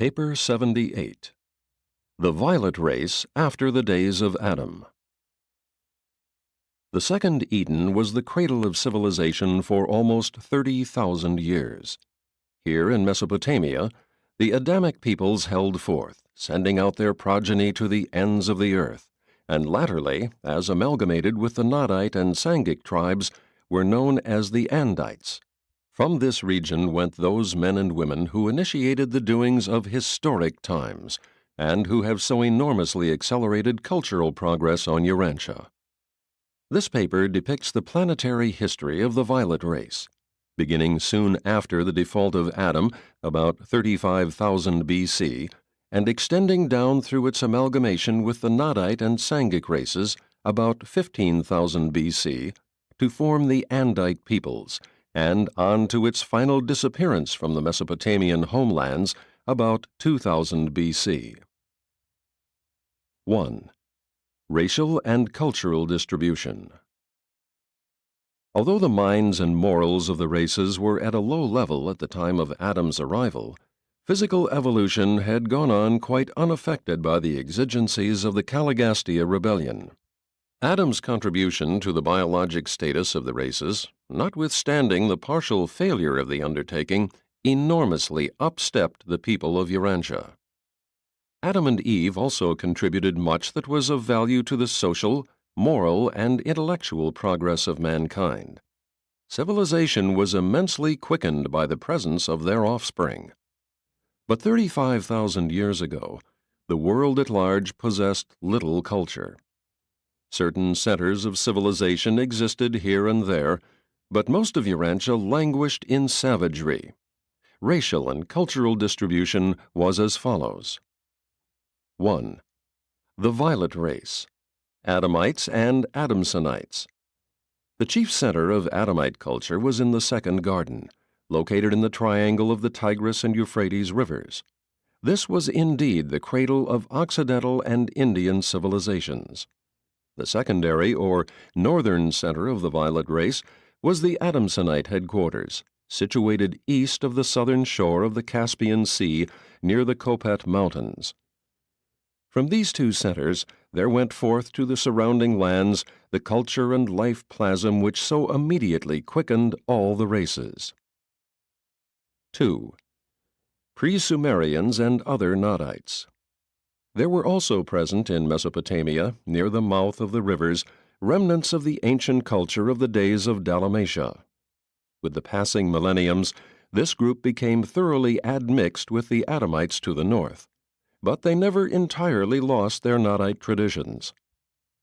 Paper 78. The Violet Race After the Days of Adam. The Second Eden was the cradle of civilization for almost 30,000 years. Here in Mesopotamia, the Adamic peoples held forth, sending out their progeny to the ends of the earth, and latterly, as amalgamated with the Nodite and Sangic tribes, were known as the Andites. From this region went those men and women who initiated the doings of historic times, and who have so enormously accelerated cultural progress on Urantia. This paper depicts the planetary history of the Violet Race, beginning soon after the default of Adam, about 35,000 BC, and extending down through its amalgamation with the Nodite and Sangic races, about 15,000 BC, to form the Andite peoples, and on to its final disappearance from the Mesopotamian homelands about 2000 BC. 1. Racial and cultural distribution. Although the minds and morals of the races were at a low level at the time of Adam's arrival, physical evolution had gone on quite unaffected by the exigencies of the Caligastia rebellion. Adam's contribution to the biologic status of the races, notwithstanding the partial failure of the undertaking, enormously upstepped the people of Urantia. Adam and Eve also contributed much that was of value to the social, moral, and intellectual progress of mankind. Civilization was immensely quickened by the presence of their offspring. But 35,000 years ago, the world at large possessed little culture. Certain centers of civilization existed here and there, but most of Urantia languished in savagery. Racial and cultural distribution was as follows. 1. The Violet Race, Adamites and Adamsonites. The chief center of Adamite culture was in the Second Garden, located in the triangle of the Tigris and Euphrates rivers. This was indeed the cradle of Occidental and Indian civilizations. The secondary or northern center of the Violet Race was the Adamsonite headquarters, situated east of the southern shore of the Caspian Sea near the Kopet Mountains. From these two centers there went forth to the surrounding lands the culture and life plasm which so immediately quickened all the races. 2. Pre-Sumerians and other Nodites. There were also present in Mesopotamia, near the mouth of the rivers, remnants of the ancient culture of the days of Dalmatia. With the passing millenniums, this group became thoroughly admixed with the Adamites to the north, but they never entirely lost their Nodite traditions.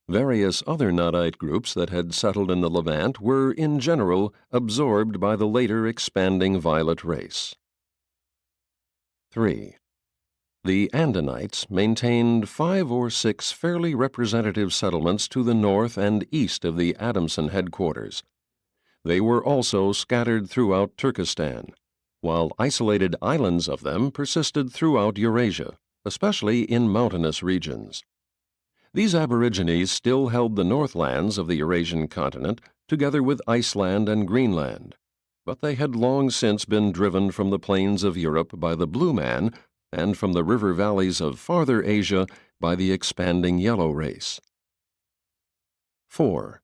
Various other Nodite groups that had settled in the Levant were, in general, absorbed by the later expanding Violet Race. 3. The Andanites maintained 5 or 6 fairly representative settlements to the north and east of the Adamson headquarters. They were also scattered throughout Turkestan, while isolated islands of them persisted throughout Eurasia, especially in mountainous regions. These aborigines still held the northlands of the Eurasian continent together with Iceland and Greenland, but they had long since been driven from the plains of Europe by the Blue Man and from the river valleys of farther Asia by the expanding Yellow Race. 4.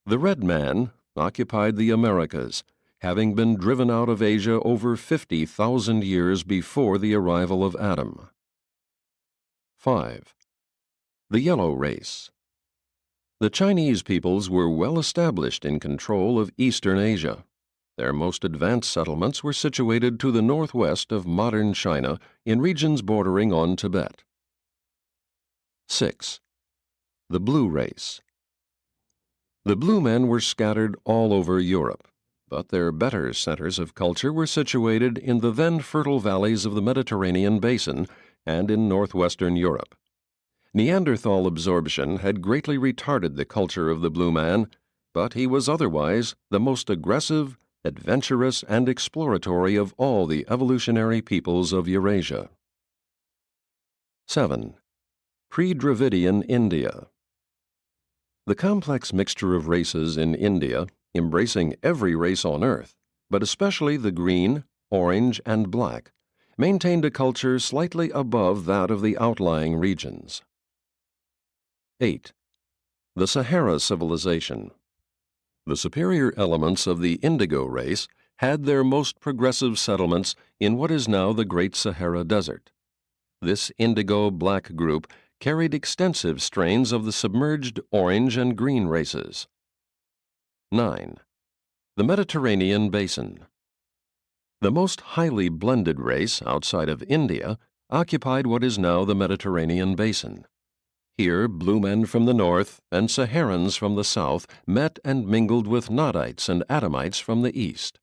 The Red Man occupied the Americas, having been driven out of Asia over 50,000 years before the arrival of Adam. 5. The Yellow Race. The Chinese peoples were well established in control of Eastern Asia. Their most advanced settlements were situated to the northwest of modern China in regions bordering on Tibet. 6. The Blue Race. The Blue Men were scattered all over Europe, but their better centers of culture were situated in the then fertile valleys of the Mediterranean basin and in northwestern Europe. Neanderthal absorption had greatly retarded the culture of the Blue Man, but he was otherwise the most aggressive, adventurous, and exploratory of all the evolutionary peoples of Eurasia. 7. Pre-Dravidian India. The complex mixture of races in India, embracing every race on Earth, but especially the green, orange, and black, maintained a culture slightly above that of the outlying regions. 8. The Sahara Civilization. The superior elements of the Indigo race had their most progressive settlements in what is now the Great Sahara Desert. This indigo black group carried extensive strains of the submerged orange and green races. 9. The Mediterranean Basin. The most highly blended race outside of India occupied what is now the Mediterranean Basin. Here, blue men from the north and Saharans from the south met and mingled with Nadites and Adamites from the east.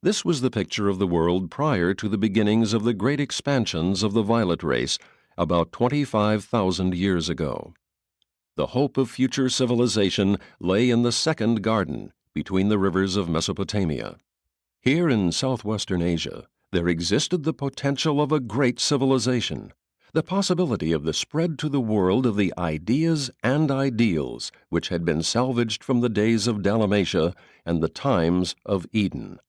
This was the picture of the world prior to the beginnings of the great expansions of the violet race about 25,000 years ago. The hope of future civilization lay in the second garden between the rivers of Mesopotamia. Here in southwestern Asia, there existed the potential of a great civilization, the possibility of the spread to the world of the ideas and ideals which had been salvaged from the days of Dalmatia and the times of Eden.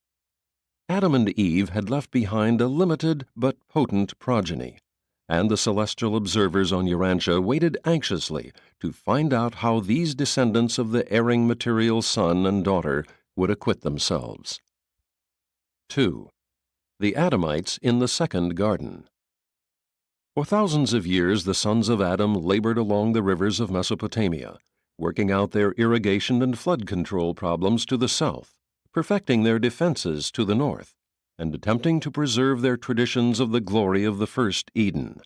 Adam and Eve had left behind a limited but potent progeny, and the celestial observers on Urantia waited anxiously to find out how these descendants of the erring material son and daughter would acquit themselves. 2. The Adamites in the Second Garden. For thousands of years the sons of Adam labored along the rivers of Mesopotamia, working out their irrigation and flood control problems to the south, perfecting their defenses to the north, and attempting to preserve their traditions of the glory of the first Eden.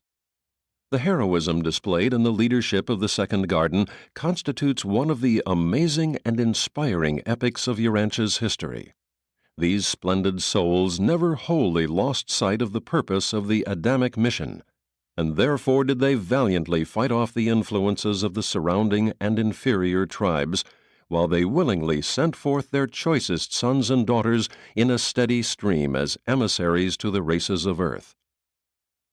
The heroism displayed in the leadership of the Second Garden constitutes one of the amazing and inspiring epics of Urantia's history. These splendid souls never wholly lost sight of the purpose of the Adamic mission, and therefore did they valiantly fight off the influences of the surrounding and inferior tribes, while they willingly sent forth their choicest sons and daughters in a steady stream as emissaries to the races of earth.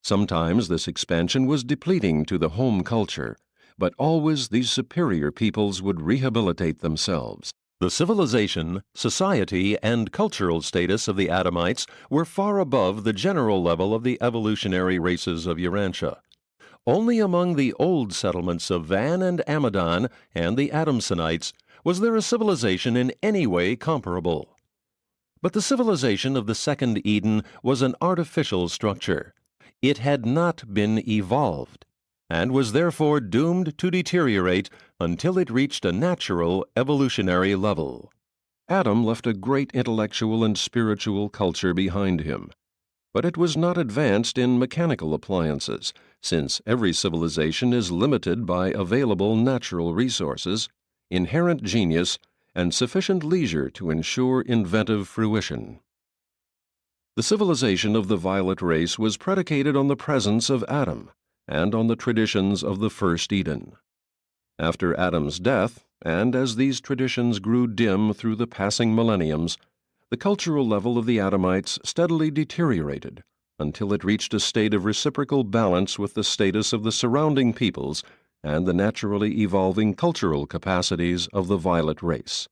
Sometimes this expansion was depleting to the home culture, but always these superior peoples would rehabilitate themselves. The civilization, society, and cultural status of the Adamites were far above the general level of the evolutionary races of Urantia. Only among the old settlements of Van and Amadon and the Adamsonites was there a civilization in any way comparable. But the civilization of the Second Eden was an artificial structure. It had not been evolved, and was therefore doomed to deteriorate until it reached a natural evolutionary level. Adam left a great intellectual and spiritual culture behind him, but it was not advanced in mechanical appliances, since every civilization is limited by available natural resources, inherent genius, and sufficient leisure to ensure inventive fruition. The civilization of the violet race was predicated on the presence of Adam and on the traditions of the first Eden. After Adam's death, and as these traditions grew dim through the passing millenniums, the cultural level of the Adamites steadily deteriorated until it reached a state of reciprocal balance with the status of the surrounding peoples and the naturally evolving cultural capacities of the violet race.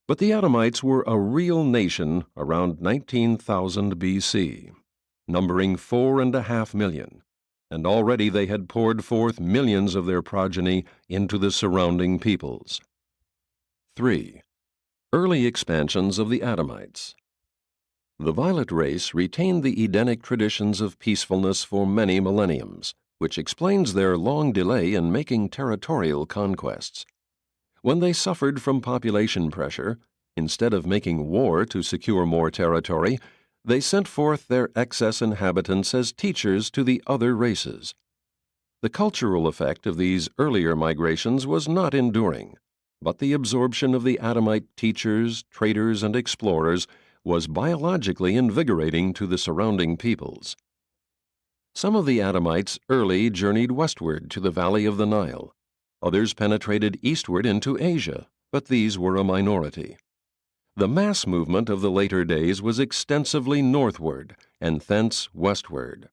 But the Adamites were a real nation around 19,000 B.C., numbering 4.5 million, and already they had poured forth millions of their progeny into the surrounding peoples. 3. Early expansions of the Adamites. The violet race retained the Edenic traditions of peacefulness for many millenniums, which explains their long delay in making territorial conquests. When they suffered from population pressure, instead of making war to secure more territory, they sent forth their excess inhabitants as teachers to the other races. The cultural effect of these earlier migrations was not enduring, but the absorption of the Adamite teachers, traders, and explorers was biologically invigorating to the surrounding peoples. Some of the Adamites early journeyed westward to the valley of the Nile. Others penetrated eastward into Asia, but these were a minority. The mass movement of the later days was extensively northward and thence westward.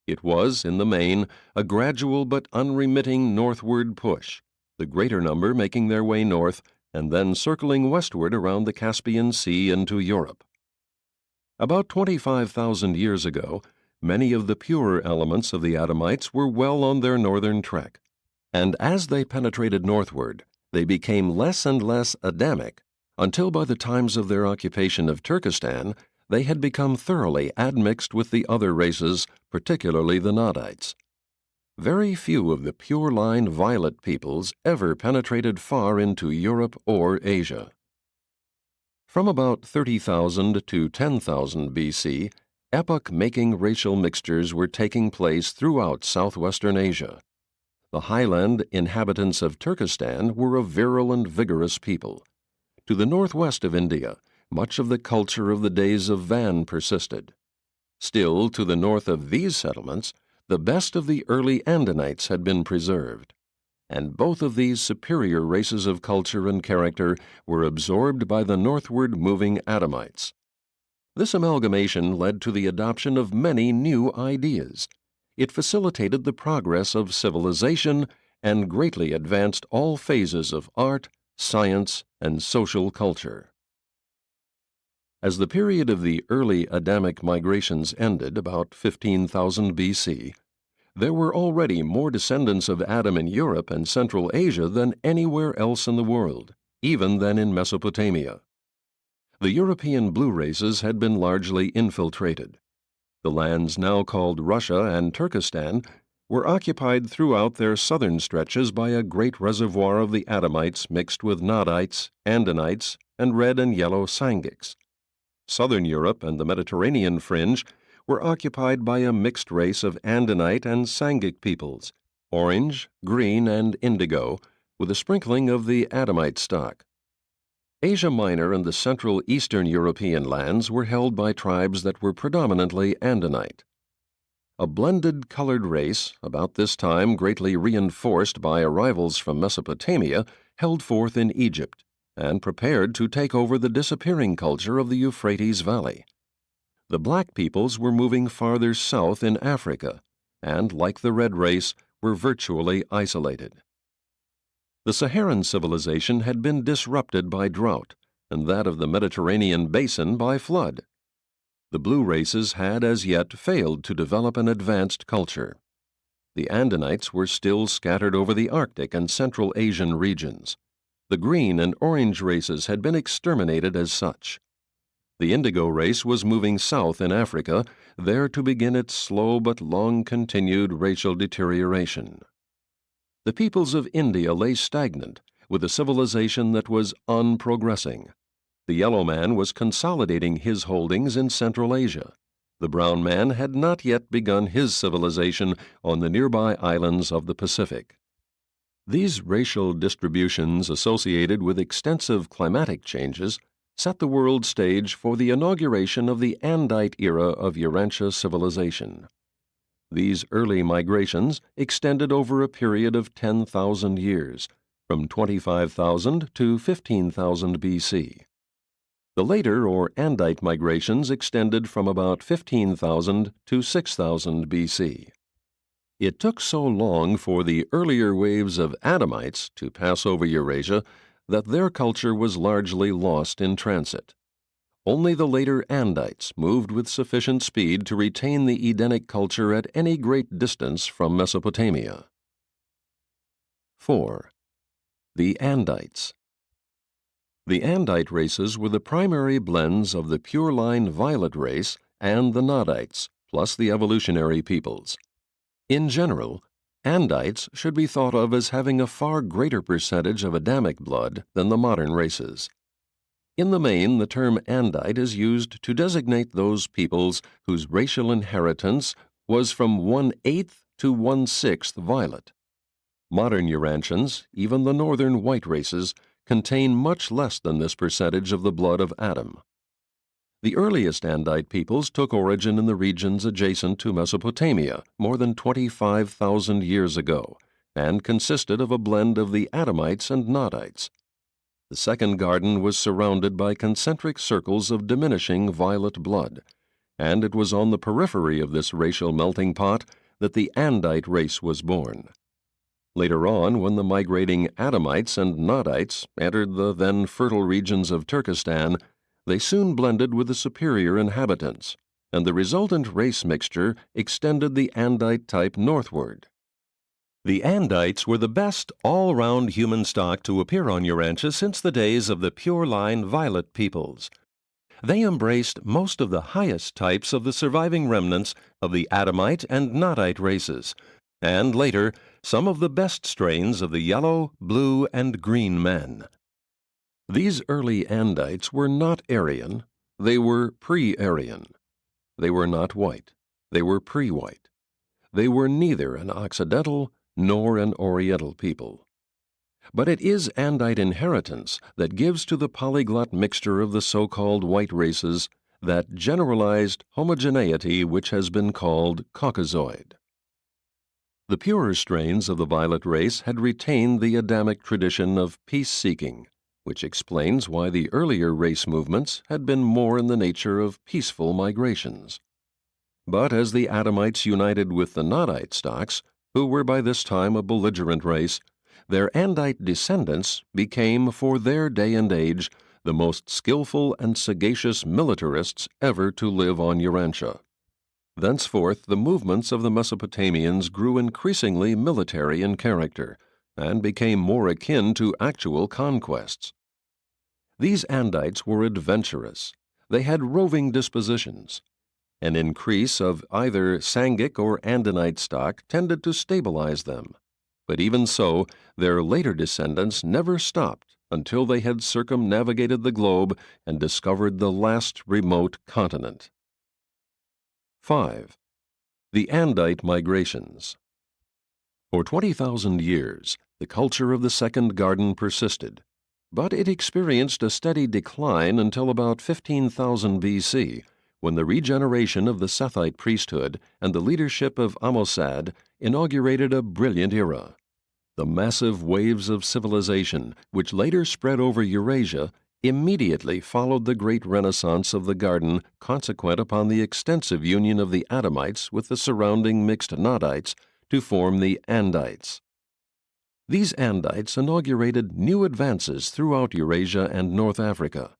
It was, in the main, a gradual but unremitting northward push, the greater number making their way north and then circling westward around the Caspian Sea into Europe. About 25,000 years ago, many of the purer elements of the Adamites were well on their northern trek, and as they penetrated northward, they became less and less Adamic until by the times of their occupation of Turkestan, they had become thoroughly admixed with the other races, particularly the Nadites. Very few of the pure-line violet peoples ever penetrated far into Europe or Asia. From about 30,000 to 10,000 BC, epoch-making racial mixtures were taking place throughout southwestern Asia. The highland inhabitants of Turkestan were a virile and vigorous people. To the northwest of India, much of the culture of the days of Van persisted. Still, to the north of these settlements, the best of the early Andinites had been preserved, and both of these superior races of culture and character were absorbed by the northward moving Adamites. This amalgamation led to the adoption of many new ideas. It facilitated the progress of civilization and greatly advanced all phases of art, science, and social culture. As the period of the early Adamic migrations ended about 15,000 BC, there were already more descendants of Adam in Europe and Central Asia than anywhere else in the world, even than in Mesopotamia. The European blue races had been largely infiltrated. The lands now called Russia and Turkestan were occupied throughout their southern stretches by a great reservoir of the Adamites mixed with Nadites, Andinites, and red and yellow Sangics. Southern Europe and the Mediterranean fringe were occupied by a mixed race of Andinite and Sangic peoples, orange, green, and indigo, with a sprinkling of the Adamite stock. Asia Minor and the Central Eastern European lands were held by tribes that were predominantly Andinite. A blended colored race, about this time greatly reinforced by arrivals from Mesopotamia, held forth in Egypt and prepared to take over the disappearing culture of the Euphrates Valley. The black peoples were moving farther south in Africa and, like the red race, were virtually isolated. The Saharan civilization had been disrupted by drought, and that of the Mediterranean basin by flood. The blue races had as yet failed to develop an advanced culture. The Andinites were still scattered over the Arctic and Central Asian regions. The green and orange races had been exterminated as such. The indigo race was moving south in Africa, there to begin its slow but long-continued racial deterioration. The peoples of India lay stagnant, with a civilization that was unprogressing. The yellow man was consolidating his holdings in Central Asia. The brown man had not yet begun his civilization on the nearby islands of the Pacific. These racial distributions associated with extensive climatic changes set the world stage for the inauguration of the Andite era of Urantia civilization. These early migrations extended over a period of 10,000 years, from 25,000 to 15,000 BC. The later or Andite migrations extended from about 15,000 to 6,000 BC. It took so long for the earlier waves of Adamites to pass over Eurasia that their culture was largely lost in transit. Only the later Andites moved with sufficient speed to retain the Edenic culture at any great distance from Mesopotamia. 4. The Andites. The Andite races were the primary blends of the pure-line violet race and the Nadites, plus the evolutionary peoples. In general, Andites should be thought of as having a far greater percentage of Adamic blood than the modern races. In the main, the term Andite is used to designate those peoples whose racial inheritance was from 1/8 to 1/6 violet. Modern Urantians, even the northern white races, contain much less than this percentage of the blood of Adam. The earliest Andite peoples took origin in the regions adjacent to Mesopotamia more than 25,000 years ago and consisted of a blend of the Adamites and Nadites. The second garden was surrounded by concentric circles of diminishing violet blood, and it was on the periphery of this racial melting pot that the Andite race was born. Later on, when the migrating Adamites and Nadites entered the then fertile regions of Turkestan, They soon blended with the superior inhabitants, and the resultant race mixture extended the Andite type northward. The Andites were the best all-round human stock to appear on Urantia since the days of the pure-line violet peoples. They embraced most of the highest types of the surviving remnants of the Adamite and Nodite races, and later, some of the best strains of the yellow, blue, and green men. These early Andites were not Aryan, they were pre-Aryan. They were not white, they were pre-white. They were neither an Occidental nor an Oriental people. But it is Andite inheritance that gives to the polyglot mixture of the so-called white races that generalized homogeneity which has been called Caucasoid. The purer strains of the violet race had retained the Adamic tradition of peace-seeking, which explains why the earlier race movements had been more in the nature of peaceful migrations. But as the Adamites united with the Nodite stocks, who were by this time a belligerent race, their Andite descendants became, for their day and age, the most skillful and sagacious militarists ever to live on Urantia. Thenceforth, the movements of the Mesopotamians grew increasingly military in character and became more akin to actual conquests. These Andites were adventurous. They had roving dispositions. An increase of either Sangic or Andinite stock tended to stabilize them, but even so, their later descendants never stopped until they had circumnavigated the globe and discovered the last remote continent. 5. The Andite Migrations. For 20,000 years, the culture of the Second Garden persisted, but it experienced a steady decline until about 15,000 BC, when the regeneration of the Sethite priesthood and the leadership of Amosad inaugurated a brilliant era. The massive waves of civilization, which later spread over Eurasia, immediately followed the great renaissance of the garden consequent upon the extensive union of the Adamites with the surrounding mixed Nodites to form the Andites. These Andites inaugurated new advances throughout Eurasia and North Africa.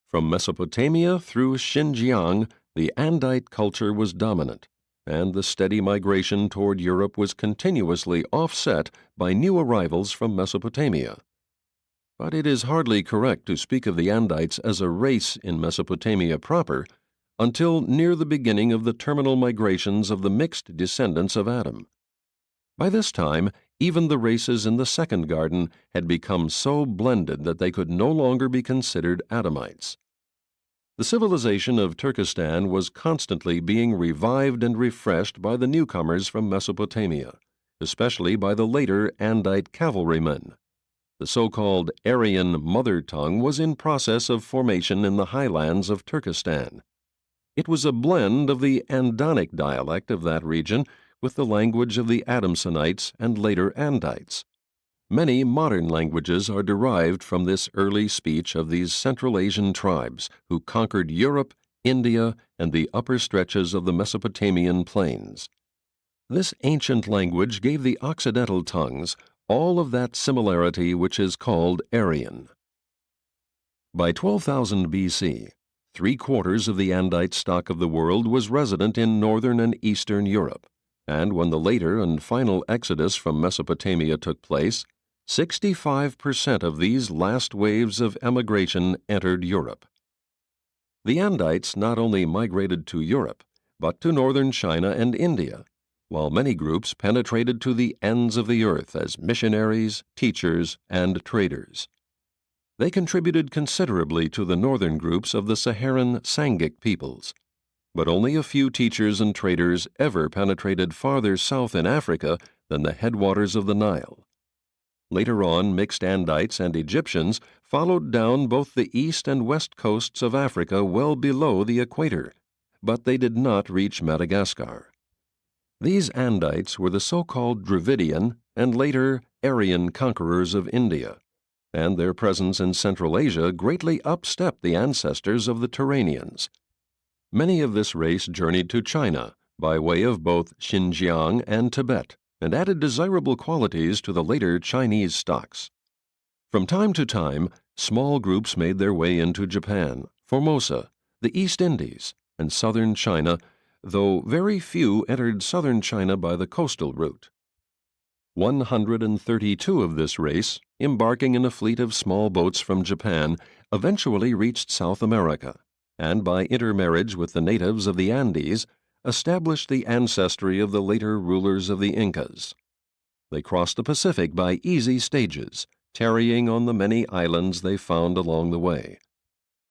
From Mesopotamia through Xinjiang, the Andite culture was dominant, and the steady migration toward Europe was continuously offset by new arrivals from Mesopotamia. But it is hardly correct to speak of the Andites as a race in Mesopotamia proper until near the beginning of the terminal migrations of the mixed descendants of Adam. By this time, even the races in the Second Garden had become so blended that they could no longer be considered Adamites. The civilization of Turkestan was constantly being revived and refreshed by the newcomers from Mesopotamia, especially by the later Andite cavalrymen. The so-called Aryan mother tongue was in process of formation in the highlands of Turkestan. It was a blend of the Andonic dialect of that region with the language of the Adamsonites and later Andites. Many modern languages are derived from this early speech of these Central Asian tribes who conquered Europe, India, and the upper stretches of the Mesopotamian plains. This ancient language gave the Occidental tongues all of that similarity which is called Aryan. By 12,000 BC, three-quarters of the Andite stock of the world was resident in northern and eastern Europe, and when the later and final exodus from Mesopotamia took place, 65% of these last waves of emigration entered Europe. The Andites not only migrated to Europe, but to northern China and India, while many groups penetrated to the ends of the earth as missionaries, teachers, and traders. They contributed considerably to the northern groups of the Saharan Sangic peoples, but only a few teachers and traders ever penetrated farther south in Africa than the headwaters of the Nile. Later on, mixed Andites and Egyptians followed down both the east and west coasts of Africa well below the equator, but they did not reach Madagascar. These Andites were the so-called Dravidian and later Aryan conquerors of India, and their presence in Central Asia greatly upstepped the ancestors of the Turanians. Many of this race journeyed to China by way of both Xinjiang and Tibet, and added desirable qualities to the later Chinese stocks. From time to time, small groups made their way into Japan, Formosa, the East Indies, and southern China, though very few entered southern China by the coastal route. 132 of this race, embarking in a fleet of small boats from Japan, eventually reached South America, and by intermarriage with the natives of the Andes, established the ancestry of the later rulers of the Incas. They crossed the Pacific by easy stages, tarrying on the many islands they found along the way.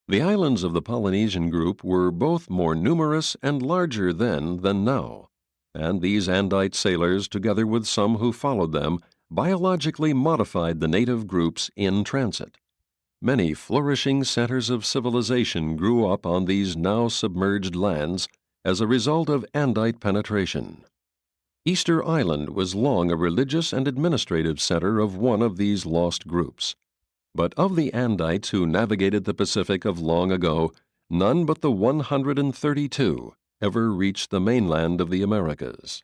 The islands of the Polynesian group were both more numerous and larger then than now, and these Andite sailors, together with some who followed them, biologically modified the native groups in transit. Many flourishing centers of civilization grew up on these now submerged lands as a result of Andite penetration. Easter Island was long a religious and administrative center of one of these lost groups. But of the Andites who navigated the Pacific of long ago, none but the 132 ever reached the mainland of the Americas.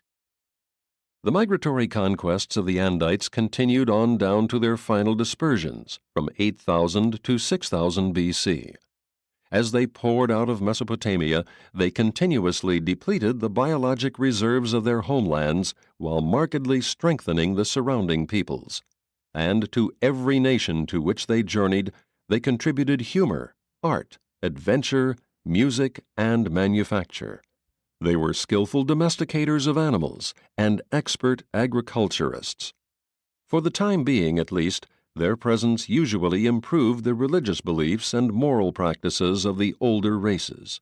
The migratory conquests of the Andites continued on down to their final dispersions from 8,000 to 6,000 BC. As they poured out of Mesopotamia, they continuously depleted the biologic reserves of their homelands while markedly strengthening the surrounding peoples. And to every nation to which they journeyed, they contributed humor, art, adventure, music, and manufacture. They were skillful domesticators of animals and expert agriculturists. For the time being, at least, their presence usually improved the religious beliefs and moral practices of the older races.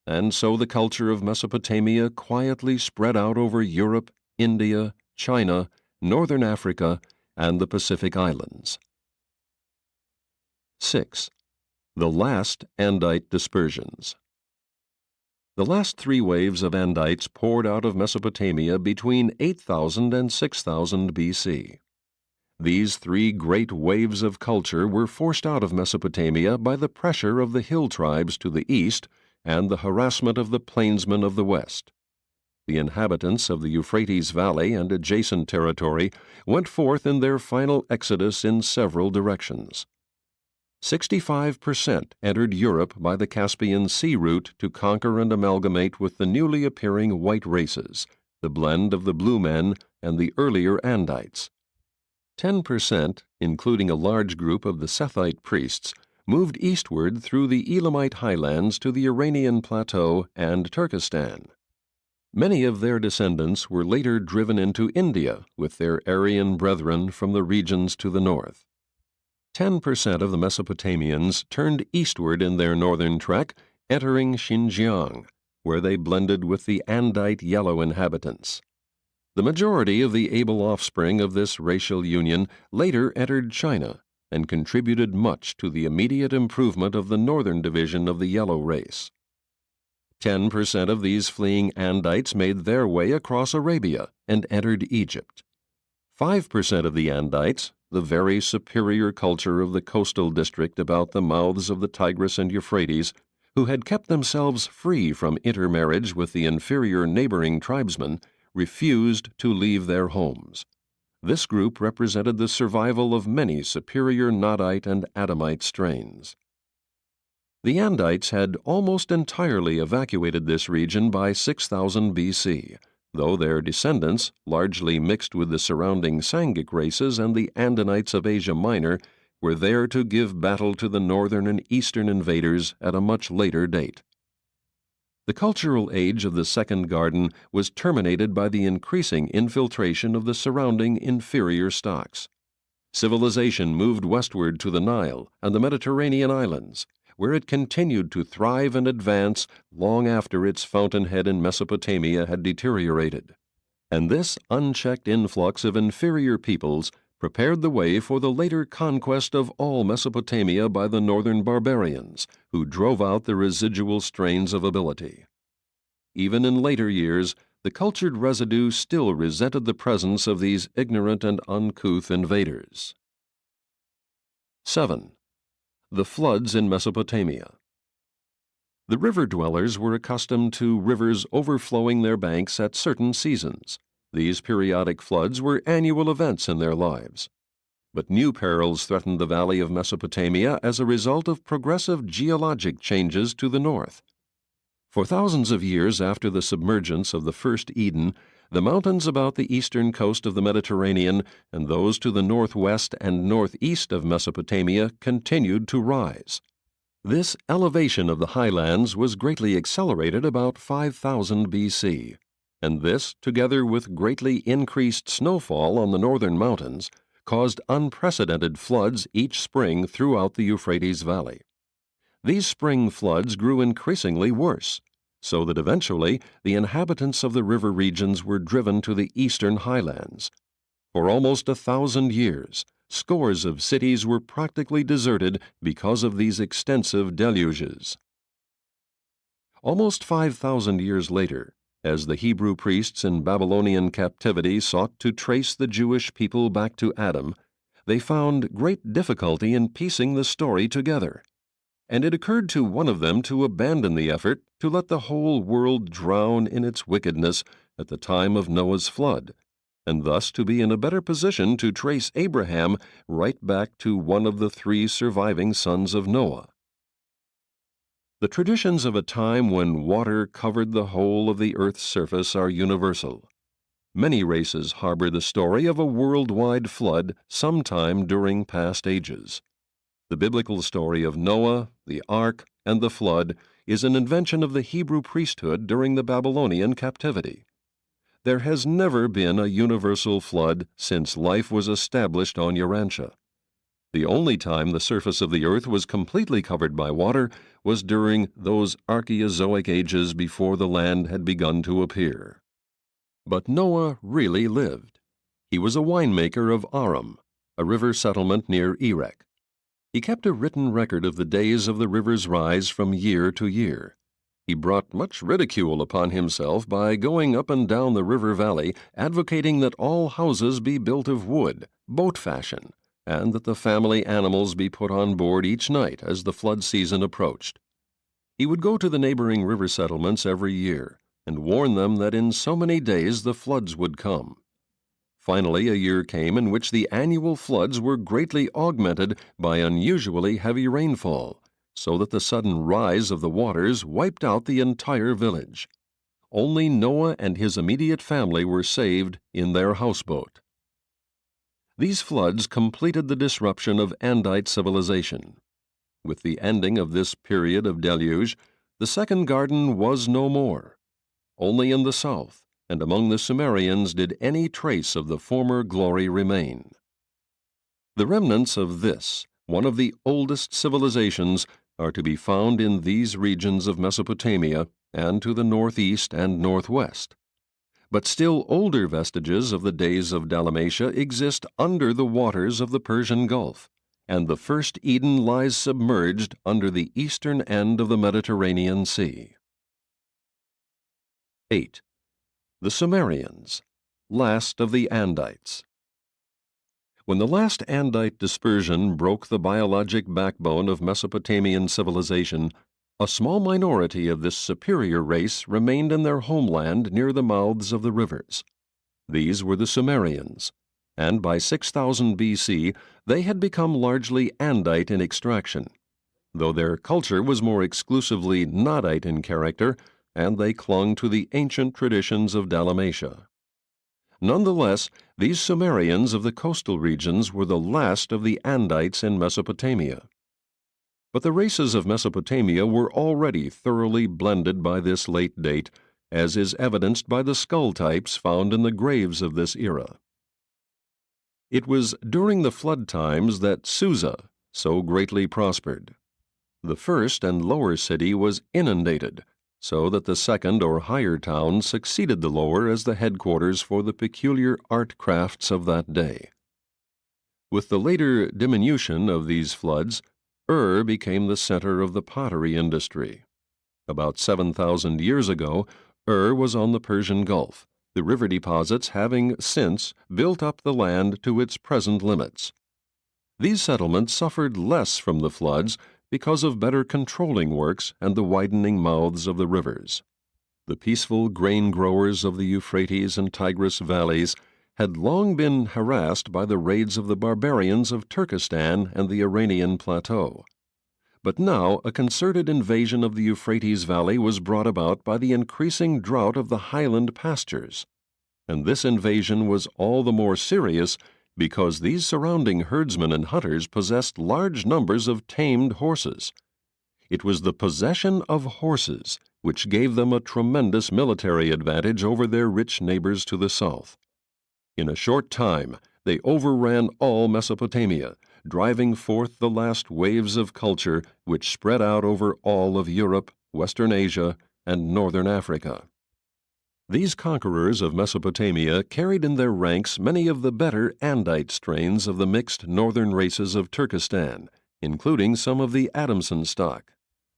And so the culture of Mesopotamia quietly spread out over Europe, India, China, northern Africa, and the Pacific Islands. 6. The last Andite dispersions. The last three waves of Andites poured out of Mesopotamia between 8,000 and 6,000 BC. These three great waves of culture were forced out of Mesopotamia by the pressure of the hill tribes to the east and the harassment of the plainsmen of the west. The inhabitants of the Euphrates Valley and adjacent territory went forth in their final exodus in several directions. 65% entered Europe by the Caspian Sea route to conquer and amalgamate with the newly appearing white races, the blend of the Blue Men and the earlier Andites. 10%, including a large group of the Sethite priests, moved eastward through the Elamite highlands to the Iranian Plateau and Turkestan. Many of their descendants were later driven into India with their Aryan brethren from the regions to the north. 10% of the Mesopotamians turned eastward in their northern trek, entering Xinjiang, where they blended with the Andite yellow inhabitants. The majority of the able offspring of this racial union later entered China and contributed much to the immediate improvement of the northern division of the yellow race. 10% of these fleeing Andites made their way across Arabia and entered Egypt. 5% of the Andites, the very superior culture of the coastal district about the mouths of the Tigris and Euphrates, who had kept themselves free from intermarriage with the inferior neighboring tribesmen, refused to leave their homes. This group represented the survival of many superior Nodite and Adamite strains. The Andites had almost entirely evacuated this region by 6,000 BC, though their descendants, largely mixed with the surrounding Sangic races and the Andanites of Asia Minor, were there to give battle to the northern and eastern invaders at a much later date. The cultural age of the Second Garden was terminated by the increasing infiltration of the surrounding inferior stocks. Civilization moved westward to the Nile and the Mediterranean islands, where it continued to thrive and advance long after its fountainhead in Mesopotamia had deteriorated. And this unchecked influx of inferior peoples prepared the way for the later conquest of all Mesopotamia by the northern barbarians, who drove out the residual strains of ability. Even in later years, the cultured residue still resented the presence of these ignorant and uncouth invaders. 7. The floods in Mesopotamia. The river dwellers were accustomed to rivers overflowing their banks at certain seasons. These periodic floods were annual events in their lives. But new perils threatened the valley of Mesopotamia as a result of progressive geologic changes to the north. For thousands of years after the submergence of the first Eden, the mountains about the eastern coast of the Mediterranean and those to the northwest and northeast of Mesopotamia continued to rise. This elevation of the highlands was greatly accelerated about 5000 BC, and this, together with greatly increased snowfall on the northern mountains, caused unprecedented floods each spring throughout the Euphrates Valley. These spring floods grew increasingly worse, so that eventually the inhabitants of the river regions were driven to the eastern highlands. For almost 1,000 years, scores of cities were practically deserted because of these extensive deluges. Almost 5,000 years later, as the Hebrew priests in Babylonian captivity sought to trace the Jewish people back to Adam, they found great difficulty in piecing the story together. And it occurred to one of them to abandon the effort to let the whole world drown in its wickedness at the time of Noah's flood, and thus to be in a better position to trace Abraham right back to one of the 3 surviving sons of Noah. The traditions of a time when water covered the whole of the earth's surface are universal. Many races harbor the story of a worldwide flood sometime during past ages. The biblical story of Noah, the ark, and the flood is an invention of the Hebrew priesthood during the Babylonian captivity. There has never been a universal flood since life was established on Urantia. The only time the surface of the earth was completely covered by water was during those Archaeozoic ages before the land had begun to appear. But Noah really lived. He was a winemaker of Aram, a river settlement near Erech. He kept a written record of the days of the river's rise from year to year. He brought much ridicule upon himself by going up and down the river valley advocating that all houses be built of wood, boat fashion, and that the family animals be put on board each night as the flood season approached. He would go to the neighboring river settlements every year and warn them that in so many days the floods would come. Finally, a year came in which the annual floods were greatly augmented by unusually heavy rainfall, so that the sudden rise of the waters wiped out the entire village. Only Noah and his immediate family were saved in their houseboat. These floods completed the disruption of Andite civilization. With the ending of this period of deluge, the second garden was no more. Only in the south and among the Sumerians did any trace of the former glory remain. The remnants of this, one of the oldest civilizations, are to be found in these regions of Mesopotamia and to the northeast and northwest. But still older vestiges of the days of Dalmatia exist under the waters of the Persian Gulf, and the first Eden lies submerged under the eastern end of the Mediterranean Sea. 8. The Sumerians, last of the Andites. When the last Andite dispersion broke the biologic backbone of Mesopotamian civilization, a small minority of this superior race remained in their homeland near the mouths of the rivers. These were the Sumerians, and by 6000 BC they had become largely Andite in extraction, though their culture was more exclusively Nodite in character, and they clung to the ancient traditions of Dalmatia. Nonetheless, these Sumerians of the coastal regions were the last of the Andites in Mesopotamia. But the races of Mesopotamia were already thoroughly blended by this late date, as is evidenced by the skull types found in the graves of this era. It was during the flood times that Susa so greatly prospered. The first and lower city was inundated, so that the second or higher town succeeded the lower as the headquarters for the peculiar art crafts of that day. With the later diminution of these floods, became the center of the pottery industry. About 7,000 years ago, was on the Persian Gulf, the river deposits having since built up the land to its present limits. These settlements suffered less from the floods because of better controlling works and the widening mouths of the rivers. The peaceful grain growers of the Euphrates and Tigris valleys had long been harassed by the raids of the barbarians of Turkestan and the Iranian plateau. But now a concerted invasion of the Euphrates Valley was brought about by the increasing drought of the highland pastures. And this invasion was all the more serious because these surrounding herdsmen and hunters possessed large numbers of tamed horses. It was the possession of horses which gave them a tremendous military advantage over their rich neighbors to the south. In a short time, they overran all Mesopotamia, driving forth the last waves of culture which spread out over all of Europe, Western Asia, and Northern Africa. These conquerors of Mesopotamia carried in their ranks many of the better Andite strains of the mixed northern races of Turkestan, including some of the Adamson stock.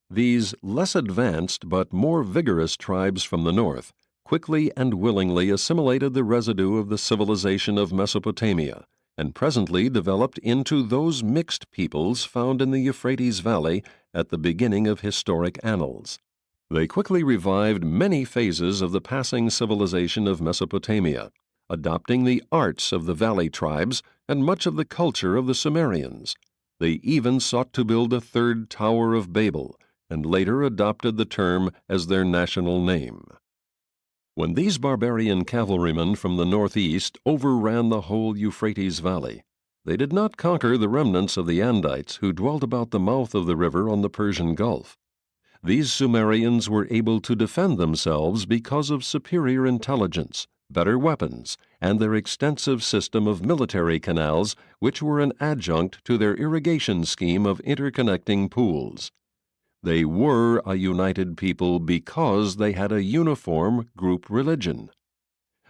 These less advanced but more vigorous tribes from the north quickly and willingly assimilated the residue of the civilization of Mesopotamia and presently developed into those mixed peoples found in the Euphrates Valley at the beginning of historic annals. They quickly revived many phases of the passing civilization of Mesopotamia, adopting the arts of the valley tribes and much of the culture of the Sumerians. They even sought to build a third Tower of Babel, and later adopted the term as their national name. When these barbarian cavalrymen from the northeast overran the whole Euphrates Valley, they did not conquer the remnants of the Andites who dwelt about the mouth of the river on the Persian Gulf. These Sumerians were able to defend themselves because of superior intelligence, better weapons, and their extensive system of military canals, which were an adjunct to their irrigation scheme of interconnecting pools. They were a united people because they had a uniform group religion.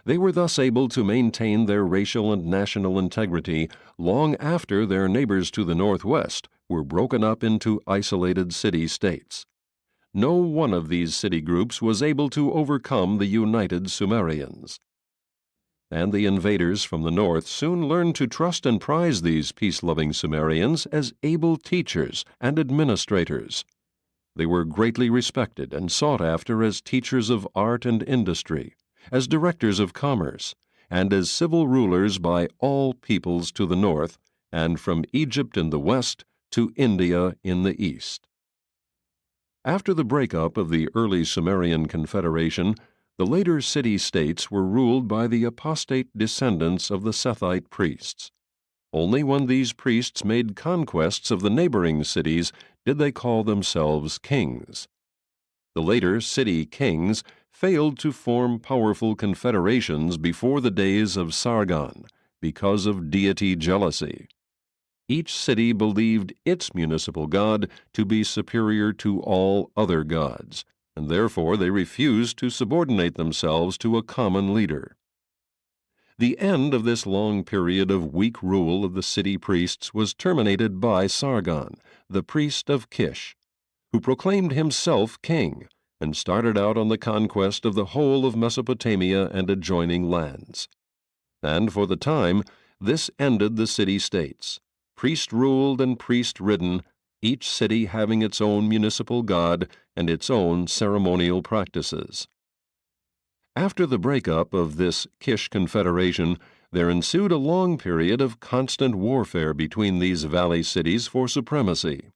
They were thus able to maintain their racial and national integrity long after their neighbors to the northwest were broken up into isolated city-states. No one of these city groups was able to overcome the united Sumerians. And the invaders from the north soon learned to trust and prize these peace-loving Sumerians as able teachers and administrators. They were greatly respected and sought after as teachers of art and industry, as directors of commerce, and as civil rulers by all peoples to the north, and from Egypt in the west to India in the east. After the breakup of the early Sumerian Confederation, the later city-states were ruled by the apostate descendants of the Sethite priests. Only when these priests made conquests of the neighboring cities did they call themselves kings. The later city kings failed to form powerful confederations before the days of Sargon because of deity jealousy. Each city believed its municipal god to be superior to all other gods, and therefore they refused to subordinate themselves to a common leader. The end of this long period of weak rule of the city priests was terminated by Sargon, the priest of Kish, who proclaimed himself king and started out on the conquest of the whole of Mesopotamia and adjoining lands. And for the time, this ended the city-states, priest-ruled and priest-ridden, each city having its own municipal god and its own ceremonial practices. After the breakup of this Kish confederation, there ensued a long period of constant warfare between these valley cities for supremacy,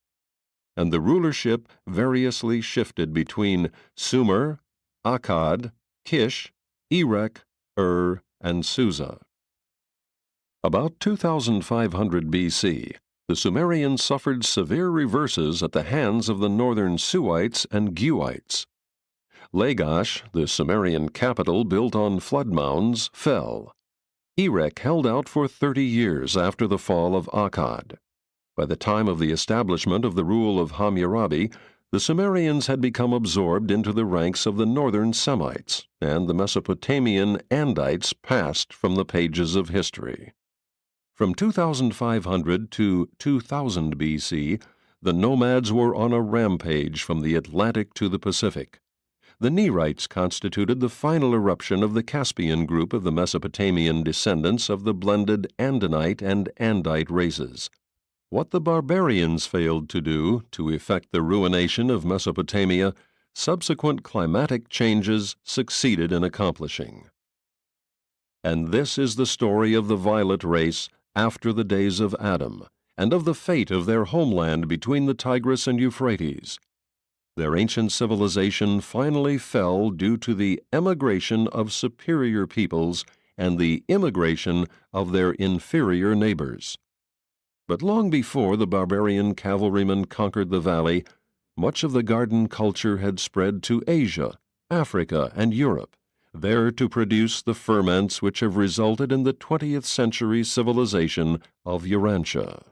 and the rulership variously shifted between Sumer, Akkad, Kish, Erech, and Susa. About 2500 B.C., the Sumerians suffered severe reverses at the hands of the northern Suites and Guites. Lagash, the Sumerian capital built on flood mounds, fell. Erech held out for 30 years after the fall of Akkad. By the time of the establishment of the rule of Hammurabi, the Sumerians had become absorbed into the ranks of the northern Semites, and the Mesopotamian Andites passed from the pages of history. From 2500 to 2000 B.C., the nomads were on a rampage from the Atlantic to the Pacific. The Nerites constituted the final eruption of the Caspian group of the Mesopotamian descendants of the blended Andinite and Andite races. What the barbarians failed to do to effect the ruination of Mesopotamia, subsequent climatic changes succeeded in accomplishing. And this is the story of the violet race after the days of Adam, and of the fate of their homeland between the Tigris and Euphrates. Their ancient civilization finally fell due to the emigration of superior peoples and the immigration of their inferior neighbors. But long before the barbarian cavalrymen conquered the valley, much of the garden culture had spread to Asia, Africa, and Europe, there to produce the ferments which have resulted in the 20th century civilization of Urantia.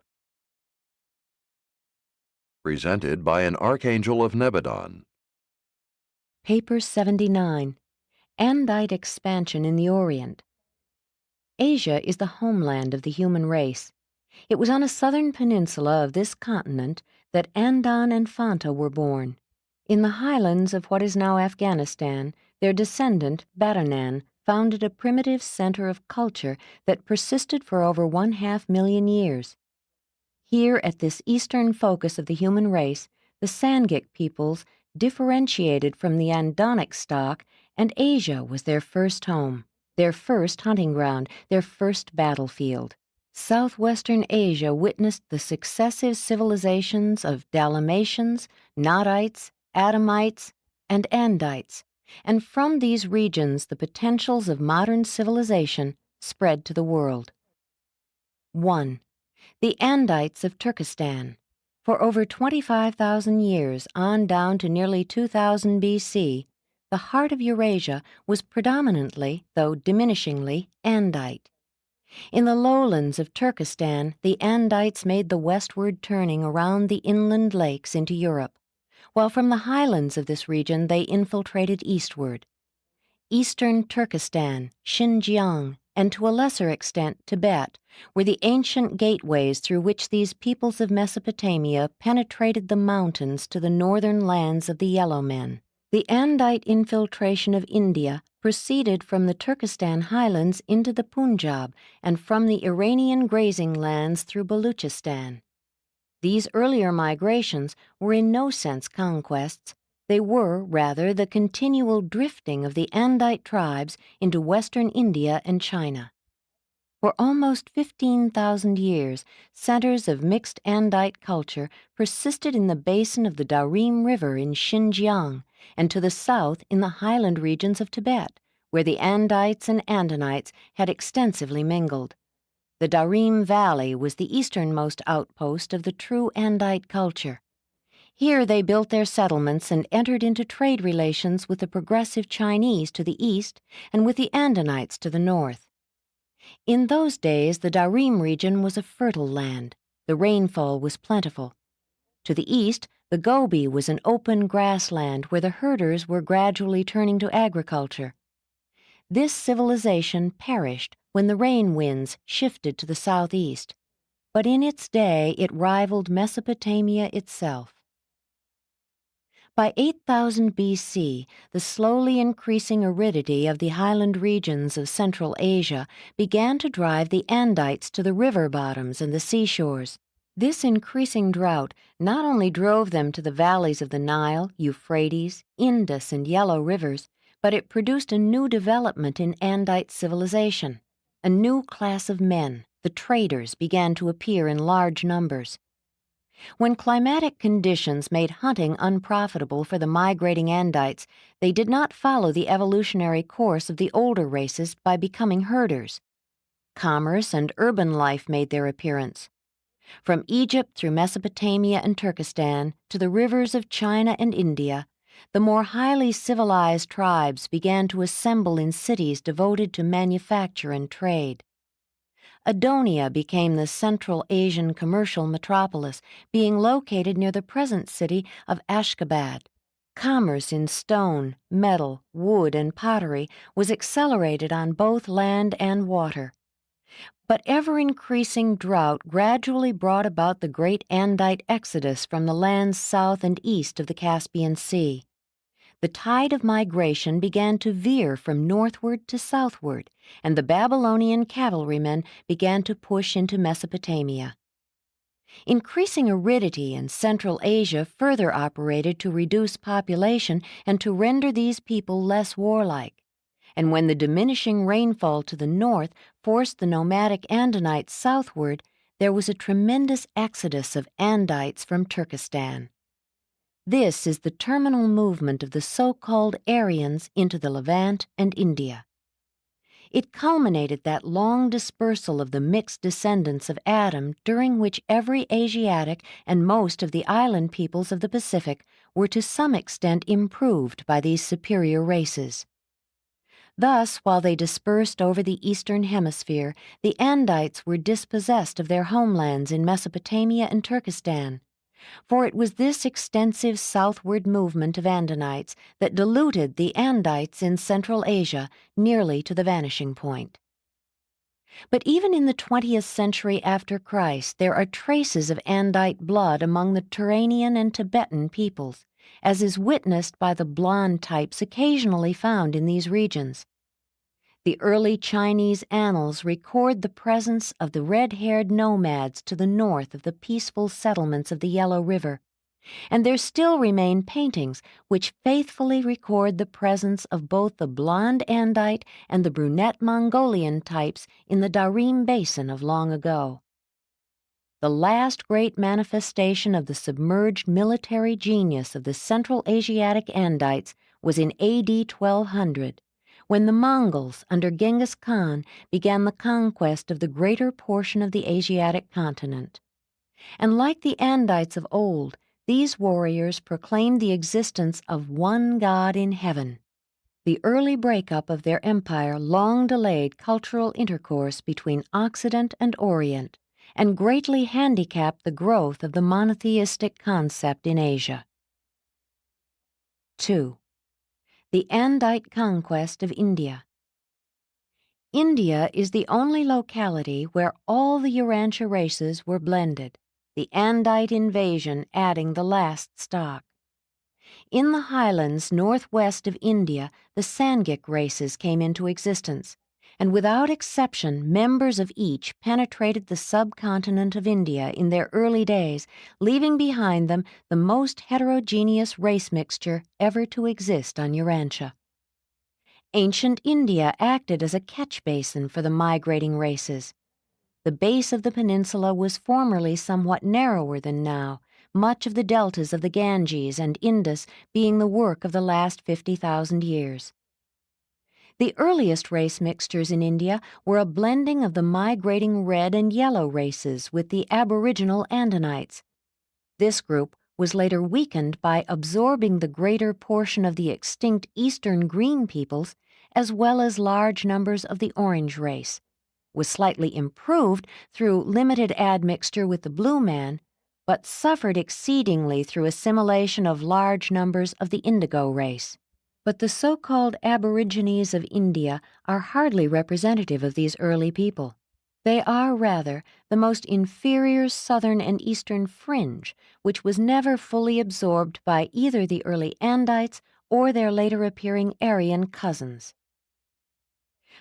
Presented by an Archangel of Nebadon. Paper 79, Andite Expansion in the Orient. Asia is the homeland of the human race. It was on a southern peninsula of this continent that Andan and Fanta were born. In the highlands of what is now Afghanistan, their descendant, Badanan, founded a primitive center of culture that persisted for over 1/2 million years. Here, at this eastern focus of the human race, the Sangik peoples differentiated from the Andonic stock, and Asia was their first home, their first hunting ground, their first battlefield. Southwestern Asia witnessed the successive civilizations of Dalmatians, Nodites, Adamites, and Andites, and from these regions the potentials of modern civilization spread to the world. 1. The Andites of Turkestan. For over 25,000 years, on down to nearly 2000 BC, the heart of Eurasia was predominantly, though diminishingly, Andite. In the lowlands of Turkestan, the Andites made the westward turning around the inland lakes into Europe, while from the highlands of this region they infiltrated eastward. Eastern Turkestan, Xinjiang, and to a lesser extent Tibet, were the ancient gateways through which these peoples of Mesopotamia penetrated the mountains to the northern lands of the Yellow Men. The Andite infiltration of India proceeded from the Turkestan highlands into the Punjab and from the Iranian grazing lands through Baluchistan. These earlier migrations were in no sense conquests. They were, rather, the continual drifting of the Andite tribes into western India and China. For almost 15,000 years, centers of mixed Andite culture persisted in the basin of the Darim River in Xinjiang and to the south in the highland regions of Tibet, where the Andites and Andonites had extensively mingled. The Darim Valley was the easternmost outpost of the true Andite culture. Here they built their settlements and entered into trade relations with the progressive Chinese to the east and with the Andonites to the north. In those days, the Darim region was a fertile land. The rainfall was plentiful. To the east, the Gobi was an open grassland where the herders were gradually turning to agriculture. This civilization perished when the rain winds shifted to the southeast, but in its day it rivaled Mesopotamia itself. By 8000 BC, the slowly increasing aridity of the highland regions of Central Asia began to drive the Andites to the river bottoms and the seashores. This increasing drought not only drove them to the valleys of the Nile, Euphrates, Indus, and Yellow rivers, but it produced a new development in Andite civilization. A new class of men, the traders, began to appear in large numbers. When climatic conditions made hunting unprofitable for the migrating Andites, they did not follow the evolutionary course of the older races by becoming herders. Commerce and urban life made their appearance. From Egypt through Mesopotamia and Turkestan to the rivers of China and India, the more highly civilized tribes began to assemble in cities devoted to manufacture and trade. Adonia became the Central Asian commercial metropolis, being located near the present city of Ashgabat. Commerce in stone, metal, wood, and pottery was accelerated on both land and water. But ever-increasing drought gradually brought about the great Andite exodus from the lands south and east of the Caspian Sea. The tide of migration began to veer from northward to southward, and the Babylonian cavalrymen began to push into Mesopotamia. Increasing aridity in Central Asia further operated to reduce population and to render these people less warlike. and when the diminishing rainfall to the north forced the nomadic Andinites southward, there was a tremendous exodus of Andites from Turkestan. This is the terminal movement of the so-called Aryans into the Levant and India. It culminated that long dispersal of the mixed descendants of Adam during which every Asiatic and most of the island peoples of the Pacific were to some extent improved by these superior races. Thus, while they dispersed over the eastern hemisphere, the Andites were dispossessed of their homelands in Mesopotamia and Turkestan, for it was this extensive southward movement of Andinites that diluted the Andites in Central Asia nearly to the vanishing point. But even in the 20th century after Christ, there are traces of Andite blood among the Turanian and Tibetan peoples, as is witnessed by the blonde types occasionally found in these regions. The early Chinese annals record the presence of the red-haired nomads to the north of the peaceful settlements of the Yellow River, and there still remain paintings which faithfully record the presence of both the blonde Andite and the brunette Mongolian types in the Darim Basin of long ago. The last great manifestation of the submerged military genius of the Central Asiatic Andites was in AD 1200, when the Mongols, under Genghis Khan, began the conquest of the greater portion of the Asiatic continent. And like the Andites of old, these warriors proclaimed the existence of one God in heaven. The early breakup of their empire long delayed cultural intercourse between Occident and Orient, and greatly handicapped the growth of the monotheistic concept in Asia. 2. The Andite conquest of India. India is the only locality where all the Urantia races were blended, the Andite invasion adding the last stock. In the highlands northwest of India, the Sangik races came into existence, and without exception, members of each penetrated the subcontinent of India in their early days, leaving behind them the most heterogeneous race mixture ever to exist on Urantia. Ancient India acted as a catch basin for the migrating races. The base of the peninsula was formerly somewhat narrower than now, much of the deltas of the Ganges and Indus being the work of the last 50,000 years. The earliest race mixtures in India were a blending of the migrating red and yellow races with the aboriginal Andinites. This group was later weakened by absorbing the greater portion of the extinct eastern green peoples, as well as large numbers of the orange race, was slightly improved through limited admixture with the blue man, but suffered exceedingly through assimilation of large numbers of the indigo race. But the so-called aborigines of India are hardly representative of these early people. They are, rather, the most inferior southern and eastern fringe, which was never fully absorbed by either the early Andites or their later appearing Aryan cousins.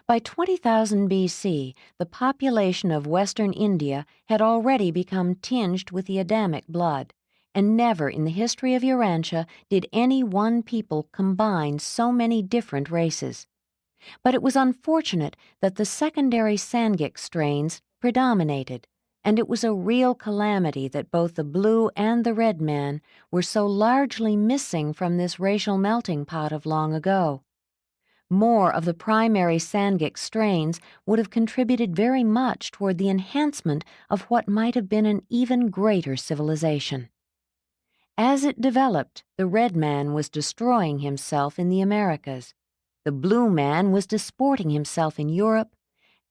By 20,000 BC, the population of western India had already become tinged with the Adamic blood, and never in the history of Urantia did any one people combine so many different races. But it was unfortunate that the secondary Sangik strains predominated, and it was a real calamity that both the blue and the red man were so largely missing from this racial melting pot of long ago. More of the primary Sangik strains would have contributed very much toward the enhancement of what might have been an even greater civilization. As it developed, the red man was destroying himself in the Americas, the blue man was disporting himself in Europe,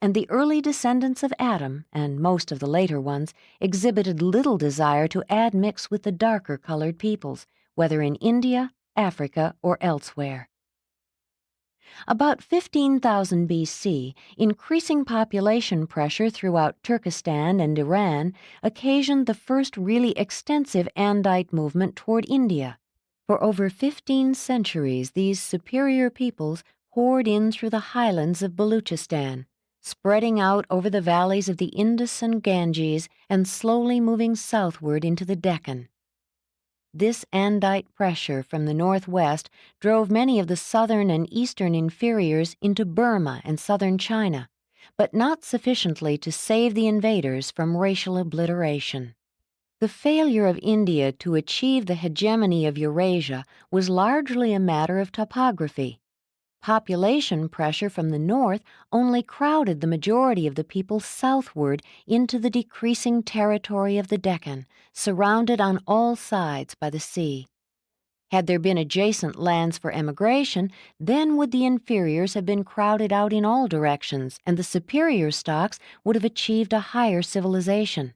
and the early descendants of Adam, and most of the later ones, exhibited little desire to admix with the darker-colored peoples, whether in India, Africa, or elsewhere. About 15,000 BC, increasing population pressure throughout Turkestan and Iran occasioned the first really extensive Andite movement toward India. For over 15 centuries, these superior peoples poured in through the highlands of Baluchistan, spreading out over the valleys of the Indus and Ganges and slowly moving southward into the Deccan. This Andite pressure from the northwest drove many of the southern and eastern inferiors into Burma and southern China, but not sufficiently to save the invaders from racial obliteration. The failure of India to achieve the hegemony of Eurasia was largely a matter of topography. Population pressure from the north only crowded the majority of the people southward into the decreasing territory of the Deccan, surrounded on all sides by the sea. Had there been adjacent lands for emigration, then would the inferiors have been crowded out in all directions, and the superior stocks would have achieved a higher civilization.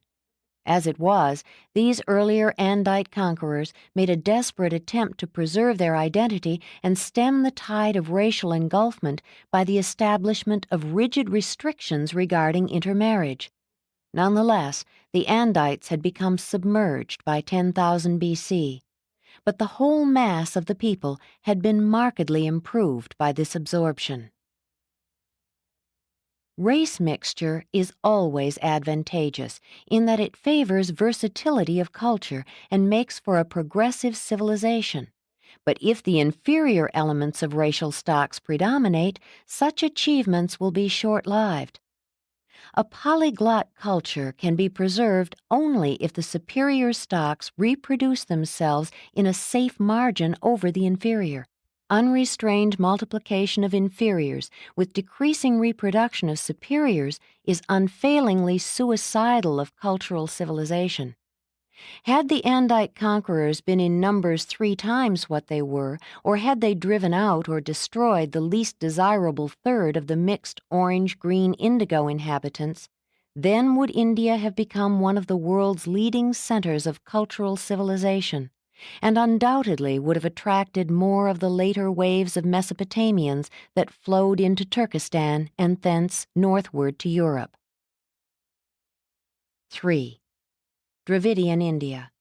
As it was, these earlier Andite conquerors made a desperate attempt to preserve their identity and stem the tide of racial engulfment by the establishment of rigid restrictions regarding intermarriage. Nonetheless, the Andites had become submerged by 10,000 BC, but the whole mass of the people had been markedly improved by this absorption. Race mixture is always advantageous in that it favors versatility of culture and makes for a progressive civilization. But if the inferior elements of racial stocks predominate, such achievements will be short-lived. A polyglot culture can be preserved only if the superior stocks reproduce themselves in a safe margin over the inferior. Unrestrained multiplication of inferiors with decreasing reproduction of superiors is unfailingly suicidal of cultural civilization. Had the Andite conquerors been in numbers 3 times what they were, or had they driven out or destroyed the least desirable third of the mixed orange-green-indigo inhabitants, then would India have become one of the world's leading centers of cultural civilization, and undoubtedly would have attracted more of the later waves of Mesopotamians that flowed into Turkestan and thence northward to Europe. 3. Dravidian India.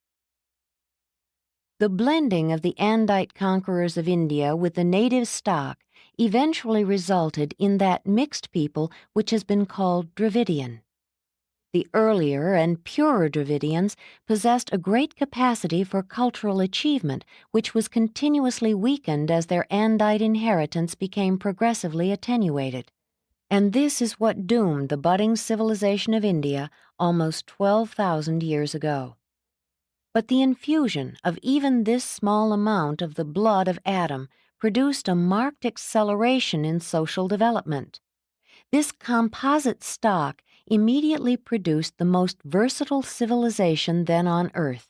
The blending of the Andite conquerors of India with the native stock eventually resulted in that mixed people which has been called Dravidian. The earlier and purer Dravidians possessed a great capacity for cultural achievement, which was continuously weakened as their Andite inheritance became progressively attenuated. And this is what doomed the budding civilization of India almost 12,000 years ago. But the infusion of even this small amount of the blood of Adam produced a marked acceleration in social development. This composite stock immediately produced the most versatile civilization then on earth.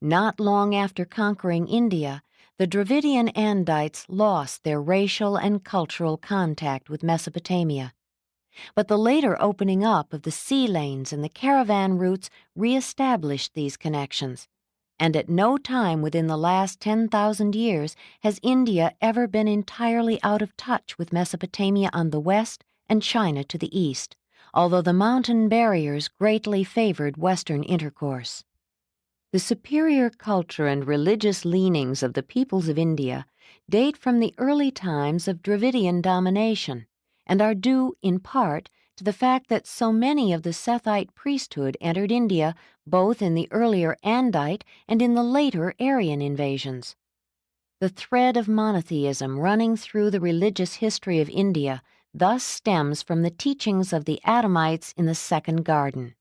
Not long after conquering India, the Dravidian Andites lost their racial and cultural contact with Mesopotamia. But the later opening up of the sea lanes and the caravan routes reestablished these connections, and at no time within the last 10,000 years has India ever been entirely out of touch with Mesopotamia on the west and China to the east, although the mountain barriers greatly favored Western intercourse. The superior culture and religious leanings of the peoples of India date from the early times of Dravidian domination and are due, in part, to the fact that so many of the Sethite priesthood entered India both in the earlier Andite and in the later Aryan invasions. The thread of monotheism running through the religious history of India thus stems from the teachings of the Adamites in the Second Garden.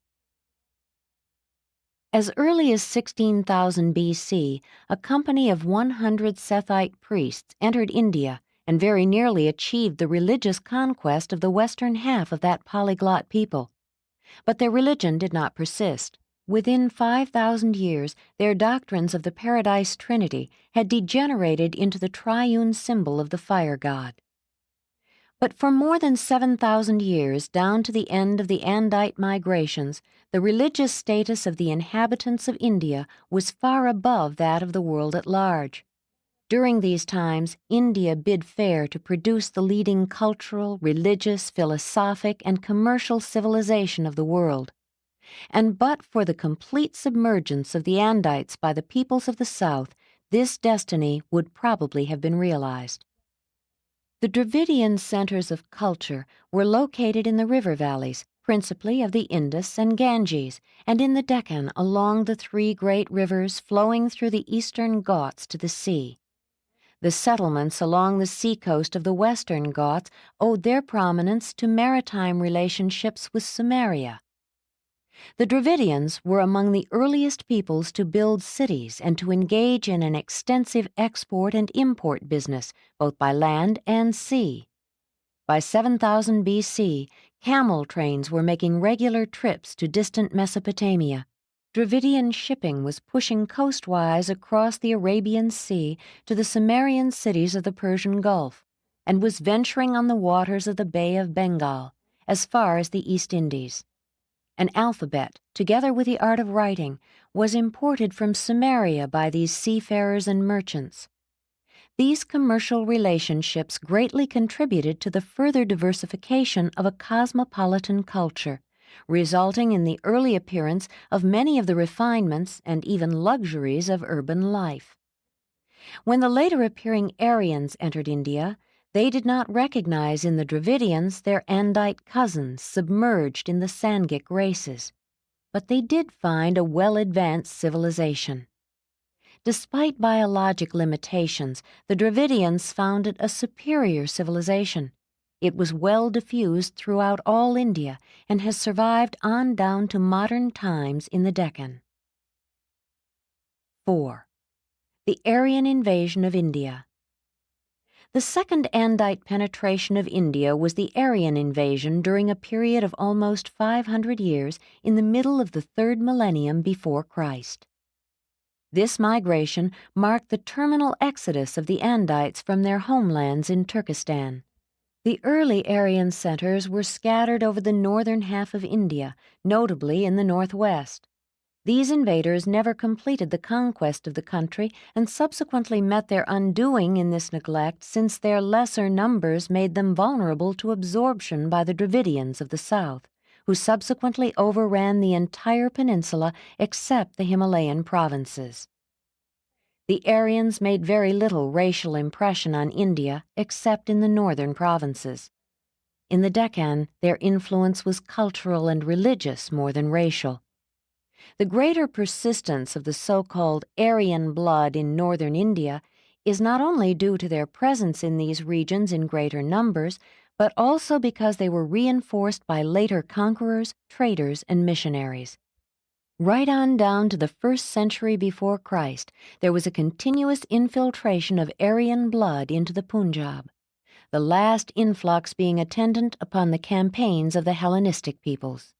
As early as 16,000 BC, a company of 100 Sethite priests entered India and very nearly achieved the religious conquest of the western half of that polyglot people. But their religion did not persist. Within 5,000 years, their doctrines of the Paradise Trinity had degenerated into the triune symbol of the fire god. But for more than 7,000 years, down to the end of the Andite migrations, the religious status of the inhabitants of India was far above that of the world at large. During these times, India bid fair to produce the leading cultural, religious, philosophic, and commercial civilization of the world. And but for the complete submergence of the Andites by the peoples of the South, this destiny would probably have been realized. The Dravidian centers of culture were located in the river valleys, principally of the Indus and Ganges, and in the Deccan along the three great rivers flowing through the eastern Ghats to the sea. The settlements along the seacoast of the western Ghats owed their prominence to maritime relationships with Sumeria. The Dravidians were among the earliest peoples to build cities and to engage in an extensive export and import business, both by land and sea. By 7000 BC, camel trains were making regular trips to distant Mesopotamia. Dravidian shipping was pushing coastwise across the Arabian Sea to the Sumerian cities of the Persian Gulf, and was venturing on the waters of the Bay of Bengal, as far as the East Indies. An alphabet, together with the art of writing, was imported from Sumeria by these seafarers and merchants. These commercial relationships greatly contributed to the further diversification of a cosmopolitan culture, resulting in the early appearance of many of the refinements and even luxuries of urban life. When the later appearing Aryans entered India, they did not recognize in the Dravidians their Andite cousins submerged in the Sangic races, but they did find a well-advanced civilization. Despite biologic limitations, the Dravidians founded a superior civilization. It was well diffused throughout all India and has survived on down to modern times in the Deccan. 4. The Aryan invasion of India. The second Andite penetration of India was the Aryan invasion during a period of almost 500 years in the middle of the third millennium before Christ. This migration marked the terminal exodus of the Andites from their homelands in Turkestan. The early Aryan centers were scattered over the northern half of India, notably in the northwest. These invaders never completed the conquest of the country and subsequently met their undoing in this neglect, since their lesser numbers made them vulnerable to absorption by the Dravidians of the south, who subsequently overran the entire peninsula except the Himalayan provinces. The Aryans made very little racial impression on India except in the northern provinces. In the Deccan, their influence was cultural and religious more than racial. The greater persistence of the so-called Aryan blood in northern India is not only due to their presence in these regions in greater numbers, but also because they were reinforced by later conquerors, traders, and missionaries. Right on down to the 1st century before Christ, there was a continuous infiltration of Aryan blood into the Punjab, the last influx being attendant upon the campaigns of the Hellenistic peoples.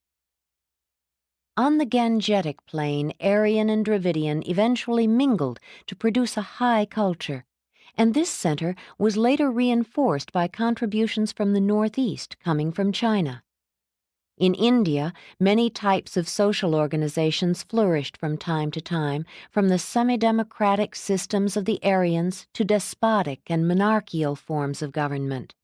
On the Gangetic plain, Aryan and Dravidian eventually mingled to produce a high culture, and this center was later reinforced by contributions from the northeast coming from China. In India, many types of social organizations flourished from time to time, from the semi-democratic systems of the Aryans to despotic and monarchical forms of government.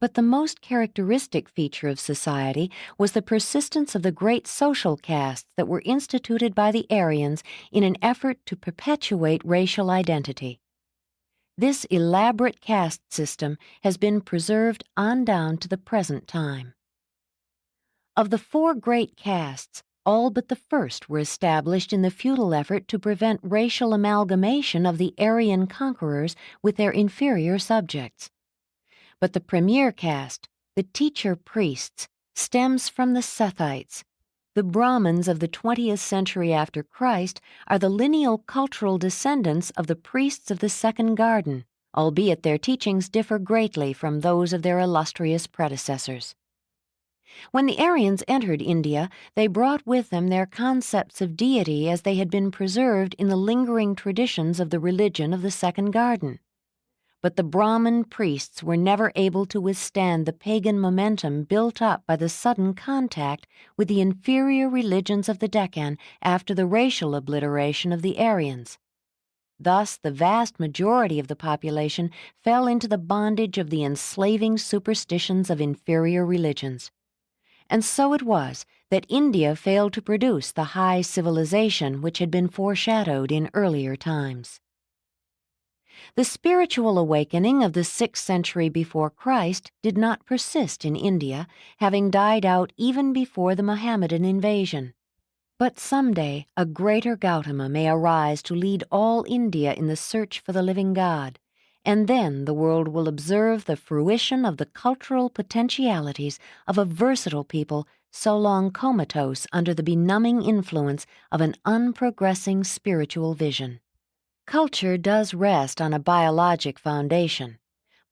But the most characteristic feature of society was the persistence of the great social castes that were instituted by the Aryans in an effort to perpetuate racial identity. This elaborate caste system has been preserved on down to the present time. Of the 4 great castes, all but the first were established in the futile effort to prevent racial amalgamation of the Aryan conquerors with their inferior subjects. But the premier caste, the teacher priests, stems from the Sethites. The Brahmins of the 20th century after Christ are the lineal cultural descendants of the priests of the Second Garden, albeit their teachings differ greatly from those of their illustrious predecessors. When the Aryans entered India, they brought with them their concepts of deity as they had been preserved in the lingering traditions of the religion of the Second Garden. But the Brahmin priests were never able to withstand the pagan momentum built up by the sudden contact with the inferior religions of the Deccan after the racial obliteration of the Aryans. Thus, the vast majority of the population fell into the bondage of the enslaving superstitions of inferior religions. And so it was that India failed to produce the high civilization which had been foreshadowed in earlier times. The spiritual awakening of the 6th century before Christ did not persist in India, having died out even before the Mohammedan invasion. But someday a greater Gautama may arise to lead all India in the search for the living God, and then the world will observe the fruition of the cultural potentialities of a versatile people so long comatose under the benumbing influence of an unprogressing spiritual vision. Culture does rest on a biologic foundation,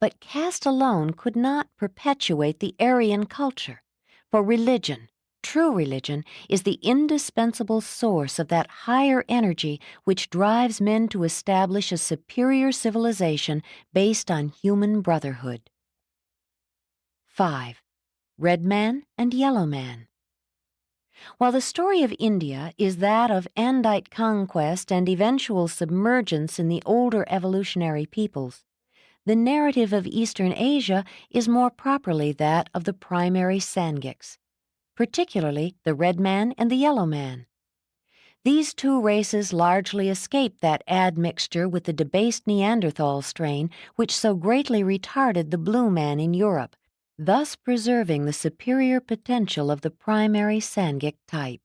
but caste alone could not perpetuate the Aryan culture, for religion, true religion, is the indispensable source of that higher energy which drives men to establish a superior civilization based on human brotherhood. 5. Red Man and Yellow Man. While the story of India is that of Andite conquest and eventual submergence in the older evolutionary peoples, the narrative of Eastern Asia is more properly that of the primary Sangiks, particularly the Red Man and the Yellow Man. These two races largely escaped that admixture with the debased Neanderthal strain which so greatly retarded the Blue Man in Europe, thus preserving the superior potential of the primary Sangik type.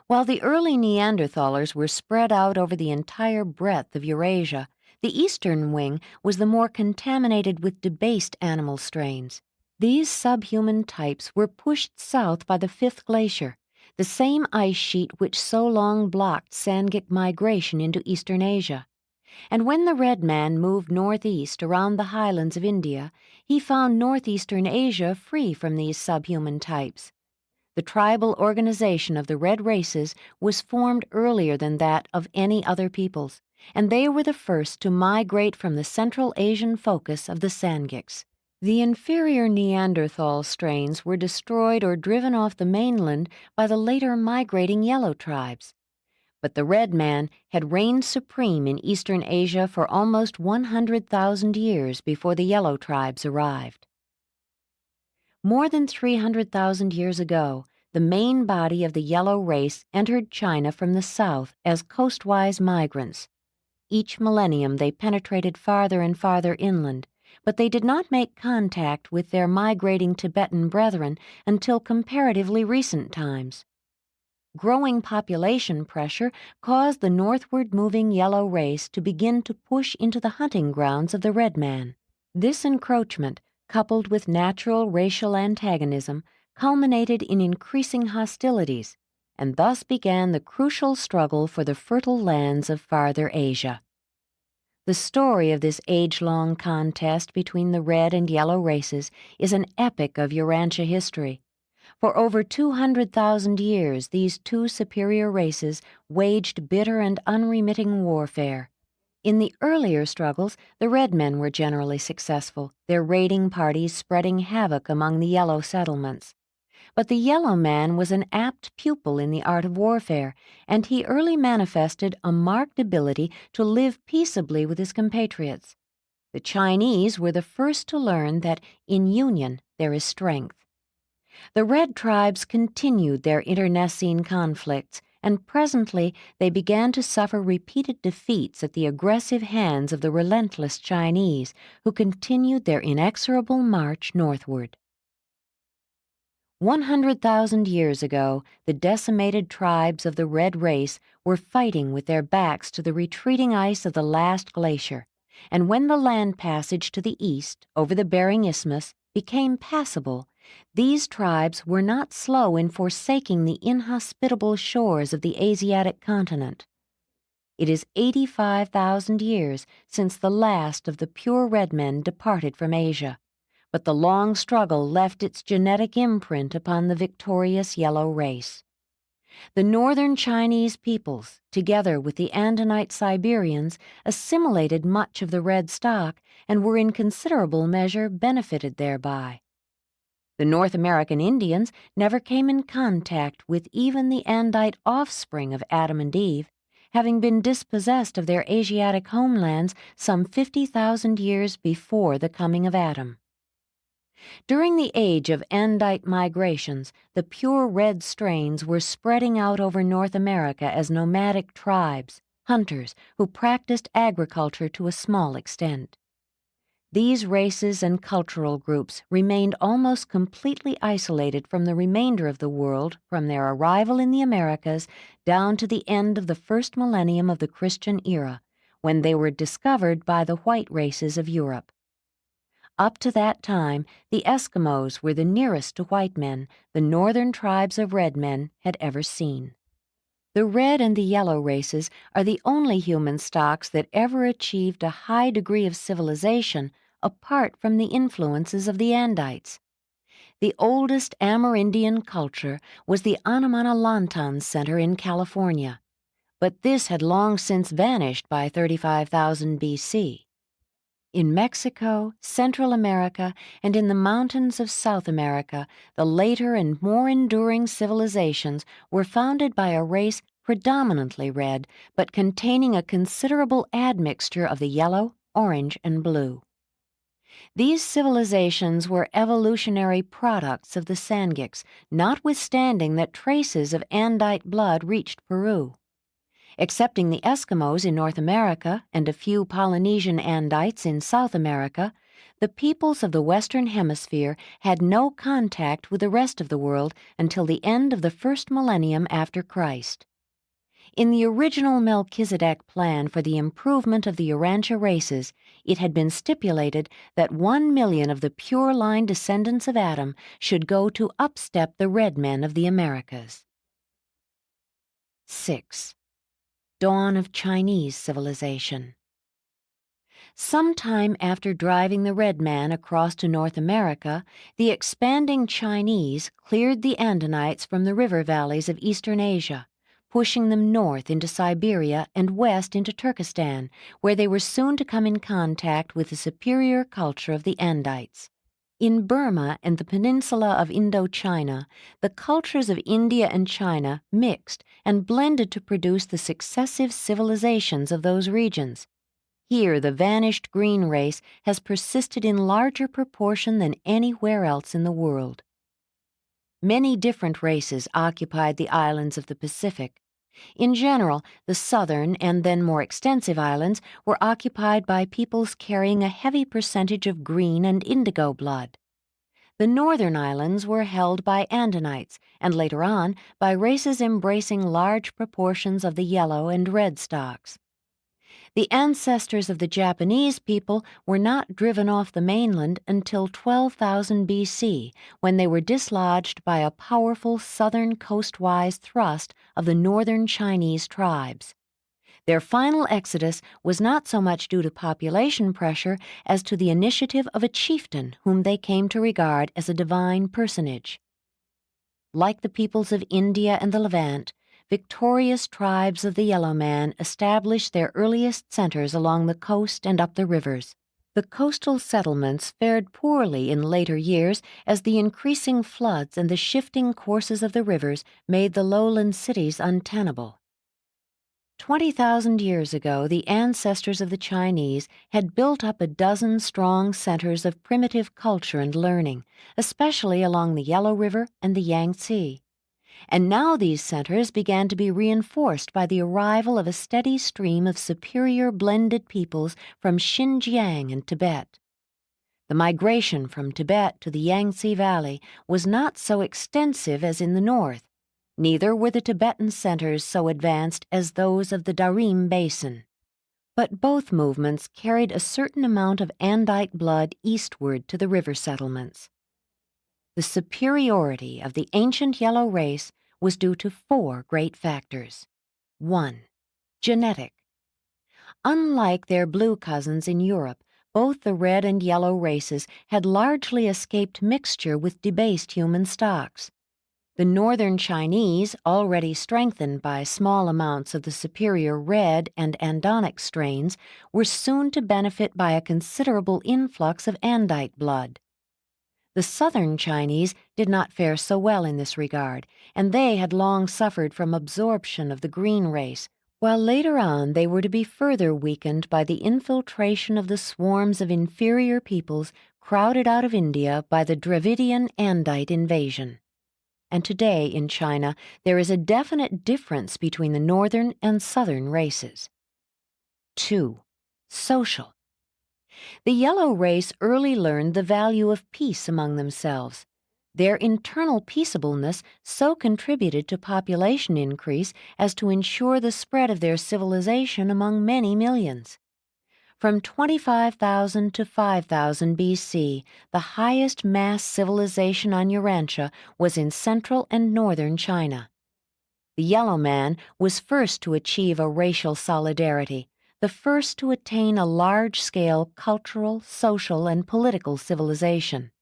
While the early Neanderthalers were spread out over the entire breadth of Eurasia, the eastern wing was the more contaminated with debased animal strains. These subhuman types were pushed south by the Fifth Glacier, the same ice sheet which so long blocked Sangik migration into eastern Asia. And when the Red Man moved northeast around the highlands of India, he found northeastern Asia free from these subhuman types. The tribal organization of the red races was formed earlier than that of any other peoples, and they were the first to migrate from the Central Asian focus of the Sangiks. The inferior Neanderthal strains were destroyed or driven off the mainland by the later migrating yellow tribes. But the Red Man had reigned supreme in Eastern Asia for almost 100,000 years before the yellow tribes arrived. More than 300,000 years ago, the main body of the yellow race entered China from the south as coastwise migrants. Each millennium they penetrated farther and farther inland, but they did not make contact with their migrating Tibetan brethren until comparatively recent times. Growing population pressure caused the northward moving yellow race to begin to push into the hunting grounds of the Red Man. This encroachment, coupled with natural racial antagonism, culminated in increasing hostilities, and thus began the crucial struggle for the fertile lands of farther Asia. The story of this age-long contest between the red and yellow races is an epic of Urantia history. For over 200,000 years, these two superior races waged bitter and unremitting warfare. In the earlier struggles, the red men were generally successful, their raiding parties spreading havoc among the yellow settlements. But the yellow man was an apt pupil in the art of warfare, and he early manifested a marked ability to live peaceably with his compatriots. The Chinese were the first to learn that in union there is strength. The red tribes continued their internecine conflicts, and presently they began to suffer repeated defeats at the aggressive hands of the relentless Chinese, who continued their inexorable march northward. 100,000 years ago, the decimated tribes of the red race were fighting with their backs to the retreating ice of the last glacier, and when the land passage to the east, over the Bering Isthmus, became passable, these tribes were not slow in forsaking the inhospitable shores of the Asiatic continent. It is 85,000 years since the last of the pure red men departed from Asia, but the long struggle left its genetic imprint upon the victorious yellow race. The northern Chinese peoples, together with the Andinite Siberians, assimilated much of the red stock and were in considerable measure benefited thereby. The North American Indians never came in contact with even the Andite offspring of Adam and Eve, having been dispossessed of their Asiatic homelands some 50,000 years before the coming of Adam. During the age of Andite migrations, the pure red strains were spreading out over North America as nomadic tribes, hunters who practiced agriculture to a small extent. These races and cultural groups remained almost completely isolated from the remainder of the world from their arrival in the Americas down to the end of the first millennium of the Christian era, when they were discovered by the white races of Europe. Up to that time, the Eskimos were the nearest to white men the northern tribes of red men had ever seen. The red and the yellow races are the only human stocks that ever achieved a high degree of civilization apart from the influences of the Andites. The oldest Amerindian culture was the Anamana Center in California, but this had long since vanished by 35,000 BC. In Mexico, Central America, and in the mountains of South America, the later and more enduring civilizations were founded by a race predominantly red, but containing a considerable admixture of the yellow, orange, and blue. These civilizations were evolutionary products of the Sangiks, notwithstanding that traces of Andite blood reached Peru. Excepting the Eskimos in North America and a few Polynesian Andites in South America, the peoples of the Western Hemisphere had no contact with the rest of the world until the end of the first millennium after Christ. In the original Melchizedek plan for the improvement of the Urantia races, it had been stipulated that 1 million of the pure-line descendants of Adam should go to upstep the red men of the Americas. 6. Dawn of Chinese civilization. Sometime after driving the red man across to North America, the expanding Chinese cleared the Andinites from the river valleys of eastern Asia, pushing them north into Siberia and west into Turkestan, where they were soon to come in contact with the superior culture of the Andites. In Burma and the peninsula of Indochina, the cultures of India and China mixed and blended to produce the successive civilizations of those regions. Here, the vanished green race has persisted in larger proportion than anywhere else in the world. Many different races occupied the islands of the Pacific. In general, the southern and then more extensive islands were occupied by peoples carrying a heavy percentage of green and indigo blood. The northern islands were held by Andinites, and later on by races embracing large proportions of the yellow and red stocks. The ancestors of the Japanese people were not driven off the mainland until 12,000 BC, when they were dislodged by a powerful southern coastwise thrust of the northern Chinese tribes. Their final exodus was not so much due to population pressure as to the initiative of a chieftain whom they came to regard as a divine personage. Like the peoples of India and the Levant, victorious tribes of the Yellow Man established their earliest centers along the coast and up the rivers. The coastal settlements fared poorly in later years as the increasing floods and the shifting courses of the rivers made the lowland cities untenable. 20,000 years ago, the ancestors of the Chinese had built up a dozen strong centers of primitive culture and learning, especially along the Yellow River and the Yangtze. And now these centers began to be reinforced by the arrival of a steady stream of superior blended peoples from Xinjiang and Tibet. The migration from Tibet to the Yangtze Valley was not so extensive as in the north. Neither were the Tibetan centers so advanced as those of the Darim Basin. But both movements carried a certain amount of Andite blood eastward to the river settlements. The superiority of the ancient yellow race was due to 4 great factors. 1. Genetic. Unlike their blue cousins in Europe, both the red and yellow races had largely escaped mixture with debased human stocks. The northern Chinese, already strengthened by small amounts of the superior red and Andonic strains, were soon to benefit by a considerable influx of Andite blood. The southern Chinese did not fare so well in this regard, and they had long suffered from absorption of the green race, while later on they were to be further weakened by the infiltration of the swarms of inferior peoples crowded out of India by the Dravidian Andite invasion. And today in China there is a definite difference between the northern and southern races. 2. Social. The yellow race early learned the value of peace among themselves. Their internal peaceableness so contributed to population increase as to ensure the spread of their civilization among many millions. From 25,000 to 5,000 BC, the highest mass civilization on Urantia was in central and northern China. The yellow man was first to achieve a racial solidarity, the first to attain a large-scale cultural, social, and political civilization.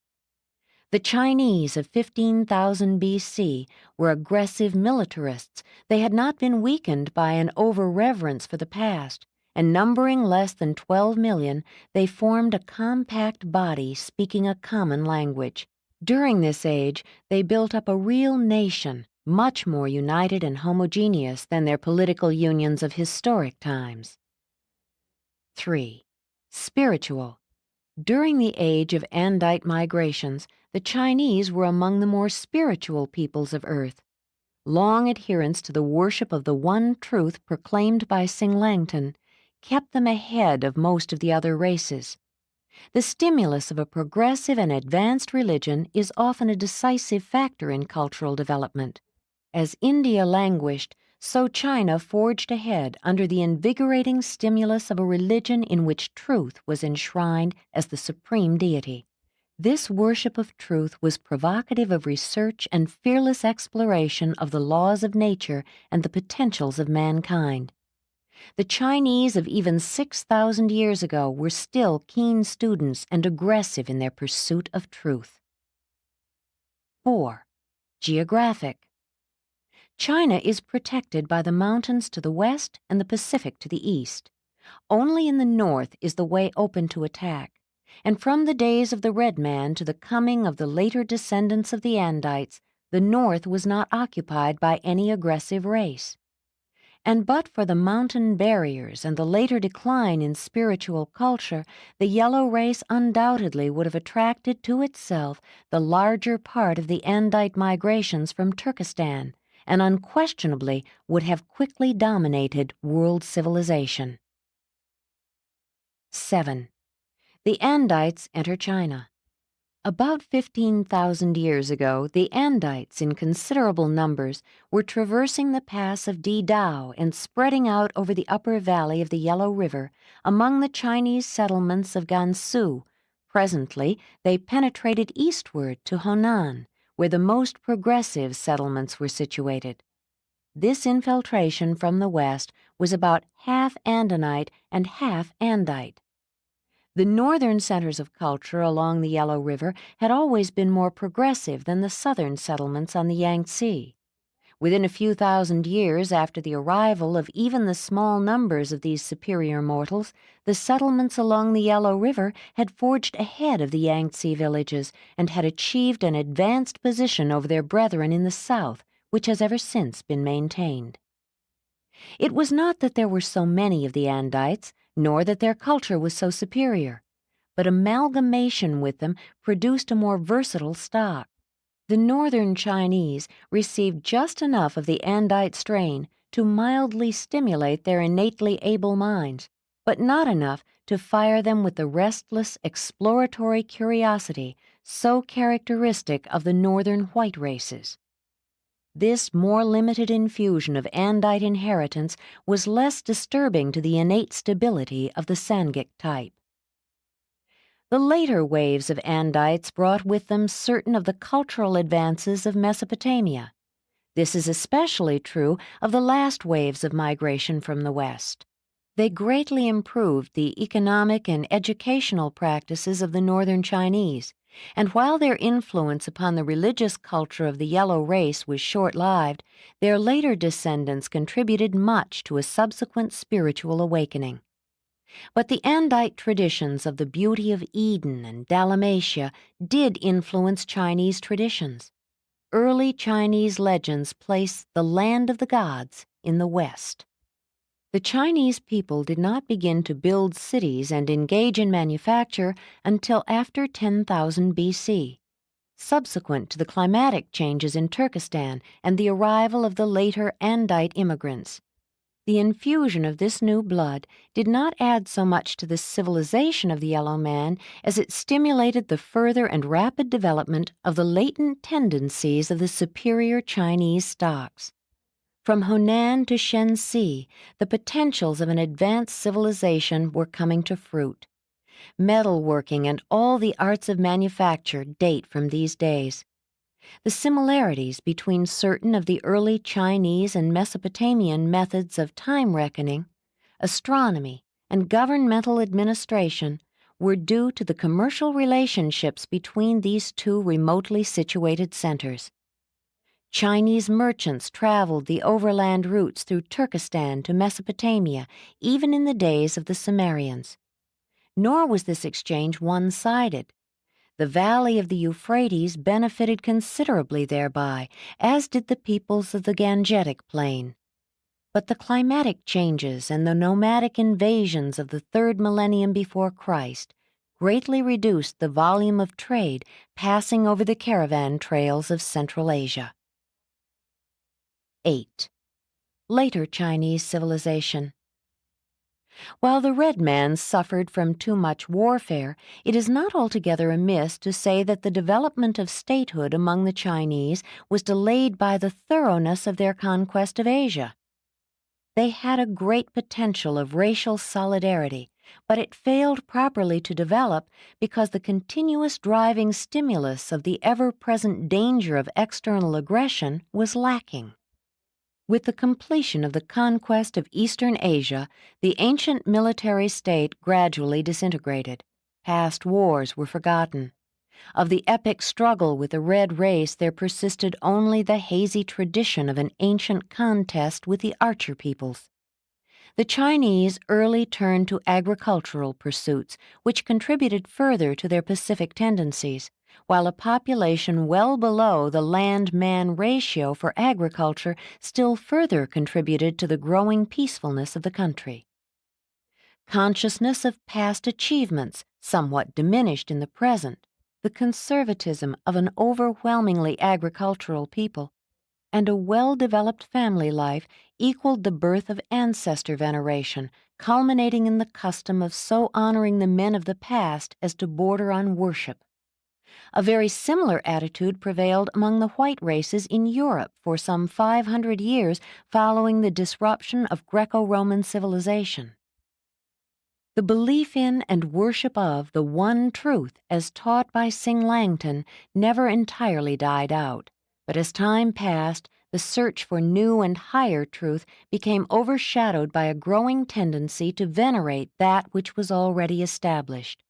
The Chinese of 15,000 BC were aggressive militarists. They had not been weakened by an over-reverence for the past, and numbering less than 12 million, they formed a compact body speaking a common language. During this age, they built up a real nation, much more united and homogeneous than their political unions of historic times. 3. Spiritual. During the age of Andite migrations, the Chinese were among the more spiritual peoples of Earth. Long adherence to the worship of the one truth proclaimed by Sing Langton kept them ahead of most of the other races. The stimulus of a progressive and advanced religion is often a decisive factor in cultural development. As India languished, so China forged ahead under the invigorating stimulus of a religion in which truth was enshrined as the supreme deity. This worship of truth was provocative of research and fearless exploration of the laws of nature and the potentials of mankind. The Chinese of even 6,000 years ago were still keen students and aggressive in their pursuit of truth. 4. Geographic. China is protected by the mountains to the west and the Pacific to the east. Only in the north is the way open to attack, and from the days of the Red Man to the coming of the later descendants of the Andites, the north was not occupied by any aggressive race. And but for the mountain barriers and the later decline in spiritual culture, the yellow race undoubtedly would have attracted to itself the larger part of the Andite migrations from Turkestan, and unquestionably would have quickly dominated world civilization. 7. The Andites enter China. About 15,000 years ago, the Andites, in considerable numbers, were traversing the pass of Didao and spreading out over the upper valley of the Yellow River among the Chinese settlements of Gansu. Presently, they penetrated eastward to Honan, where the most progressive settlements were situated. This infiltration from the west was about half Andinite and half Andite. The northern centers of culture along the Yellow River had always been more progressive than the southern settlements on the Yangtze. Within a few thousand years after the arrival of even the small numbers of these superior mortals, the settlements along the Yellow River had forged ahead of the Yangtze villages and had achieved an advanced position over their brethren in the south, which has ever since been maintained. It was not that there were so many of the Andites, nor that their culture was so superior, but amalgamation with them produced a more versatile stock. The northern Chinese received just enough of the Andite strain to mildly stimulate their innately able minds, but not enough to fire them with the restless, exploratory curiosity so characteristic of the northern white races. This more limited infusion of Andite inheritance was less disturbing to the innate stability of the Sangik type. The later waves of Andites brought with them certain of the cultural advances of Mesopotamia. This is especially true of the last waves of migration from the west. They greatly improved the economic and educational practices of the northern Chinese, and while their influence upon the religious culture of the yellow race was short-lived, their later descendants contributed much to a subsequent spiritual awakening. But the Andite traditions of the beauty of Eden and Dalmatia did influence Chinese traditions. Early Chinese legends place the land of the gods in the west. The Chinese people did not begin to build cities and engage in manufacture until after 10,000 BC, subsequent to the climatic changes in Turkestan and the arrival of the later Andite immigrants. The infusion of this new blood did not add so much to the civilization of the yellow man as it stimulated the further and rapid development of the latent tendencies of the superior Chinese stocks. From Hunan to Shenxi, the potentials of an advanced civilization were coming to fruit. Metalworking and all the arts of manufacture date from these days. The similarities between certain of the early Chinese and Mesopotamian methods of time reckoning, astronomy, and governmental administration were due to the commercial relationships between these two remotely situated centers. Chinese merchants traveled the overland routes through Turkestan to Mesopotamia, even in the days of the Sumerians. Nor was this exchange one-sided. The valley of the Euphrates benefited considerably thereby, as did the peoples of the Gangetic Plain. But the climatic changes and the nomadic invasions of the third millennium before Christ greatly reduced the volume of trade passing over the caravan trails of Central Asia. 8. Later Chinese civilization. While the red man suffered from too much warfare, it is not altogether amiss to say that the development of statehood among the Chinese was delayed by the thoroughness of their conquest of Asia. They had a great potential of racial solidarity, but it failed properly to develop because the continuous driving stimulus of the ever-present danger of external aggression was lacking. With the completion of the conquest of Eastern Asia, the ancient military state gradually disintegrated. Past wars were forgotten. Of the epic struggle with the red race there persisted only the hazy tradition of an ancient contest with the Archer peoples. The Chinese early turned to agricultural pursuits, which contributed further to their Pacific tendencies, while a population well below the land-man ratio for agriculture still further contributed to the growing peacefulness of the country. Consciousness of past achievements, somewhat diminished in the present, the conservatism of an overwhelmingly agricultural people, and a well-developed family life equaled the birth of ancestor veneration, culminating in the custom of so honoring the men of the past as to border on worship. A very similar attitude prevailed among the white races in Europe for some 500 years following the disruption of Greco-Roman civilization. The belief in and worship of the one truth as taught by Sing Langton never entirely died out, but as time passed, the search for new and higher truth became overshadowed by a growing tendency to venerate that which was already established.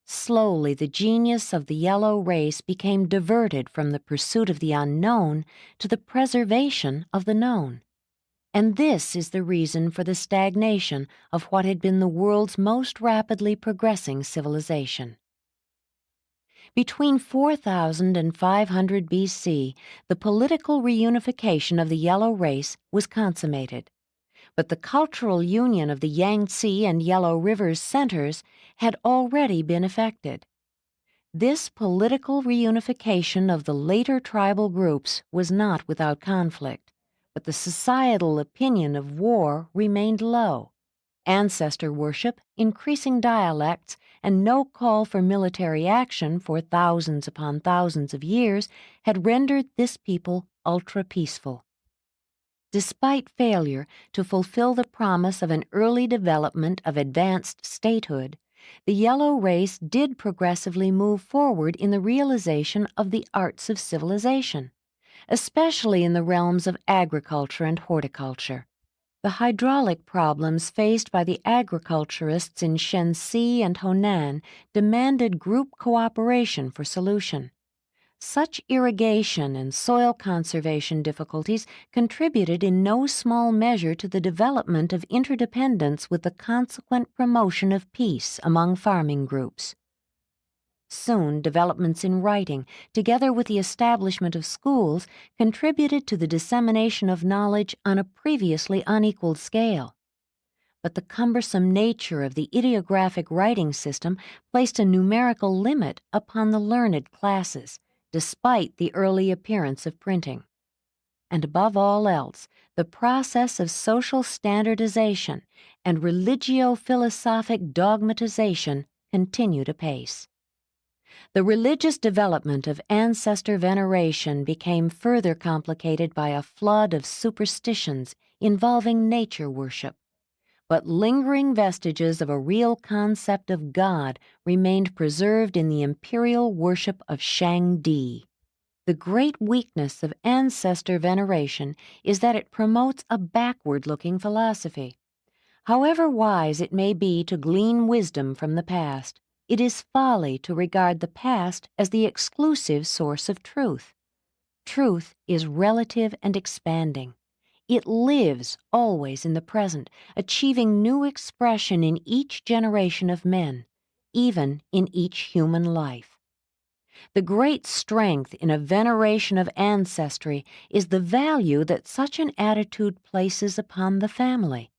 Slowly, the genius of the yellow race became diverted from the pursuit of the unknown to the preservation of the known. And this is the reason for the stagnation of what had been the world's most rapidly progressing civilization. Between 4000 and 500 BC, the political reunification of the yellow race was consummated. But the cultural union of the Yangtze and Yellow Rivers centers had already been effected. This political reunification of the later tribal groups was not without conflict, but the societal opinion of war remained low. Ancestor worship, increasing dialects, and no call for military action for thousands upon thousands of years had rendered this people ultra-peaceful. Despite failure to fulfill the promise of an early development of advanced statehood, the yellow race did progressively move forward in the realization of the arts of civilization, especially in the realms of agriculture and horticulture. The hydraulic problems faced by the agriculturists in Shenxi and Hunan demanded group cooperation for solution. Such irrigation and soil conservation difficulties contributed in no small measure to the development of interdependence with the consequent promotion of peace among farming groups. Soon, developments in writing, together with the establishment of schools, contributed to the dissemination of knowledge on a previously unequaled scale. But the cumbersome nature of the ideographic writing system placed a numerical limit upon the learned classes, despite the early appearance of printing. and above all else, the process of social standardization and religio-philosophic dogmatization continued apace. The religious development of ancestor veneration became further complicated by a flood of superstitions involving nature worship, but lingering vestiges of a real concept of God remained preserved in the imperial worship of Shangdi. The great weakness of ancestor veneration is that it promotes a backward-looking philosophy. However wise it may be to glean wisdom from the past, it is folly to regard the past as the exclusive source of truth. Truth is relative and expanding. It lives always in the present, achieving new expression in each generation of men, even in each human life. The great strength in a veneration of ancestry is the value that such an attitude places upon the family.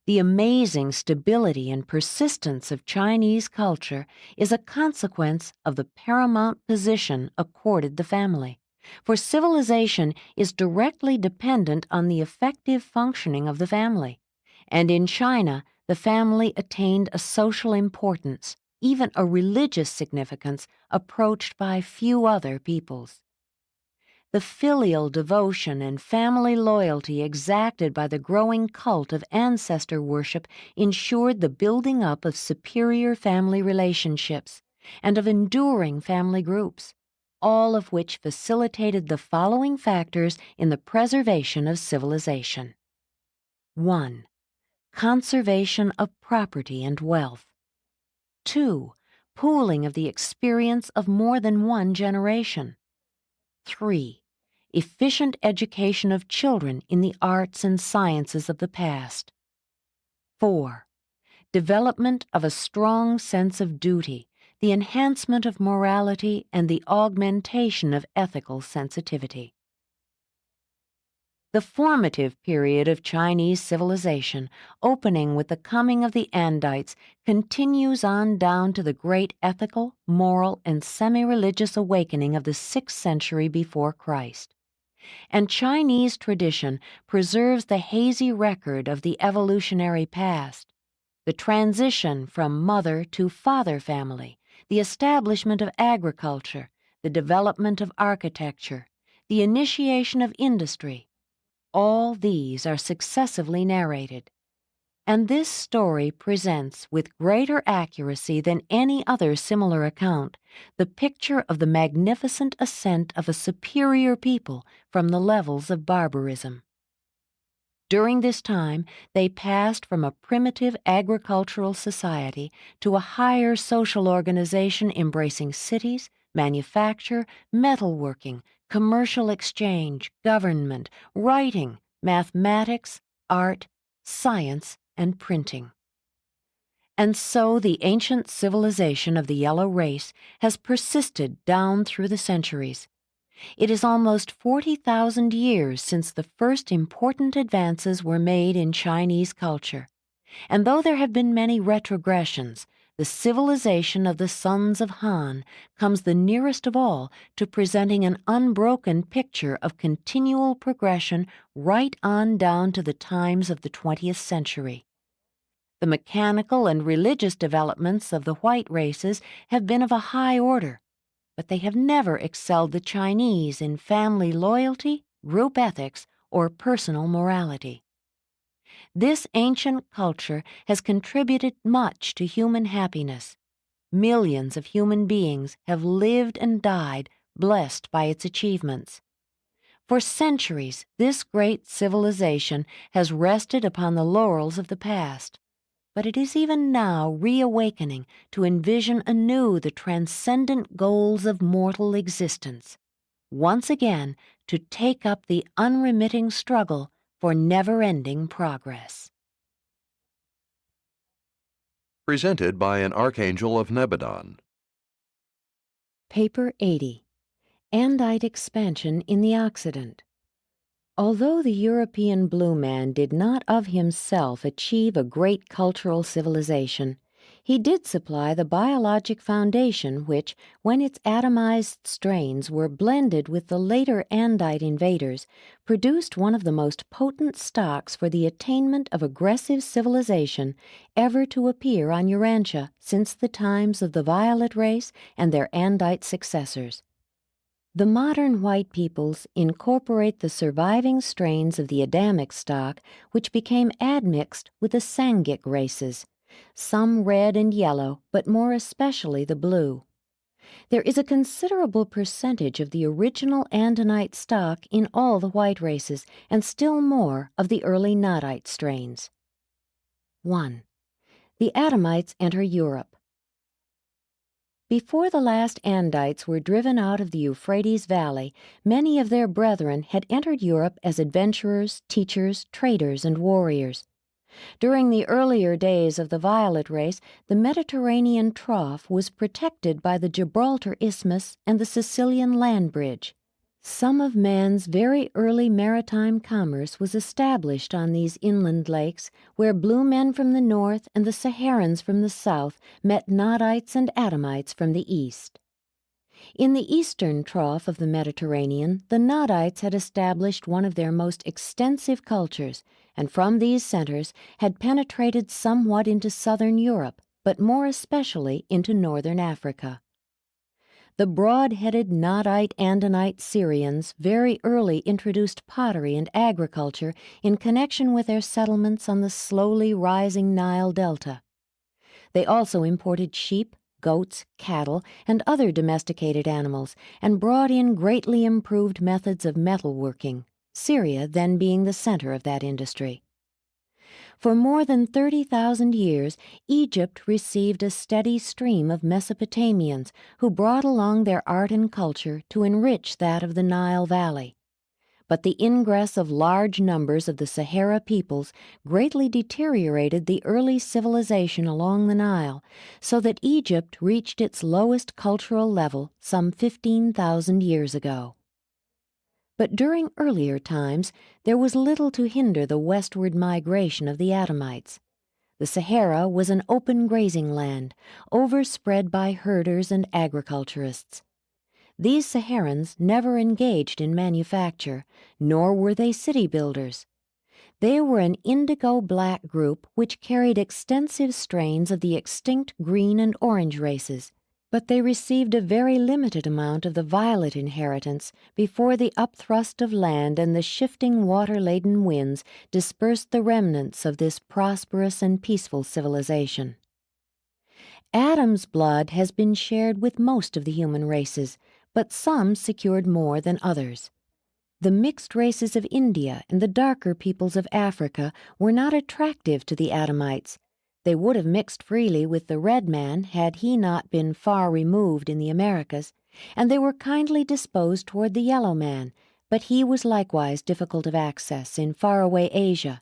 The amazing stability and persistence of Chinese culture is a consequence of the paramount position accorded the family, for civilization is directly dependent on the effective functioning of the family, and in China the family attained a social importance, even a religious significance, approached by few other peoples. The filial devotion and family loyalty exacted by the growing cult of ancestor worship ensured the building up of superior family relationships and of enduring family groups, all of which facilitated the following factors in the preservation of civilization. 1. Conservation of property and wealth. 2. Pooling of the experience of more than one generation. 3. Efficient education of children in the arts and sciences of the past. 4. Development of a strong sense of duty, the enhancement of morality, and the augmentation of ethical sensitivity. The formative period of Chinese civilization, opening with the coming of the Andites, continues on down to the great ethical, moral, and semi-religious awakening of the 6th century before Christ. And Chinese tradition preserves the hazy record of the evolutionary past, the transition from mother to father family, the establishment of agriculture, the development of architecture, the initiation of industry. All these are successively narrated, and this story presents with greater accuracy than any other similar account the picture of the magnificent ascent of a superior people from the levels of barbarism. During this time, they passed from a primitive agricultural society to a higher social organization embracing cities, manufacture, metalworking, commercial exchange, government, writing, mathematics, art, science, and printing. And so the ancient civilization of the yellow race has persisted down through the centuries. It is almost 40,000 years since the first important advances were made in Chinese culture, and though there have been many retrogressions, the civilization of the sons of Han comes the nearest of all to presenting an unbroken picture of continual progression right on down to the times of the 20th century. The mechanical and religious developments of the white races have been of a high order, but they have never excelled the Chinese in family loyalty, group ethics, or personal morality. This ancient culture has contributed much to human happiness. Millions of human beings have lived and died blessed by its achievements. For centuries, this great civilization has rested upon the laurels of the past, but it is even now reawakening to envision anew the transcendent goals of mortal existence, once again to take up the unremitting struggle for never-ending progress. Presented by an Archangel of Nebadon. Paper 80. Andite Expansion in the Occident. Although the European blue man did not of himself achieve a great cultural civilization, He did supply the biologic foundation which, when its atomized strains were blended with the later Andite invaders, produced one of the most potent stocks for the attainment of aggressive civilization ever to appear on Urantia since the times of the Violet race and their Andite successors. The modern white peoples incorporate the surviving strains of the Adamic stock, which became admixed with the Sangic races, some red and yellow, but more especially the blue. There is a considerable percentage of the original Andinite stock in all the white races, and still more of the early Nodite strains. 1. The Adamites enter Europe. Before the last Andites were driven out of the Euphrates Valley, many of their brethren had entered Europe as adventurers, teachers, traders, and warriors. During the earlier days of the Violet race, the Mediterranean trough was protected by the Gibraltar Isthmus and the Sicilian land bridge. Some of man's very early maritime commerce was established on these inland lakes, where blue men from the north and the Saharans from the south met Nodites and Adamites from the east. In the eastern trough of the Mediterranean, the Nodites had established one of their most extensive cultures, and from these centers had penetrated somewhat into southern Europe, but more especially into northern Africa. The broad-headed Nodite Andinite Syrians very early introduced pottery and agriculture in connection with their settlements on the slowly rising Nile Delta. They also imported sheep, goats, cattle, and other domesticated animals, and brought in greatly improved methods of metalworking, Syria then being the center of that industry. For more than 30,000 years, Egypt received a steady stream of Mesopotamians who brought along their art and culture to enrich that of the Nile Valley. But the ingress of large numbers of the Sahara peoples greatly deteriorated the early civilization along the Nile, so that Egypt reached its lowest cultural level some 15,000 years ago. But during earlier times, there was little to hinder the westward migration of the Adamites. The Sahara was an open grazing land, overspread by herders and agriculturists. These Saharans never engaged in manufacture, nor were they city builders. They were an indigo-black group which carried extensive strains of the extinct green and orange races, but they received a very limited amount of the violet inheritance before the upthrust of land and the shifting water-laden winds dispersed the remnants of this prosperous and peaceful civilization. Adam's blood has been shared with most of the human races, but some secured more than others. The mixed races of India and the darker peoples of Africa were not attractive to the Adamites. They would have mixed freely with the red man had he not been far removed in the Americas, and they were kindly disposed toward the yellow man, but he was likewise difficult of access in faraway Asia.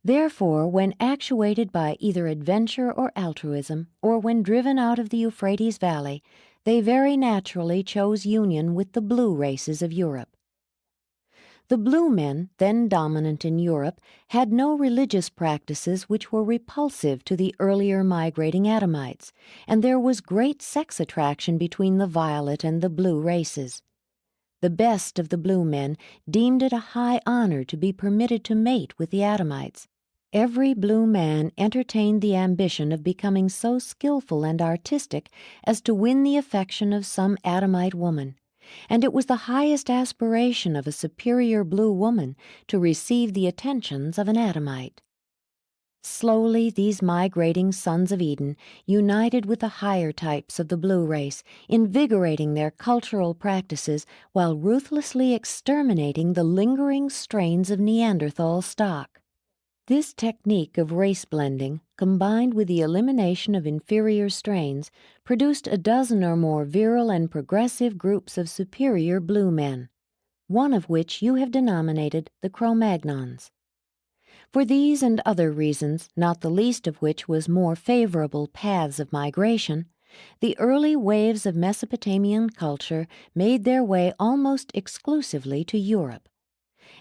Therefore, when actuated by either adventure or altruism, or when driven out of the Euphrates Valley, they very naturally chose union with the blue races of Europe. The blue men, then dominant in Europe, had no religious practices which were repulsive to the earlier migrating Adamites, and there was great sex attraction between the violet and the blue races. The best of the blue men deemed it a high honor to be permitted to mate with the Adamites. Every blue man entertained the ambition of becoming so skillful and artistic as to win the affection of some Adamite woman, and it was the highest aspiration of a superior blue woman to receive the attentions of an Adamite. Slowly these migrating sons of Eden united with the higher types of the blue race, invigorating their cultural practices while ruthlessly exterminating the lingering strains of Neanderthal stock. This technique of race blending, combined with the elimination of inferior strains, produced a dozen or more virile and progressive groups of superior blue men, one of which you have denominated the Cro-Magnons. For these and other reasons, not the least of which was more favorable paths of migration, the early waves of Mesopotamian culture made their way almost exclusively to Europe.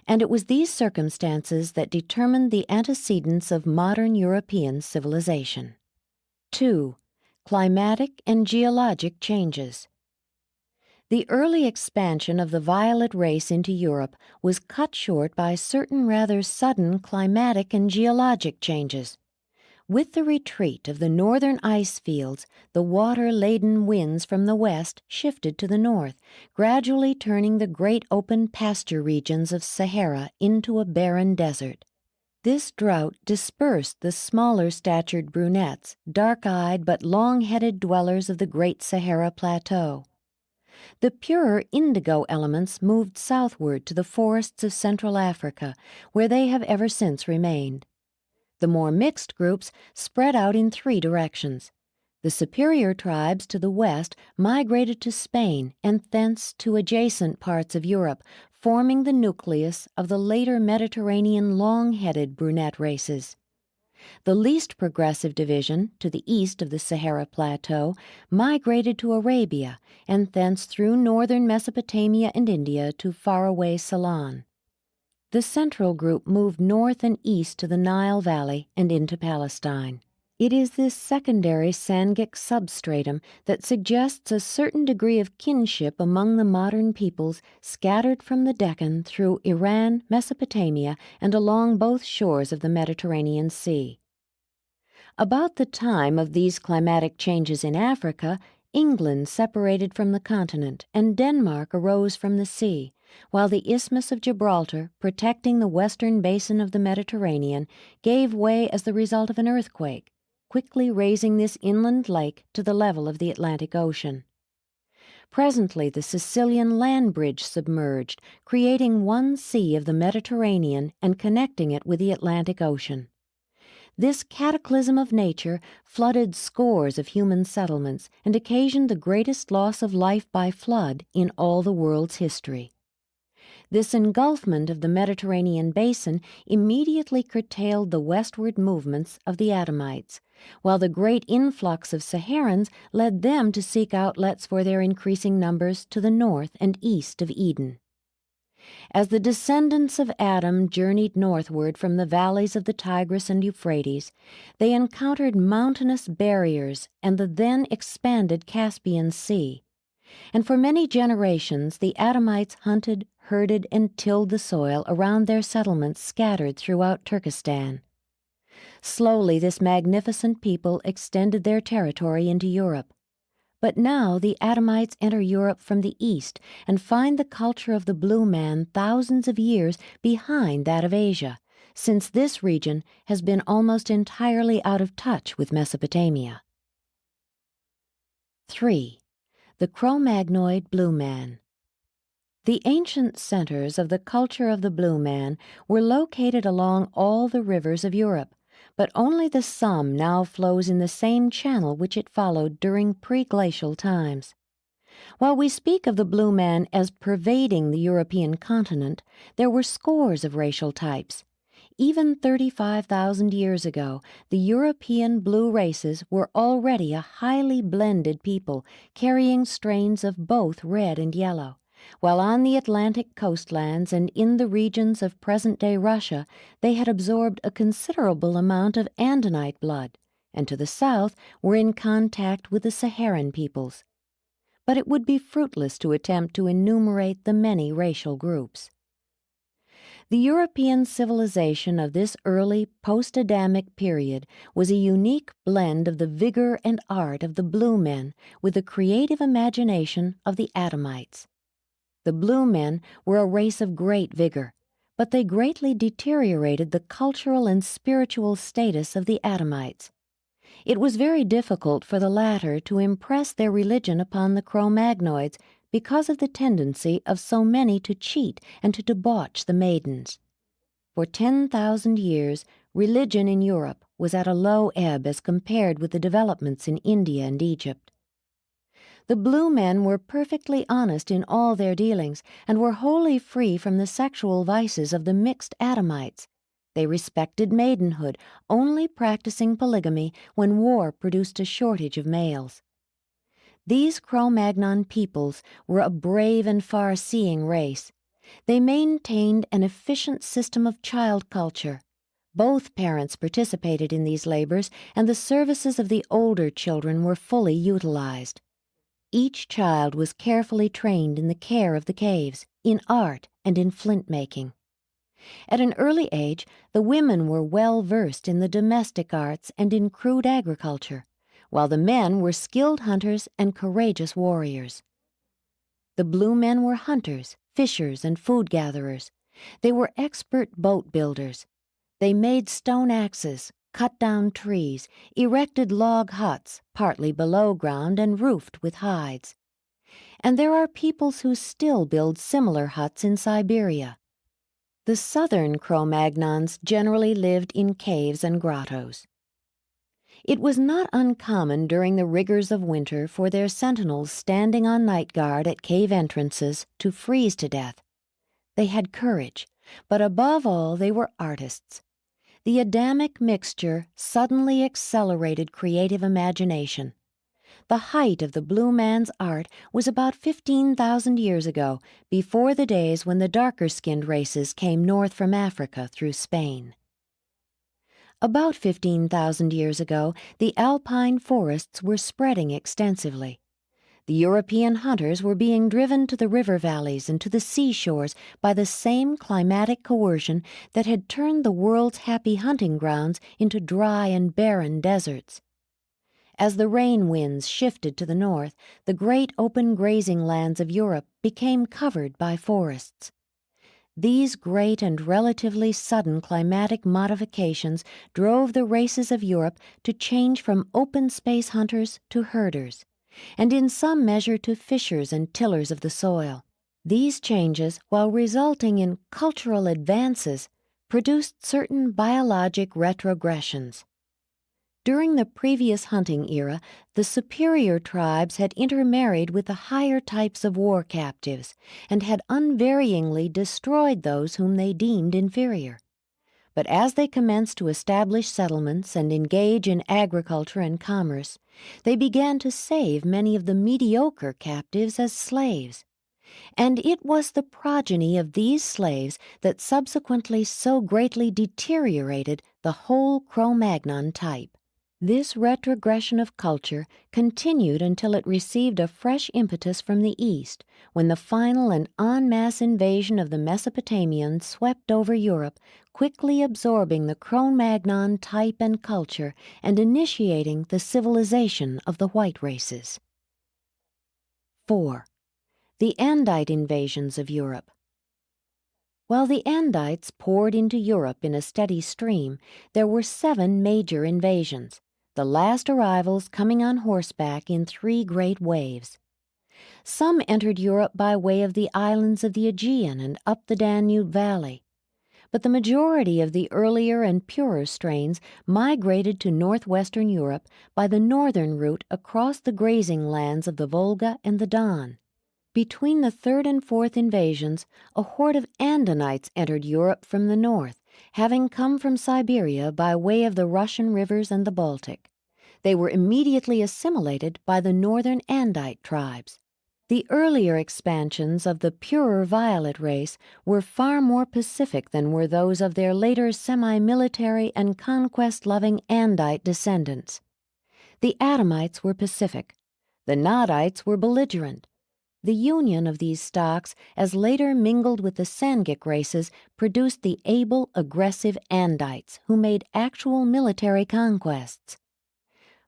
And it was these circumstances that determined the antecedents of modern European civilization. 2. Climatic and geologic changes. The early expansion of the violet race into Europe was cut short by certain rather sudden climatic and geologic changes. With the retreat of the northern ice fields, the water-laden winds from the west shifted to the north, gradually turning the great open pasture regions of Sahara into a barren desert. This drought dispersed the smaller-statured brunettes, dark-eyed but long-headed dwellers of the Great Sahara Plateau. The purer indigo elements moved southward to the forests of Central Africa, where they have ever since remained. The more mixed groups spread out in 3 directions. The superior tribes to the west migrated to Spain and thence to adjacent parts of Europe, forming the nucleus of the later Mediterranean long-headed brunette races. The least progressive division, to the east of the Sahara Plateau, migrated to Arabia and thence through northern Mesopotamia and India to faraway Ceylon. The central group moved north and east to the Nile Valley and into Palestine. It is this secondary Sangic substratum that suggests a certain degree of kinship among the modern peoples scattered from the Deccan through Iran, Mesopotamia, and along both shores of the Mediterranean Sea. About the time of these climatic changes in Africa, England separated from the continent and Denmark arose from the sea, while the Isthmus of Gibraltar, protecting the western basin of the Mediterranean, gave way as the result of an earthquake, quickly raising this inland lake to the level of the Atlantic Ocean. Presently the Sicilian land bridge submerged, creating one sea of the Mediterranean and connecting it with the Atlantic Ocean. This cataclysm of nature flooded scores of human settlements and occasioned the greatest loss of life by flood in all the world's history. This engulfment of the Mediterranean basin immediately curtailed the westward movements of the Adamites, while the great influx of Saharans led them to seek outlets for their increasing numbers to the north and east of Eden. As the descendants of Adam journeyed northward from the valleys of the Tigris and Euphrates, they encountered mountainous barriers and the then expanded Caspian Sea. And for many generations the Adamites hunted, herded, and tilled the soil around their settlements scattered throughout Turkestan. Slowly this magnificent people extended their territory into Europe. But now the Adamites enter Europe from the east and find the culture of the blue man thousands of years behind that of Asia, since this region has been almost entirely out of touch with Mesopotamia. 3. The Cro-Magnoid blue man. The ancient centers of the culture of the blue man were located along all the rivers of Europe, but only the Somme now flows in the same channel which it followed during pre-glacial times. While we speak of the blue man as pervading the European continent, there were scores of racial types. Even 35,000 years ago, the European blue races were already a highly blended people, carrying strains of both red and yellow, while on the Atlantic coastlands and in the regions of present-day Russia, they had absorbed a considerable amount of Andinite blood, and to the south were in contact with the Saharan peoples. But it would be fruitless to attempt to enumerate the many racial groups. The European civilization of this early post-Adamic period was a unique blend of the vigor and art of the blue men with the creative imagination of the Adamites. The blue men were a race of great vigor, but they greatly deteriorated the cultural and spiritual status of the Adamites. It was very difficult for the latter to impress their religion upon the Cro-Magnoids because of the tendency of so many to cheat and to debauch the maidens. For 10,000 years, religion in Europe was at a low ebb as compared with the developments in India and Egypt. The blue men were perfectly honest in all their dealings and were wholly free from the sexual vices of the mixed Adamites. They respected maidenhood, only practicing polygamy when war produced a shortage of males. These Cro-Magnon peoples were a brave and far-seeing race. They maintained an efficient system of child culture, Both parents participated in these labors, and the services of the older children were fully utilized. Each child was carefully trained in the care of the caves, in art, and in flint making. At an early age, the women were well versed in the domestic arts and in crude agriculture, while the men were skilled hunters and courageous warriors. The blue men were hunters, fishers, and food gatherers. They were expert boat builders. They made stone axes, cut down trees, erected log huts, partly below ground and roofed with hides. And there are peoples who still build similar huts in Siberia. The southern Cro-Magnons generally lived in caves and grottos. It was not uncommon during the rigors of winter for their sentinels standing on night guard at cave entrances to freeze to death. They had courage, but above all they were artists. The Adamic mixture suddenly accelerated creative imagination. The height of the blue man's art was about 15,000 years ago, before the days when the darker-skinned races came north from Africa through Spain. About 15,000 years ago, the alpine forests were spreading extensively. The European hunters were being driven to the river valleys and to the seashores by the same climatic coercion that had turned the world's happy hunting grounds into dry and barren deserts. As the rain winds shifted to the north, the great open grazing lands of Europe became covered by forests. These great and relatively sudden climatic modifications drove the races of Europe to change from open space hunters to herders, and in some measure to fishers and tillers of the soil. These changes, while resulting in cultural advances, produced certain biologic retrogressions. During the previous hunting era, the superior tribes had intermarried with the higher types of war captives and had unvaryingly destroyed those whom they deemed inferior. But as they commenced to establish settlements and engage in agriculture and commerce, they began to save many of the mediocre captives as slaves. And it was the progeny of these slaves that subsequently so greatly deteriorated the whole Cro-Magnon type. This retrogression of culture continued until it received a fresh impetus from the east, when the final and en masse invasion of the Mesopotamians swept over Europe, quickly absorbing the Cro-Magnon type and culture and initiating the civilization of the white races. 4. The Andite invasions of Europe. While the Andites poured into Europe in a steady stream, there were 7 major invasions, the last arrivals coming on horseback in 3 great waves. Some entered Europe by way of the islands of the Aegean and up the Danube Valley, but the majority of the earlier and purer strains migrated to northwestern Europe by the northern route across the grazing lands of the Volga and the Don. Between the 3rd and 4th invasions, a horde of Andonites entered Europe from the north, having come from Siberia by way of the Russian rivers and the Baltic. They were immediately assimilated by the northern Andite tribes. The earlier expansions of the purer violet race were far more pacific than were those of their later semi-military and conquest-loving Andite descendants. The Adamites were pacific. The Nadites were belligerent. The union of these stocks, as later mingled with the Sangic races, produced the able, aggressive Andites, who made actual military conquests.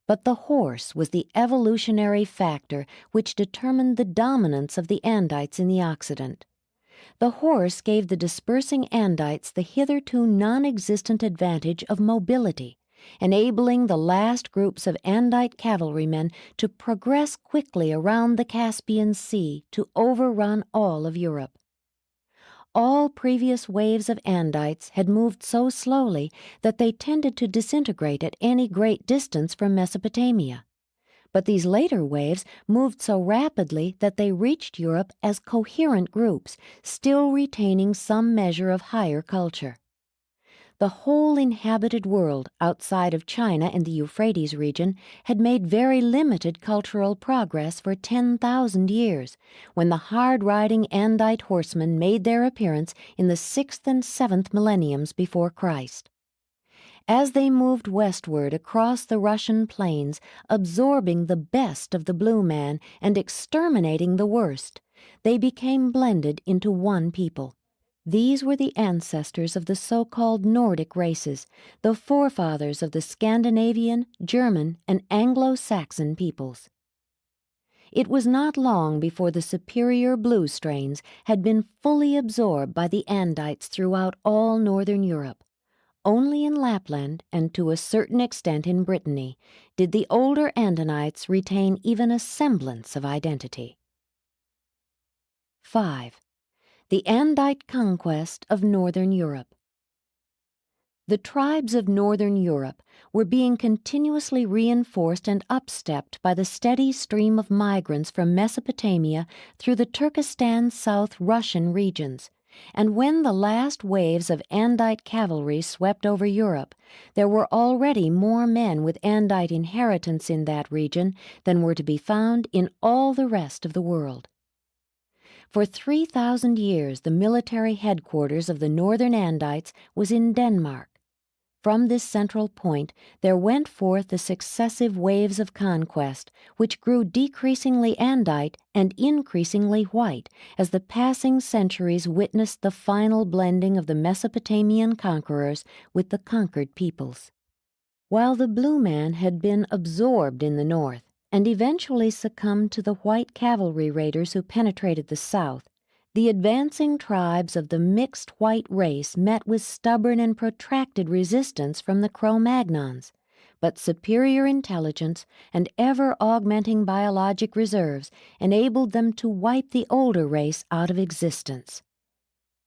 But the horse was the evolutionary factor which determined the dominance of the Andites in the Occident. The horse gave the dispersing Andites the hitherto non-existent advantage of mobility, enabling the last groups of Andite cavalrymen to progress quickly around the Caspian Sea to overrun all of Europe. All previous waves of Andites had moved so slowly that they tended to disintegrate at any great distance from Mesopotamia. But these later waves moved so rapidly that they reached Europe as coherent groups, still retaining some measure of higher culture. The whole inhabited world outside of China and the Euphrates region had made very limited cultural progress for 10,000 years, when the hard-riding Andite horsemen made their appearance in the 6th and 7th millenniums before Christ. As they moved westward across the Russian plains, absorbing the best of the blue man and exterminating the worst, they became blended into one people. These were the ancestors of the so-called Nordic races, the forefathers of the Scandinavian, German, and Anglo-Saxon peoples. It was not long before the superior blue strains had been fully absorbed by the Andites throughout all northern Europe. Only in Lapland, and to a certain extent in Brittany, did the older Andinites retain even a semblance of identity. 5. The Andite conquest of northern Europe. The tribes of northern Europe were being continuously reinforced and upstepped by the steady stream of migrants from Mesopotamia through the Turkestan South Russian regions. And when the last waves of Andite cavalry swept over Europe, there were already more men with Andite inheritance in that region than were to be found in all the rest of the world. For 3,000 years the military headquarters of the northern Andites was in Denmark. From this central point there went forth the successive waves of conquest, which grew decreasingly Andite and increasingly white as the passing centuries witnessed the final blending of the Mesopotamian conquerors with the conquered peoples. While the blue man had been absorbed in the north and eventually succumbed to the white cavalry raiders who penetrated the south, the advancing tribes of the mixed white race met with stubborn and protracted resistance from the Cro-Magnons, but superior intelligence and ever-augmenting biologic reserves enabled them to wipe the older race out of existence.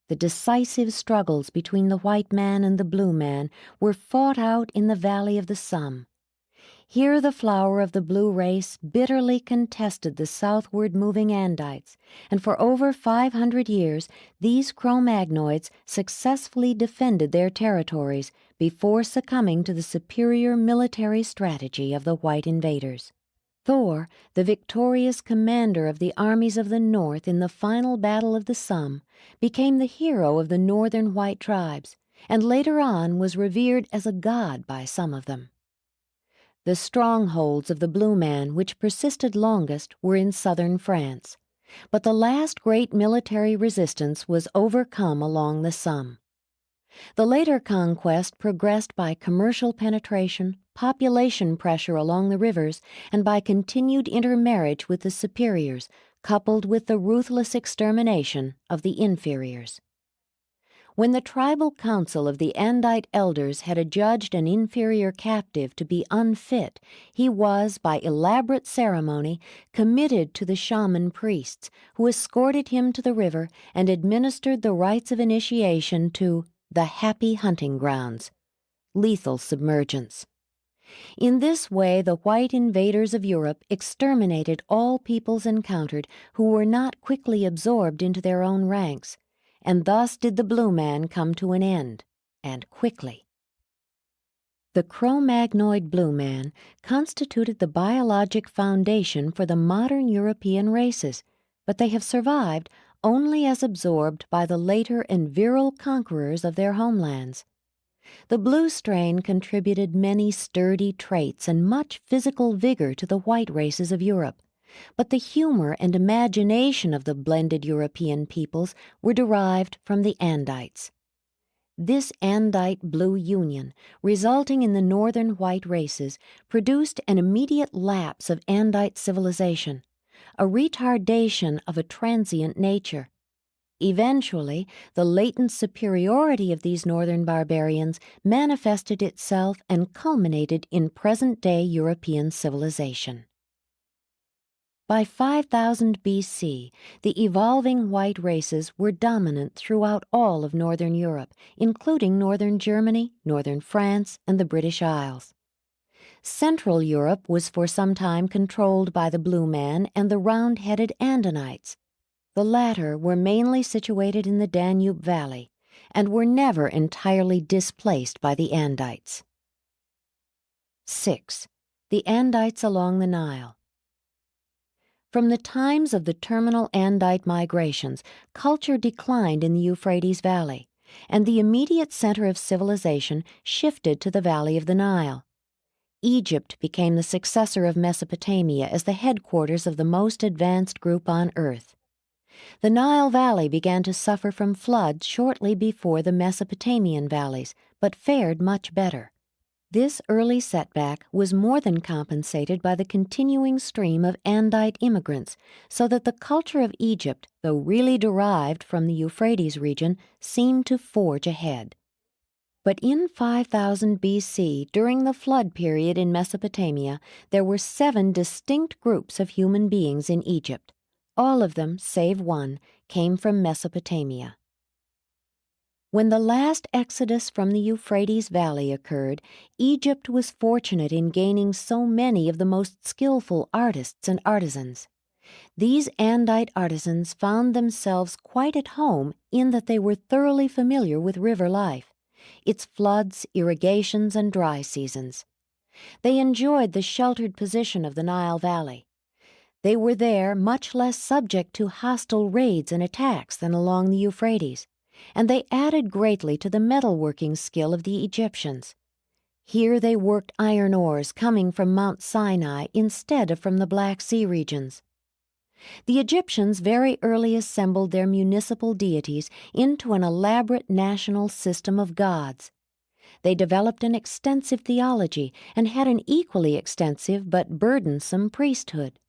The decisive struggles between the white man and the blue man were fought out in the Valley of the Somme. Here the flower of the blue race bitterly contested the southward moving Andites, and for over 500 years these Cro-Magnoids successfully defended their territories before succumbing to the superior military strategy of the white invaders. Thor, the victorious commander of the armies of the north in the final battle of the Somme, became the hero of the northern white tribes, and later on was revered as a god by some of them. The strongholds of the blue man which persisted longest were in southern France, but the last great military resistance was overcome along the Somme. The later conquest progressed by commercial penetration, population pressure along the rivers, and by continued intermarriage with the superiors, coupled with the ruthless extermination of the inferiors. When the tribal council of the Andite elders had adjudged an inferior captive to be unfit, he was, by elaborate ceremony, committed to the shaman priests, who escorted him to the river and administered the rites of initiation to the happy hunting grounds, lethal submergence. In this way the white invaders of Europe exterminated all peoples encountered who were not quickly absorbed into their own ranks, and thus did the blue man come to an end, and quickly. The Cro-Magnoid blue man constituted the biologic foundation for the modern European races, but they have survived only as absorbed by the later and virile conquerors of their homelands. The blue strain contributed many sturdy traits and much physical vigor to the white races of Europe, but the humor and imagination of the blended European peoples were derived from the Andites. This Andite blue union, resulting in the northern white races, produced an immediate lapse of Andite civilization, a retardation of a transient nature. Eventually, the latent superiority of these northern barbarians manifested itself and culminated in present-day European civilization. By 5000 BC, the evolving white races were dominant throughout all of northern Europe, including northern Germany, northern France, and the British Isles. Central Europe was for some time controlled by the blue man and the round-headed Andinites. The latter were mainly situated in the Danube Valley and were never entirely displaced by the Andites. 6. The Andites along the Nile. From the times of the terminal Andite migrations, culture declined in the Euphrates Valley, and the immediate center of civilization shifted to the valley of the Nile. Egypt became the successor of Mesopotamia as the headquarters of the most advanced group on earth. The Nile Valley began to suffer from floods shortly before the Mesopotamian valleys, but fared much better. This early setback was more than compensated by the continuing stream of Andite immigrants, so that the culture of Egypt, though really derived from the Euphrates region, seemed to forge ahead. But in 5000 BC, during the flood period in Mesopotamia, there were 7 distinct groups of human beings in Egypt. All of them, save one, came from Mesopotamia. When the last exodus from the Euphrates Valley occurred, Egypt was fortunate in gaining so many of the most skillful artists and artisans. These Andite artisans found themselves quite at home in that they were thoroughly familiar with river life, its floods, irrigations, and dry seasons. They enjoyed the sheltered position of the Nile Valley. They were there much less subject to hostile raids and attacks than along the Euphrates, and they added greatly to the metalworking skill of the Egyptians. Here they worked iron ores coming from Mount Sinai instead of from the Black Sea regions. The Egyptians very early assembled their municipal deities into an elaborate national system of gods. They developed an extensive theology and had an equally extensive but burdensome priesthood.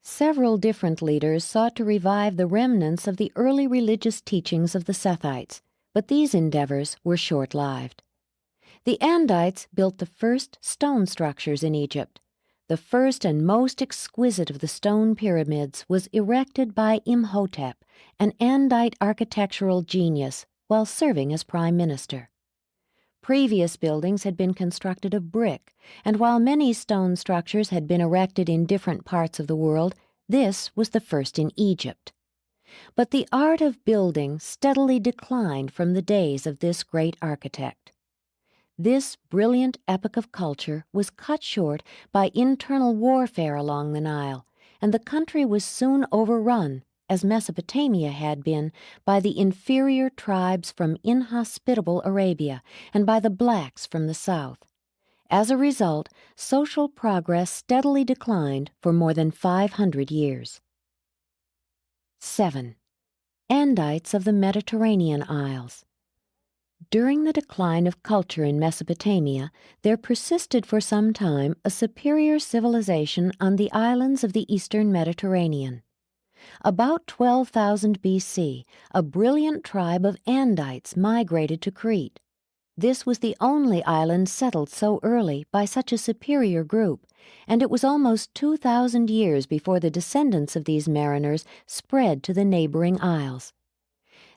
Several different leaders sought to revive the remnants of the early religious teachings of the Sethites, but these endeavors were short-lived. The Andites built the first stone structures in Egypt. The first and most exquisite of the stone pyramids was erected by Imhotep, an Andite architectural genius, while serving as prime minister. Previous buildings had been constructed of brick, and while many stone structures had been erected in different parts of the world, this was the first in Egypt. But the art of building steadily declined from the days of this great architect. This brilliant epoch of culture was cut short by internal warfare along the Nile, and the country was soon overrun, as Mesopotamia had been, by the inferior tribes from inhospitable Arabia and by the blacks from the south. As a result, social progress steadily declined for more than 500 years. 7. Andites of the Mediterranean Isles. During the decline of culture in Mesopotamia, there persisted for some time a superior civilization on the islands of the eastern Mediterranean. About 12,000 BC, a brilliant tribe of Andites migrated to Crete. This was the only island settled so early by such a superior group, and it was almost 2,000 years before the descendants of these mariners spread to the neighboring isles.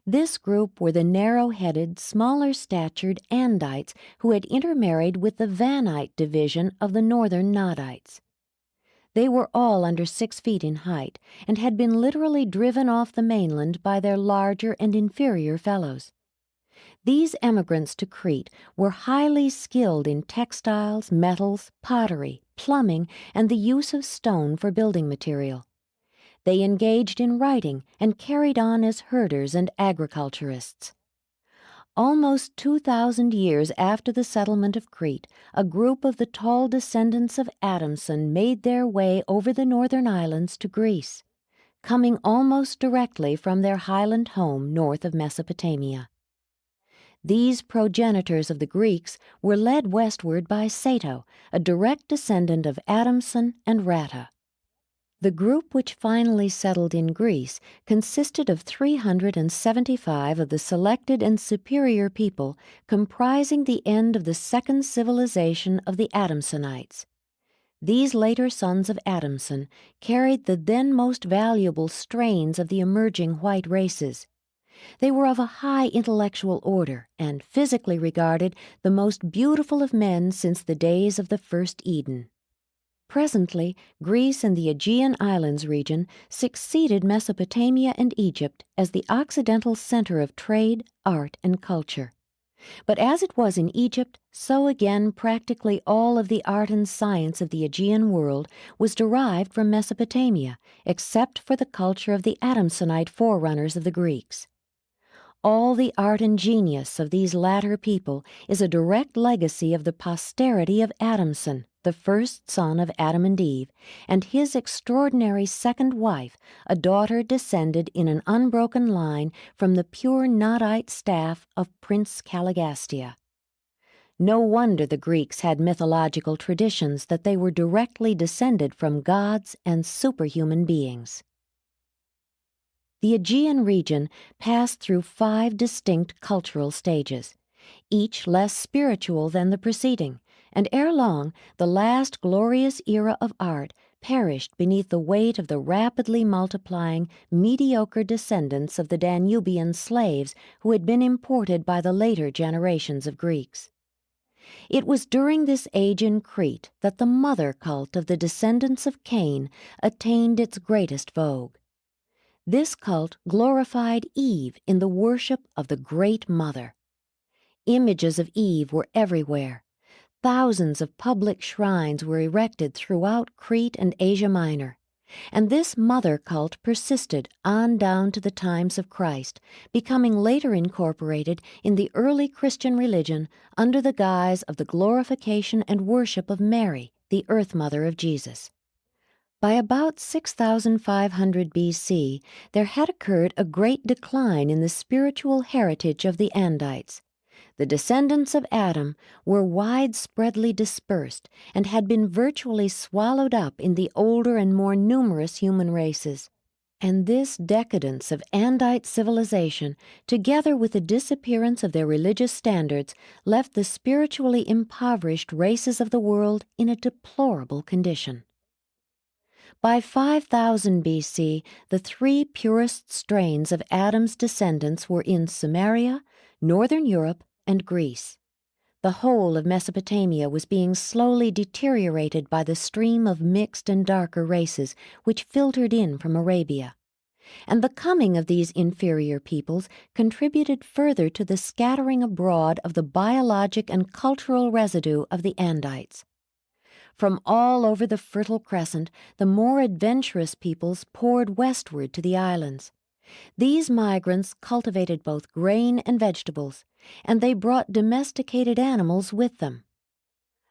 This group were the narrow-headed, smaller-statured Andites who had intermarried with the Vanite division of the northern Nadites. They were all under 6 feet in height and had been literally driven off the mainland by their larger and inferior fellows. These emigrants to Crete were highly skilled in textiles, metals, pottery, plumbing, and the use of stone for building material. They engaged in writing and carried on as herders and agriculturists. Almost 2,000 years after the settlement of Crete, a group of the tall descendants of Adamson made their way over the northern islands to Greece, coming almost directly from their highland home north of Mesopotamia. These progenitors of the Greeks were led westward by Sato, a direct descendant of Adamson and Rata. The group which finally settled in Greece consisted of 375 of the selected and superior people comprising the end of the second civilization of the Adamsonites. These later sons of Adamson carried the then most valuable strains of the emerging white races. They were of a high intellectual order and physically regarded the most beautiful of men since the days of the first Eden. Presently, Greece and the Aegean Islands region succeeded Mesopotamia and Egypt as the occidental center of trade, art, and culture. But as it was in Egypt, so again practically all of the art and science of the Aegean world was derived from Mesopotamia, except for the culture of the Adamsonite forerunners of the Greeks. All the art and genius of these latter people is a direct legacy of the posterity of Adamson, the first son of Adam and Eve, and his extraordinary second wife, a daughter descended in an unbroken line from the pure Nodite staff of Prince Caligastia. No wonder the Greeks had mythological traditions that they were directly descended from gods and superhuman beings. The Aegean region passed through 5 distinct cultural stages, each less spiritual than the preceding, and ere long the last glorious era of art perished beneath the weight of the rapidly multiplying, mediocre descendants of the Danubian slaves who had been imported by the later generations of Greeks. It was during this age in Crete that the mother cult of the descendants of Cain attained its greatest vogue. This cult glorified Eve in the worship of the Great Mother. Images of Eve were everywhere. Thousands of public shrines were erected throughout Crete and Asia Minor, and this mother cult persisted on down to the times of Christ, becoming later incorporated in the early Christian religion under the guise of the glorification and worship of Mary, the Earth Mother of Jesus. By about 6500 B.C., there had occurred a great decline in the spiritual heritage of the Andites. The descendants of Adam were widespreadly dispersed and had been virtually swallowed up in the older and more numerous human races. And this decadence of Andite civilization, together with the disappearance of their religious standards, left the spiritually impoverished races of the world in a deplorable condition. By 5000 B.C., the 3 purest strains of Adam's descendants were in Samaria, northern Europe, and Greece. The whole of Mesopotamia was being slowly deteriorated by the stream of mixed and darker races which filtered in from Arabia. And the coming of these inferior peoples contributed further to the scattering abroad of the biologic and cultural residue of the Andites. From all over the Fertile Crescent, the more adventurous peoples poured westward to the islands. These migrants cultivated both grain and vegetables, and they brought domesticated animals with them.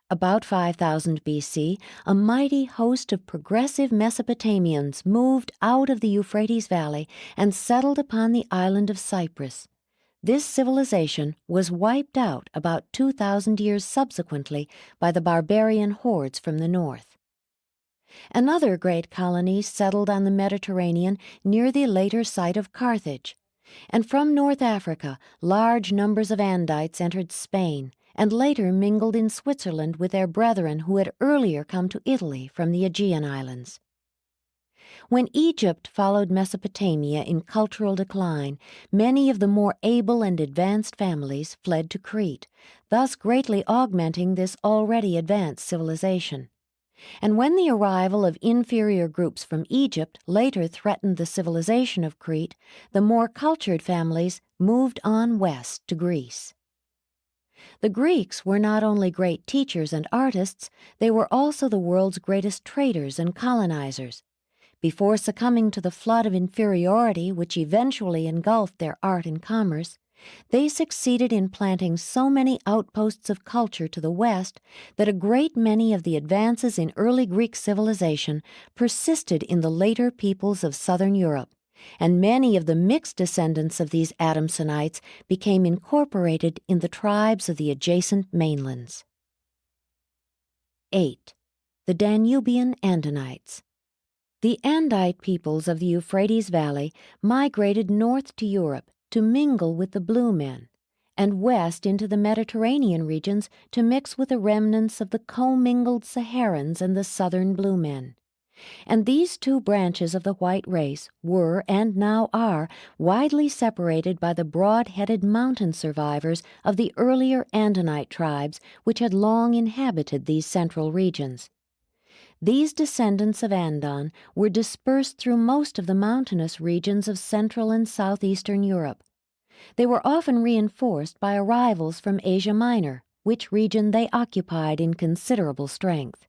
About 5000 B.C., a mighty host of progressive Mesopotamians moved out of the Euphrates Valley and settled upon the island of Cyprus. This civilization was wiped out about 2,000 years subsequently by the barbarian hordes from the north. Another great colony settled on the Mediterranean near the later site of Carthage, and from North Africa large numbers of Andites entered Spain and later mingled in Switzerland with their brethren who had earlier come to Italy from the Aegean islands. When Egypt followed Mesopotamia in cultural decline, many of the more able and advanced families fled to Crete, thus greatly augmenting this already advanced civilization. And when the arrival of inferior groups from Egypt later threatened the civilization of Crete, the more cultured families moved on west to Greece. The Greeks were not only great teachers and artists, they were also the world's greatest traders and colonizers. Before succumbing to the flood of inferiority which eventually engulfed their art and commerce, they succeeded in planting so many outposts of culture to the west that a great many of the advances in early Greek civilization persisted in the later peoples of southern Europe, and many of the mixed descendants of these Adamsonites became incorporated in the tribes of the adjacent mainlands. 8. The Danubian Andanites. The Andite peoples of the Euphrates Valley migrated north to Europe to mingle with the Blue Men, and west into the Mediterranean regions to mix with the remnants of the commingled Saharans and the southern Blue Men. And these 2 branches of the white race were, and now are, widely separated by the broad-headed mountain survivors of the earlier Andonite tribes which had long inhabited these central regions. These descendants of Andon were dispersed through most of the mountainous regions of Central and Southeastern Europe. They were often reinforced by arrivals from Asia Minor, which region they occupied in considerable strength.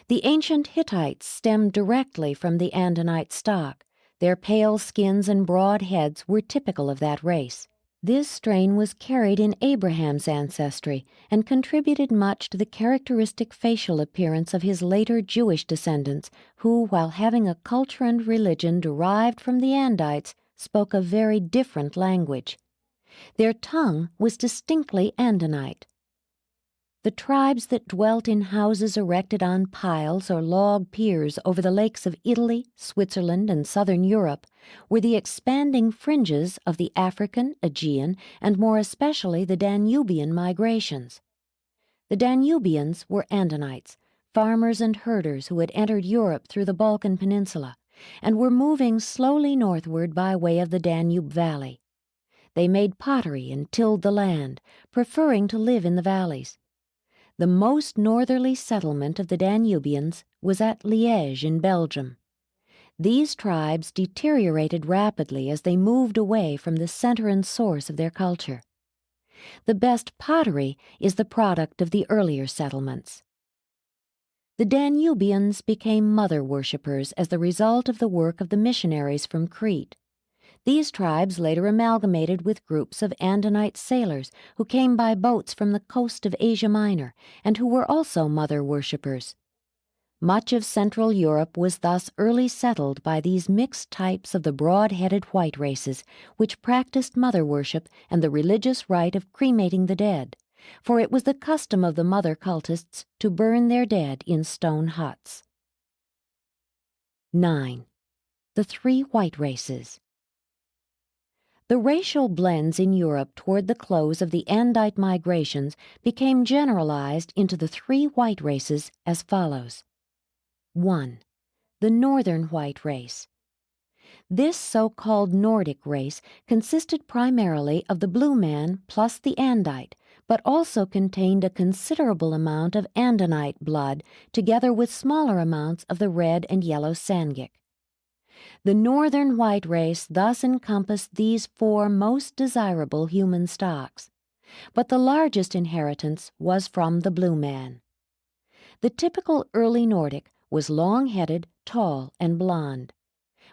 The ancient Hittites stemmed directly from the Andonite stock. Their pale skins and broad heads were typical of that race. This strain was carried in Abraham's ancestry and contributed much to the characteristic facial appearance of his later Jewish descendants, who, while having a culture and religion derived from the Andites, spoke a very different language. Their tongue was distinctly Andinite. The tribes that dwelt in houses erected on piles or log piers over the lakes of Italy, Switzerland, and southern Europe were the expanding fringes of the African, Aegean, and more especially the Danubian migrations. The Danubians were Andinites, farmers and herders who had entered Europe through the Balkan Peninsula, and were moving slowly northward by way of the Danube Valley. They made pottery and tilled the land, preferring to live in the valleys. The most northerly settlement of the Danubians was at Liège in Belgium. These tribes deteriorated rapidly as they moved away from the center and source of their culture. The best pottery is the product of the earlier settlements. The Danubians became mother worshippers as the result of the work of the missionaries from Crete. These tribes later amalgamated with groups of Andinite sailors who came by boats from the coast of Asia Minor and who were also mother worshippers. Much of Central Europe was thus early settled by these mixed types of the broad-headed white races, which practiced mother worship and the religious rite of cremating the dead, for it was the custom of the mother cultists to burn their dead in stone huts. 9. The three white races. The racial blends in Europe toward the close of the Andite migrations became generalized into the three white races as follows. 1. The Northern White Race. This so-called Nordic race consisted primarily of the blue man plus the Andite, but also contained a considerable amount of Andinite blood together with smaller amounts of the red and yellow Sangik. The northern white race thus encompassed these four most desirable human stocks, but the largest inheritance was from the blue man. The typical early Nordic was long-headed, tall, and blond.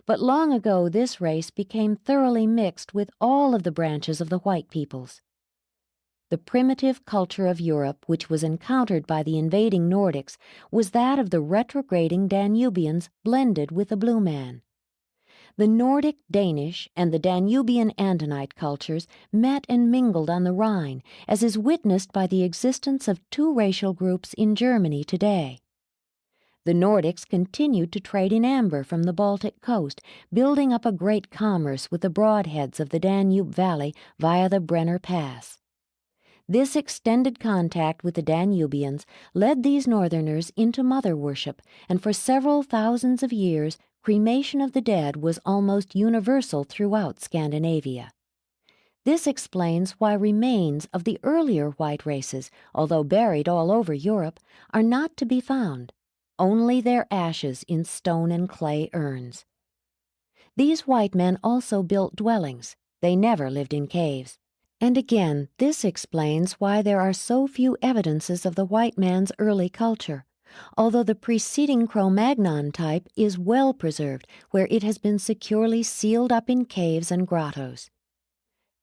But long ago this race became thoroughly mixed with all of the branches of the white peoples. The primitive culture of Europe which was encountered by the invading Nordics was that of the retrograding Danubians blended with the blue man. The Nordic Danish and the Danubian Andinite cultures met and mingled on the Rhine, as is witnessed by the existence of two racial groups in Germany today. The Nordics continued to trade in amber from the Baltic coast, building up a great commerce with the broadheads of the Danube Valley via the Brenner Pass. This extended contact with the Danubians led these northerners into mother worship, and for several thousands of years cremation of the dead was almost universal throughout Scandinavia. This explains why remains of the earlier white races, although buried all over Europe, are not to be found, only their ashes in stone and clay urns. These white men also built dwellings. They never lived in caves. And again, this explains why there are so few evidences of the white man's early culture, although the preceding Cro-Magnon type is well preserved, where it has been securely sealed up in caves and grottos.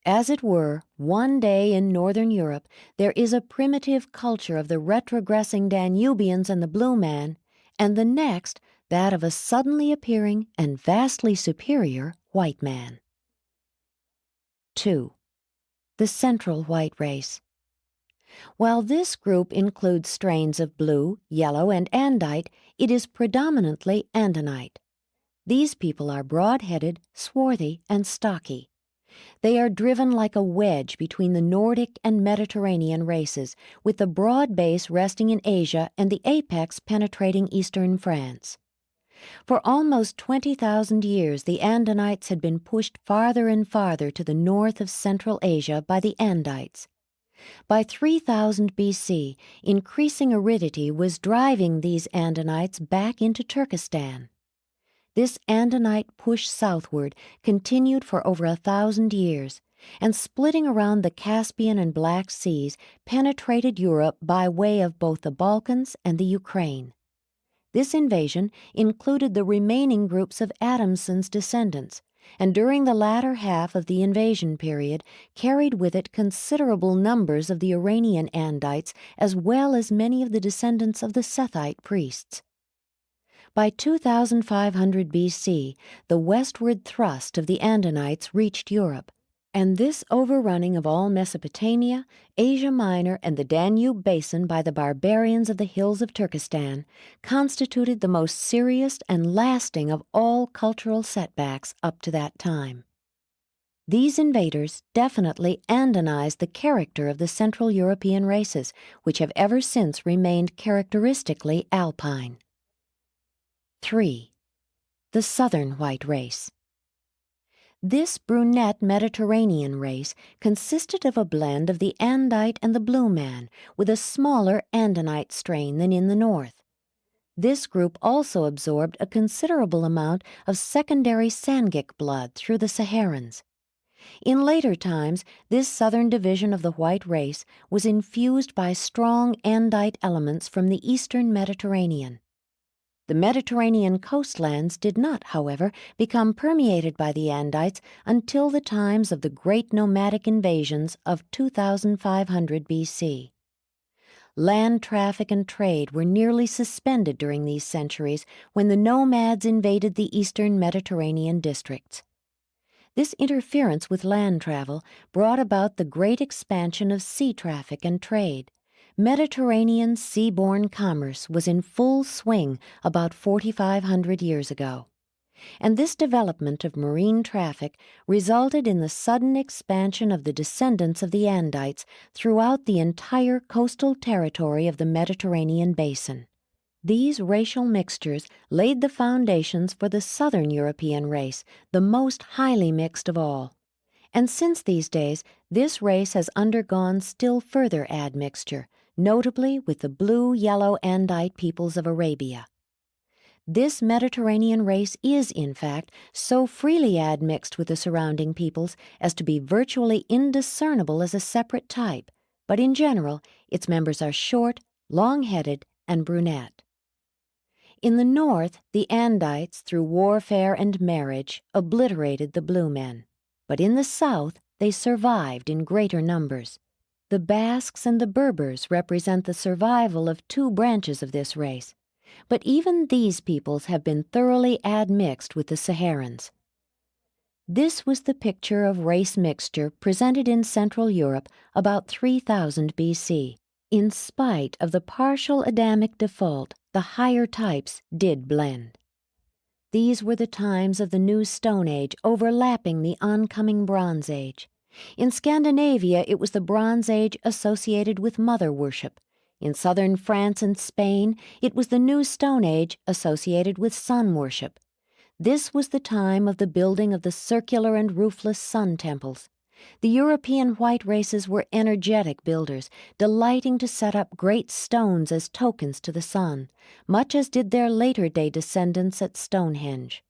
As it were, one day in northern Europe there is a primitive culture of the retrogressing Danubians and the blue man, and the next that of a suddenly appearing and vastly superior white man. 2. The Central White Race. While this group includes strains of blue, yellow, and Andite, it is predominantly Andinite. These people are broad-headed, swarthy, and stocky. They are driven like a wedge between the Nordic and Mediterranean races, with the broad base resting in Asia and the apex penetrating eastern France. For almost 20,000 years, the Andinites had been pushed farther and farther to the north of Central Asia by the Andites. By 3000 BC, increasing aridity was driving these Andinites back into Turkestan. This Andinite push southward continued for over 1,000 years, and splitting around the Caspian and Black Seas, penetrated Europe by way of both the Balkans and the Ukraine. This invasion included the remaining groups of Adamson's descendants, and during the latter half of the invasion period carried with it considerable numbers of the Iranian Andites as well as many of the descendants of the Sethite priests. By 2500 BC, the westward thrust of the Andinites reached Europe, and this overrunning of all Mesopotamia, Asia Minor, and the Danube basin by the barbarians of the hills of Turkestan constituted the most serious and lasting of all cultural setbacks up to that time. These invaders definitely Andinized the character of the Central European races, which have ever since remained characteristically Alpine. 3. The Southern White Race. This brunette Mediterranean race consisted of a blend of the Andite and the Blue Man, with a smaller Andinite strain than in the north. This group also absorbed a considerable amount of secondary Sangic blood through the Saharans. In later times, this southern division of the white race was infused by strong Andite elements from the eastern Mediterranean. The Mediterranean coastlands did not, however, become permeated by the Andites until the times of the great nomadic invasions of 2500 BC. Land traffic and trade were nearly suspended during these centuries when the nomads invaded the eastern Mediterranean districts. This interference with land travel brought about the great expansion of sea traffic and trade. Mediterranean seaborne commerce was in full swing about 4,500 years ago, and this development of marine traffic resulted in the sudden expansion of the descendants of the Andites throughout the entire coastal territory of the Mediterranean basin. These racial mixtures laid the foundations for the Southern European race, the most highly mixed of all. And since these days, this race has undergone still further admixture, notably with the blue-yellow Andite peoples of Arabia. This Mediterranean race is, in fact, so freely admixed with the surrounding peoples as to be virtually indiscernible as a separate type, but in general, its members are short, long-headed, and brunette. In the north, the Andites, through warfare and marriage, obliterated the blue men, but in the south they survived in greater numbers. The Basques and the Berbers represent the survival of two branches of this race, but even these peoples have been thoroughly admixed with the Saharans. This was the picture of race mixture presented in Central Europe about 3000 BC. In spite of the partial Adamic default, the higher types did blend. These were the times of the New Stone Age overlapping the oncoming Bronze Age. In Scandinavia, it was the Bronze Age associated with mother worship. In southern France and Spain, it was the New Stone Age associated with sun worship. This was the time of the building of the circular and roofless sun temples. The European white races were energetic builders, delighting to set up great stones as tokens to the sun, much as did their later-day descendants at Stonehenge.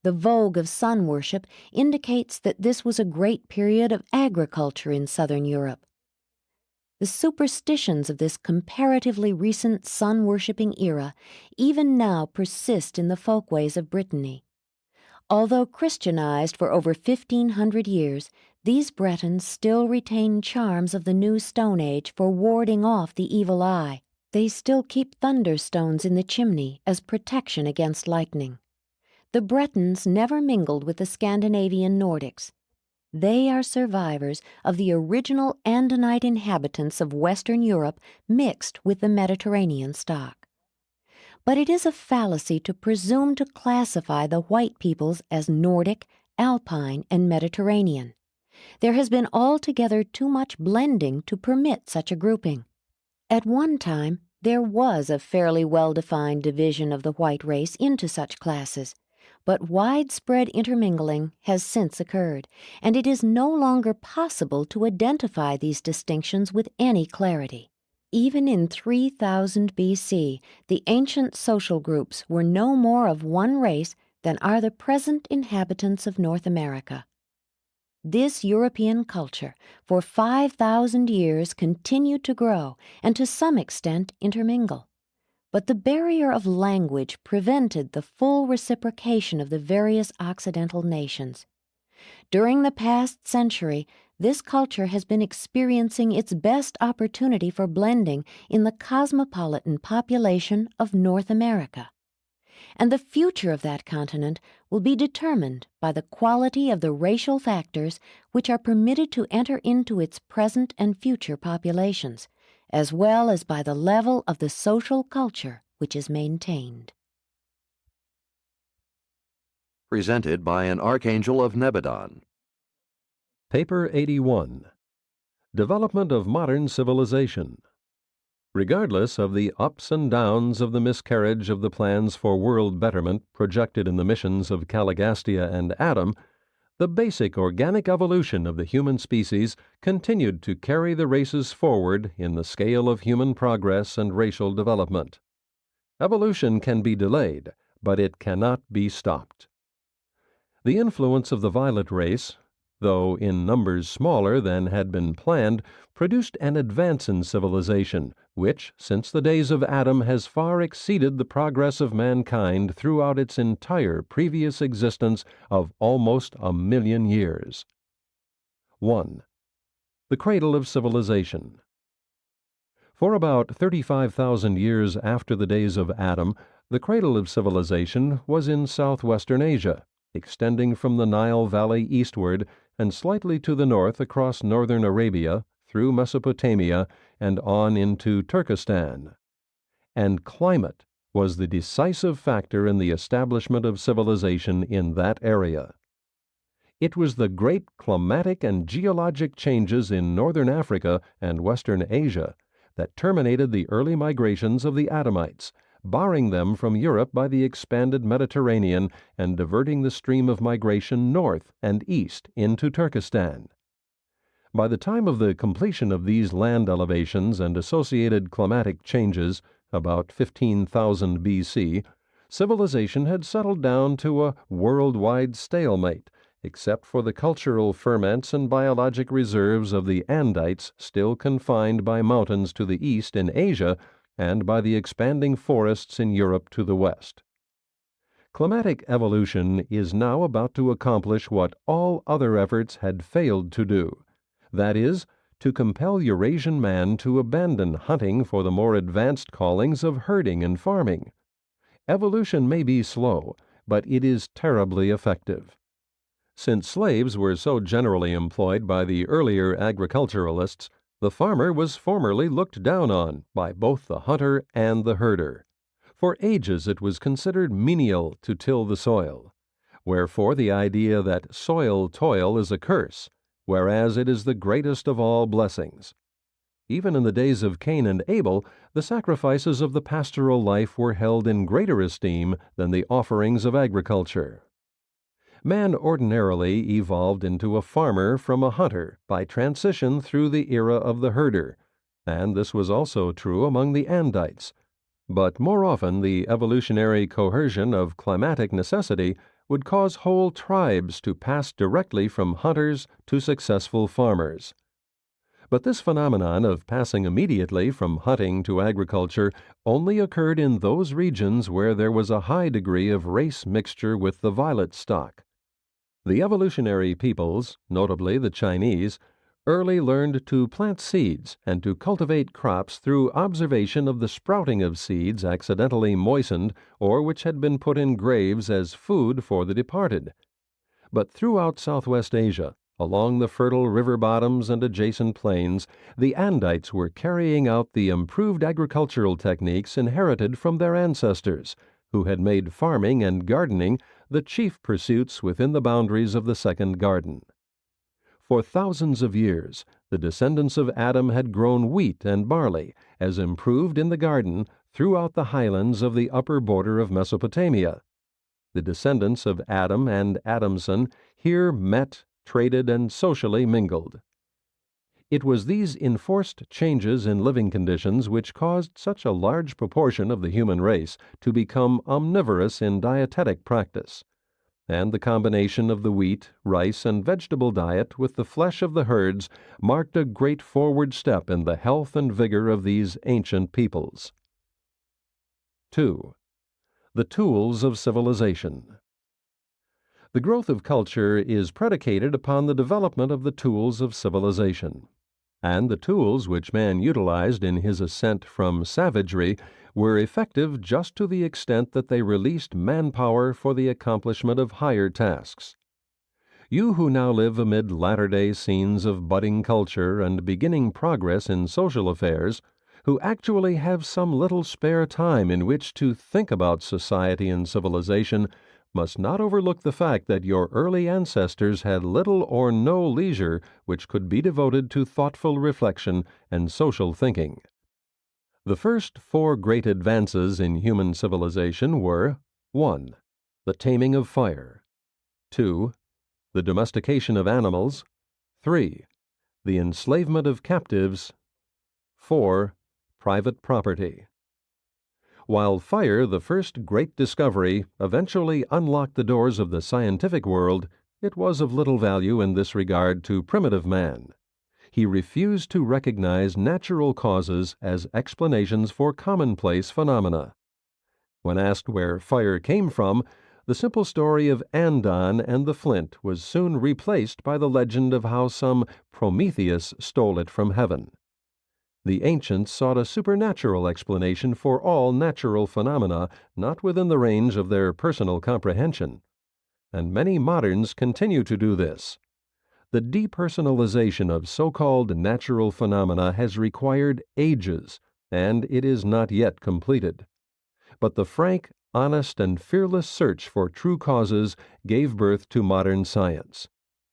The vogue of sun worship indicates that this was a great period of agriculture in southern Europe. The superstitions of this comparatively recent sun-worshipping era even now persist in the folkways of Brittany. Although Christianized for over 1,500 years, these Bretons still retain charms of the New Stone Age for warding off the evil eye. They still keep thunderstones in the chimney as protection against lightning. The Bretons never mingled with the Scandinavian Nordics. They are survivors of the original Andinite inhabitants of Western Europe mixed with the Mediterranean stock. But it is a fallacy to presume to classify the white peoples as Nordic, Alpine, and Mediterranean. There has been altogether too much blending to permit such a grouping. At one time, there was a fairly well-defined division of the white race into such classes, but widespread intermingling has since occurred, and it is no longer possible to identify these distinctions with any clarity. Even in 3000 BC, the ancient social groups were no more of one race than are the present inhabitants of North America. This European culture for 5,000 years continued to grow and to some extent intermingle. but the barrier of language prevented the full reciprocation of the various Occidental nations. During the past century, this culture has been experiencing its best opportunity for blending in the cosmopolitan population of North America. And the future of that continent will be determined by the quality of the racial factors which are permitted to enter into its present and future populations, as well as by the level of the social culture which is maintained. Presented by an Archangel of Nebadon. Paper 81. Development of Modern Civilization. Regardless of the ups and downs of the miscarriage of the plans for world betterment projected in the missions of Caligastia and Adam, the basic organic evolution of the human species continued to carry the races forward in the scale of human progress and racial development. Evolution can be delayed, but it cannot be stopped. The influence of the violet race, though in numbers smaller than had been planned, produced an advance in civilization, which, since the days of Adam, has far exceeded the progress of mankind throughout its entire previous existence of almost 1,000,000 years. 1. The cradle of civilization. For about 35,000 years after the days of Adam, the cradle of civilization was in southwestern Asia, extending from the Nile Valley eastward and slightly to the north across northern Arabia, through Mesopotamia, and on into Turkestan. And climate was the decisive factor in the establishment of civilization in that area. It was the great climatic and geologic changes in northern Africa and western Asia that terminated the early migrations of the Adamites, barring them from Europe by the expanded Mediterranean and diverting the stream of migration north and east into Turkestan. By the time of the completion of these land elevations and associated climatic changes, about 15,000 B.C., civilization had settled down to a worldwide stalemate, except for the cultural ferments and biologic reserves of the Andites still confined by mountains to the east in Asia and by the expanding forests in Europe to the west. Climatic evolution is now about to accomplish what all other efforts had failed to do. That is, to compel Eurasian man to abandon hunting for the more advanced callings of herding and farming. Evolution may be slow, but it is terribly effective. Since slaves were so generally employed by the earlier agriculturalists, the farmer was formerly looked down on by both the hunter and the herder. For ages it was considered menial to till the soil. Wherefore the idea that soil toil is a curse, whereas it is the greatest of all blessings. Even in the days of Cain and Abel, the sacrifices of the pastoral life were held in greater esteem than the offerings of agriculture. Man ordinarily evolved into a farmer from a hunter by transition through the era of the herder, and this was also true among the Andites. But more often the evolutionary coercion of climatic necessity would cause whole tribes to pass directly from hunters to successful farmers. But this phenomenon of passing immediately from hunting to agriculture only occurred in those regions where there was a high degree of race mixture with the violet stock. The evolutionary peoples, notably the Chinese, early learned to plant seeds and to cultivate crops through observation of the sprouting of seeds accidentally moistened or which had been put in graves as food for the departed. But throughout Southwest Asia, along the fertile river bottoms and adjacent plains, the Andites were carrying out the improved agricultural techniques inherited from their ancestors, who had made farming and gardening the chief pursuits within the boundaries of the Second Garden. For thousands of years, the descendants of Adam had grown wheat and barley, as improved in the garden, throughout the highlands of the upper border of Mesopotamia. The descendants of Adam and Adamson here met, traded, and socially mingled. It was these enforced changes in living conditions which caused such a large proportion of the human race to become omnivorous in dietetic practice, and the combination of the wheat, rice, and vegetable diet with the flesh of the herds marked a great forward step in the health and vigor of these ancient peoples. 2. The tools of civilization. The growth of culture is predicated upon the development of the tools of civilization. And the tools which man utilized in his ascent from savagery were effective just to the extent that they released manpower for the accomplishment of higher tasks. You who now live amid latter-day scenes of budding culture and beginning progress in social affairs, who actually have some little spare time in which to think about society and civilization, must not overlook the fact that your early ancestors had little or no leisure which could be devoted to thoughtful reflection and social thinking. The first 4 great advances in human civilization were: 1. The taming of fire. 2. The domestication of animals. 3. The enslavement of captives. 4. Private property. While fire, the first great discovery, eventually unlocked the doors of the scientific world, it was of little value in this regard to primitive man. He refused to recognize natural causes as explanations for commonplace phenomena. When asked where fire came from, the simple story of Andon and the flint was soon replaced by the legend of how some Prometheus stole it from heaven. The ancients sought a supernatural explanation for all natural phenomena not within the range of their personal comprehension, and many moderns continue to do this. The depersonalization of so-called natural phenomena has required ages, and it is not yet completed. But the frank, honest, and fearless search for true causes gave birth to modern science.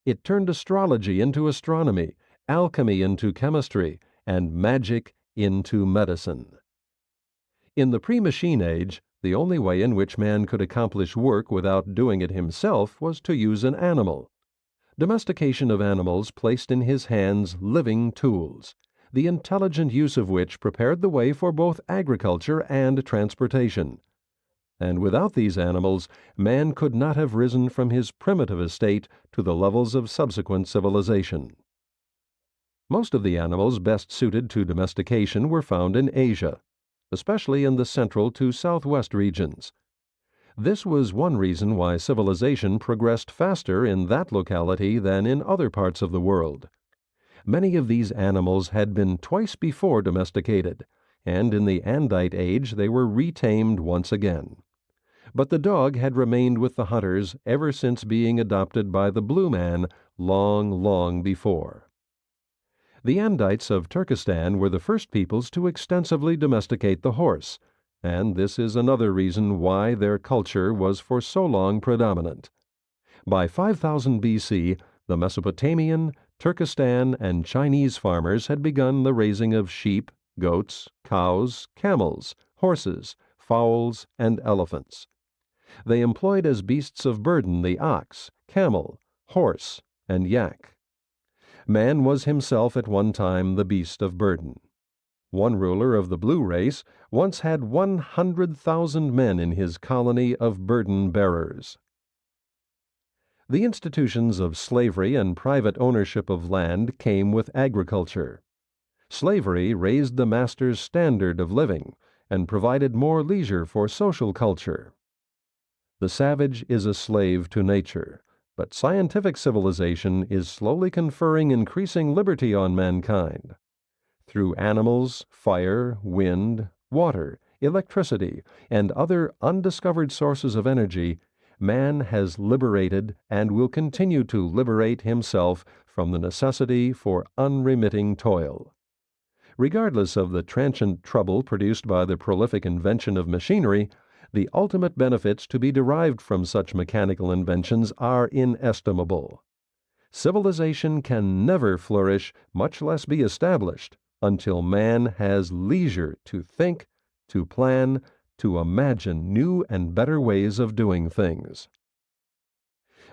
It turned astrology into astronomy, alchemy into chemistry, and magic into medicine. In the pre-machine age, the only way in which man could accomplish work without doing it himself was to use an animal. Domestication of animals placed in his hands living tools, the intelligent use of which prepared the way for both agriculture and transportation. And without these animals, man could not have risen from his primitive estate to the levels of subsequent civilization. Most of the animals best suited to domestication were found in Asia, especially in the central to southwest regions. This was one reason why civilization progressed faster in that locality than in other parts of the world. Many of these animals had been twice before domesticated, and in the Andite age they were retamed once again. But the dog had remained with the hunters ever since being adopted by the blue man long before. The Andites of Turkestan were the first peoples to extensively domesticate the horse, and this is another reason why their culture was for so long predominant. By 5000 B.C., the Mesopotamian, Turkestan, and Chinese farmers had begun the raising of sheep, goats, cows, camels, horses, fowls, and elephants. They employed as beasts of burden the ox, camel, horse, and yak. Man was himself at one time the beast of burden. One ruler of the blue race once had 100,000 men in his colony of burden bearers. The institutions of slavery and private ownership of land came with agriculture. Slavery raised the master's standard of living and provided more leisure for social culture. The savage is a slave to nature, but scientific civilization is slowly conferring increasing liberty on mankind. Through animals, fire, wind, water, electricity, and other undiscovered sources of energy, man has liberated and will continue to liberate himself from the necessity for unremitting toil. Regardless of the transient trouble produced by the prolific invention of machinery, the ultimate benefits to be derived from such mechanical inventions are inestimable. Civilization can never flourish, much less be established, until man has leisure to think, to plan, to imagine new and better ways of doing things.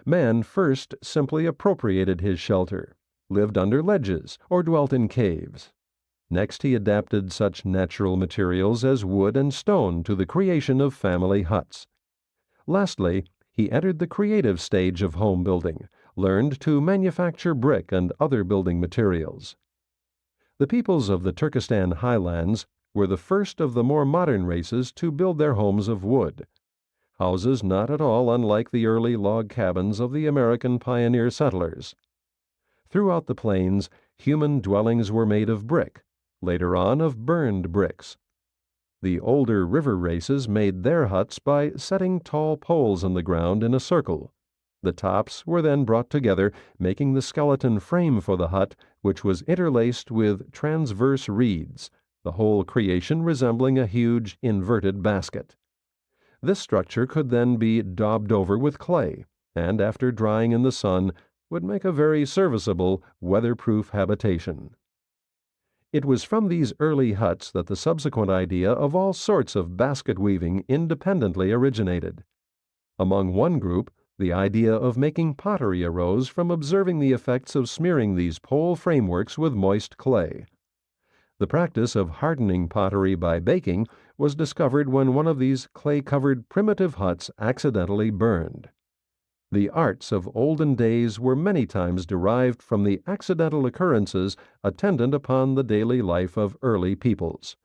Man first simply appropriated his shelter, lived under ledges, or dwelt in caves. Next he adapted such natural materials as wood and stone to the creation of family huts. Lastly, he entered the creative stage of home building, learned to manufacture brick and other building materials. The peoples of the Turkestan highlands, were the first of the more modern races to build their homes of wood. Houses not at all unlike the early log cabins of the American pioneer settlers. Throughout the plains, human dwellings were made of brick, later on of burned bricks. The older river races made their huts by setting tall poles in the ground in a circle. The tops were then brought together, making the skeleton frame for the hut, which was interlaced with transverse reeds, the whole creation resembling a huge inverted basket. This structure could then be daubed over with clay, and after drying in the sun, would make a very serviceable, weatherproof habitation. It was from these early huts that the subsequent idea of all sorts of basket weaving independently originated. Among one group, the idea of making pottery arose from observing the effects of smearing these pole frameworks with moist clay. The practice of hardening pottery by baking was discovered when one of these clay-covered primitive huts accidentally burned. The arts of olden days were many times derived from the accidental occurrences attendant upon the daily life of early peoples.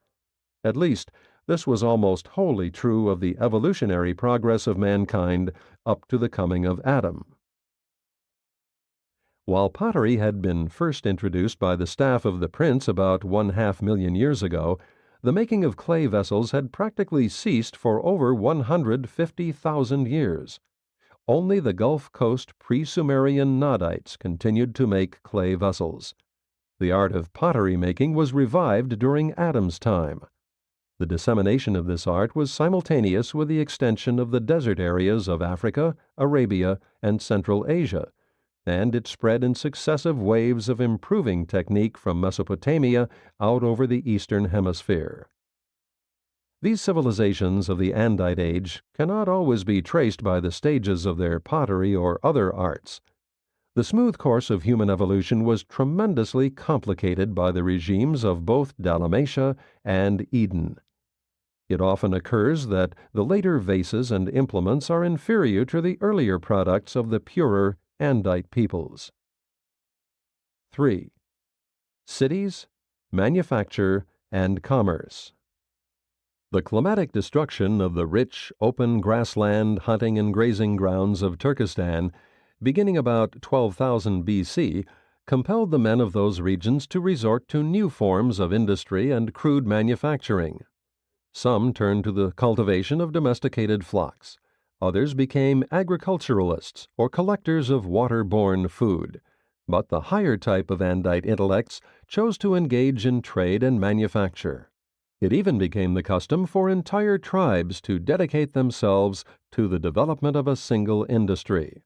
At least, this was almost wholly true of the evolutionary progress of mankind up to the coming of Adam. While pottery had been first introduced by the staff of the prince about 1/2 million years ago, the making of clay vessels had practically ceased for over 150,000 years. Only the Gulf Coast pre-Sumerian Nadites continued to make clay vessels. The art of pottery making was revived during Adam's time. The dissemination of this art was simultaneous with the extension of the desert areas of Africa, Arabia, and Central Asia, and it spread in successive waves of improving technique from Mesopotamia out over the Eastern Hemisphere. These civilizations of the Andite age cannot always be traced by the stages of their pottery or other arts. The smooth course of human evolution was tremendously complicated by the regimes of both Dalmatia and Eden. It often occurs that the later vases and implements are inferior to the earlier products of the purer Andite peoples. 3. Cities, manufacture, and commerce. The climatic destruction of the rich, open grassland hunting and grazing grounds of Turkestan, beginning about 12,000 BC, compelled the men of those regions to resort to new forms of industry and crude manufacturing. Some turned to the cultivation of domesticated flocks. Others became agriculturalists or collectors of water-borne food. But the higher type of Andite intellects chose to engage in trade and manufacture. It even became the custom for entire tribes to dedicate themselves to the development of a single industry.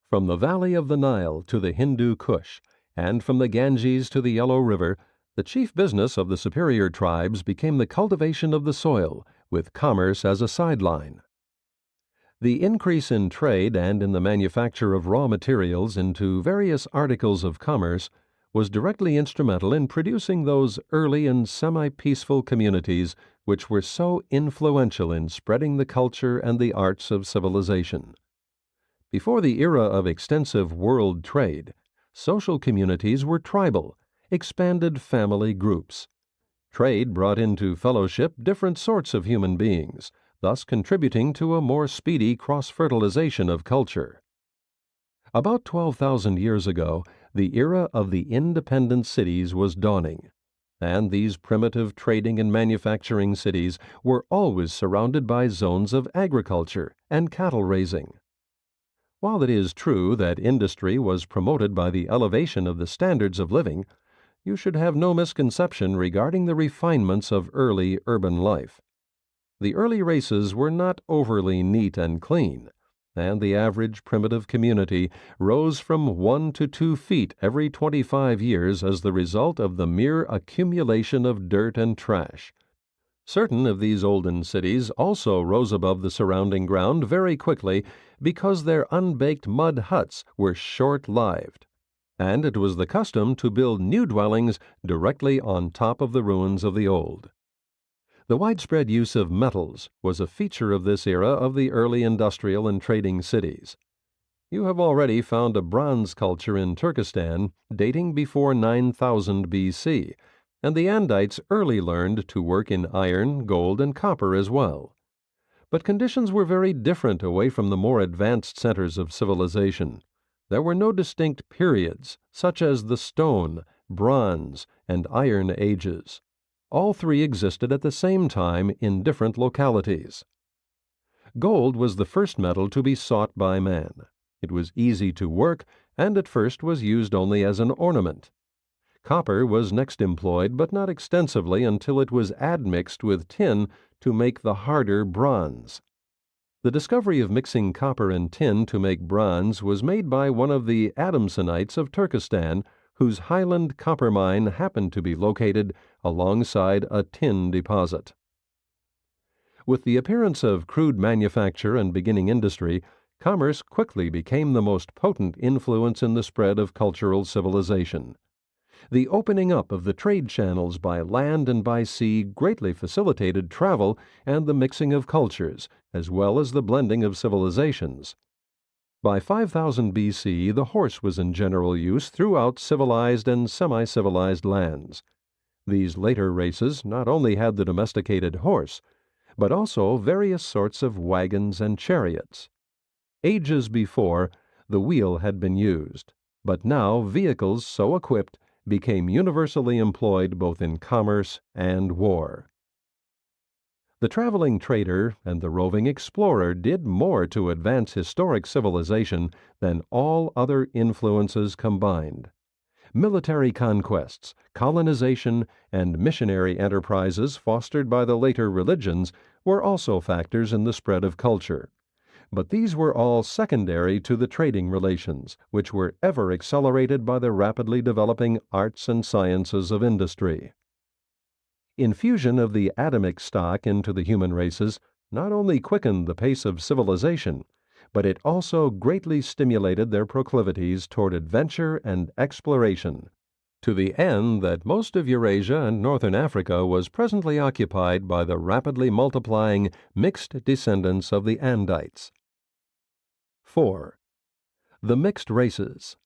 From the valley of the Nile to the Hindu Kush, and from the Ganges to the Yellow River, the chief business of the superior tribes became the cultivation of the soil, with commerce as a sideline. The increase in trade and in the manufacture of raw materials into various articles of commerce was directly instrumental in producing those early and semi-peaceful communities which were so influential in spreading the culture and the arts of civilization. Before the era of extensive world trade, social communities were tribal, expanded family groups. Trade brought into fellowship different sorts of human beings, thus contributing to a more speedy cross-fertilization of culture. About 12,000 years ago, the era of the independent cities was dawning, and these primitive trading and manufacturing cities were always surrounded by zones of agriculture and cattle raising. While it is true that industry was promoted by the elevation of the standards of living, you should have no misconception regarding the refinements of early urban life. The early races were not overly neat and clean, and the average primitive community rose from 1 to 2 feet every 25 years as the result of the mere accumulation of dirt and trash. Certain of these olden cities also rose above the surrounding ground very quickly because their unbaked mud huts were short-lived, and it was the custom to build new dwellings directly on top of the ruins of the old. The widespread use of metals was a feature of this era of the early industrial and trading cities. You have already found a bronze culture in Turkestan dating before 9000 BC, and the Andites early learned to work in iron, gold, and copper as well. But conditions were very different away from the more advanced centers of civilization. There were no distinct periods, such as the Stone, Bronze, and Iron Ages. All three existed at the same time in different localities. Gold was the first metal to be sought by man. It was easy to work, and at first was used only as an ornament. Copper was next employed, but not extensively until it was admixed with tin to make the harder bronze. The discovery of mixing copper and tin to make bronze was made by one of the Adamsonites of Turkestan, whose highland copper mine happened to be located alongside a tin deposit. With the appearance of crude manufacture and beginning industry, commerce quickly became the most potent influence in the spread of cultural civilization. The opening up of the trade channels by land and by sea greatly facilitated travel and the mixing of cultures, as well as the blending of civilizations. By 5000 BC, the horse was in general use throughout civilized and semi-civilized lands. These later races not only had the domesticated horse, but also various sorts of wagons and chariots. Ages before, the wheel had been used, but now vehicles so equipped became universally employed both in commerce and war. The traveling trader and the roving explorer did more to advance historic civilization than all other influences combined. Military conquests, colonization, and missionary enterprises fostered by the later religions were also factors in the spread of culture. But these were all secondary to the trading relations, which were ever accelerated by the rapidly developing arts and sciences of industry. Infusion of the Adamic stock into the human races not only quickened the pace of civilization, but it also greatly stimulated their proclivities toward adventure and exploration, to the end that most of Eurasia and northern Africa was presently occupied by the rapidly multiplying mixed descendants of the Andites. 4. The mixed races.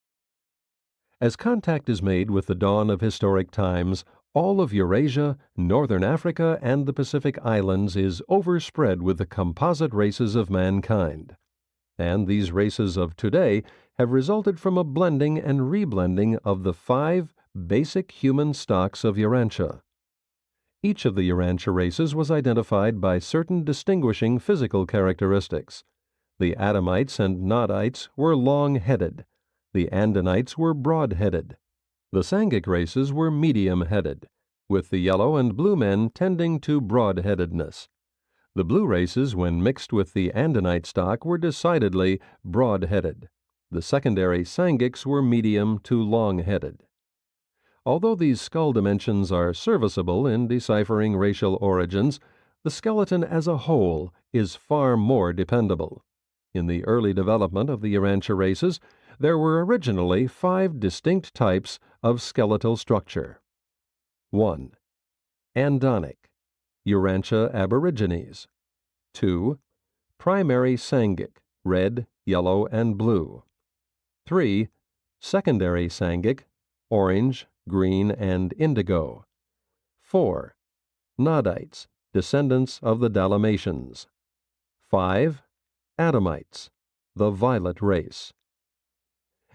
As contact is made with the dawn of historic times, all of Eurasia, northern Africa, and the Pacific Islands is overspread with the composite races of mankind. And these races of today have resulted from a blending and reblending of the 5 basic human stocks of Urantia. Each of the Urantia races was identified by certain distinguishing physical characteristics. The Adamites and Nodites were long-headed. The Andinites were broad-headed. The Sangic races were medium-headed, with the yellow and blue men tending to broad-headedness. The blue races, when mixed with the Andinite stock, were decidedly broad-headed. The secondary Sangics were medium to long-headed. Although these skull dimensions are serviceable in deciphering racial origins, the skeleton as a whole is far more dependable. In the early development of the Urantia races, there were originally 5 distinct types of skeletal structure. 1. Andonic, Urantia aborigines. 2. Primary Sangic, red, yellow, and blue. 3. Secondary Sangic, orange, green, and indigo. 4. Nodites, descendants of the Dalmatians. 5. Adamites, the violet race.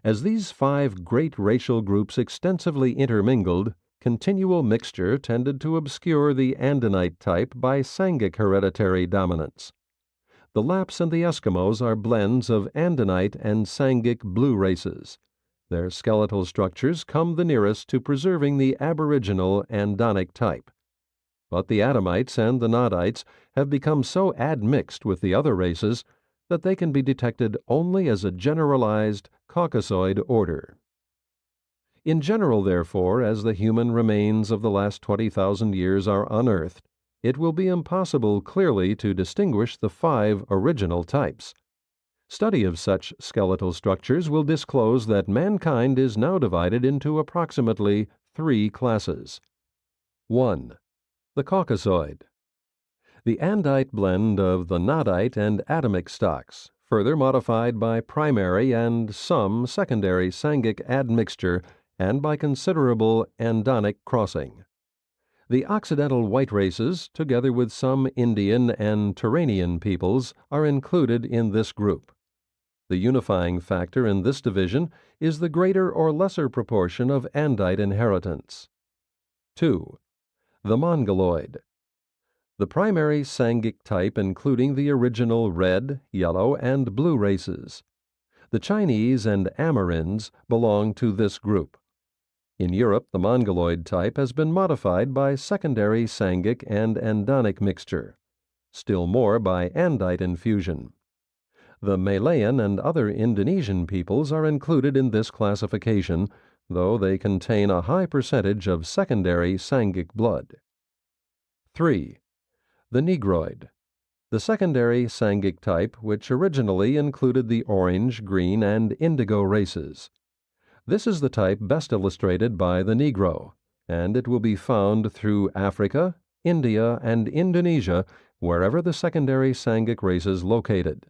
As these 5 great racial groups extensively intermingled, continual mixture tended to obscure the Andinite type by Sangic hereditary dominance. The Lapps and the Eskimos are blends of Andinite and Sangic blue races. Their skeletal structures come the nearest to preserving the aboriginal Andonic type. But the Adamites and the Nodites have become so admixed with the other races that they can be detected only as a generalized Caucasoid order. In general, therefore, as the human remains of the last 20,000 years are unearthed, it will be impossible clearly to distinguish the 5 original types. Study of such skeletal structures will disclose that mankind is now divided into approximately 3 classes. 1. The Caucasoid. The Andite blend of the Nodite and Adamic stocks, further modified by primary and some secondary Sangic admixture and by considerable Andonic crossing. The Occidental white races, together with some Indian and Turanian peoples, are included in this group. The unifying factor in this division is the greater or lesser proportion of Andite inheritance. 2. The Mongoloid. The primary Sangic type including the original red, yellow, and blue races. The Chinese and Amarins belong to this group. In Europe, the Mongoloid type has been modified by secondary Sangic and Andonic mixture, still more by Andite infusion. The Malayan and other Indonesian peoples are included in this classification, though they contain a high percentage of secondary Sangic blood. 3. The Negroid. The secondary Sangic type, which originally included the orange, green, and indigo races. This is the type best illustrated by the Negro, and it will be found through Africa, India, and Indonesia, wherever the secondary Sangic races located.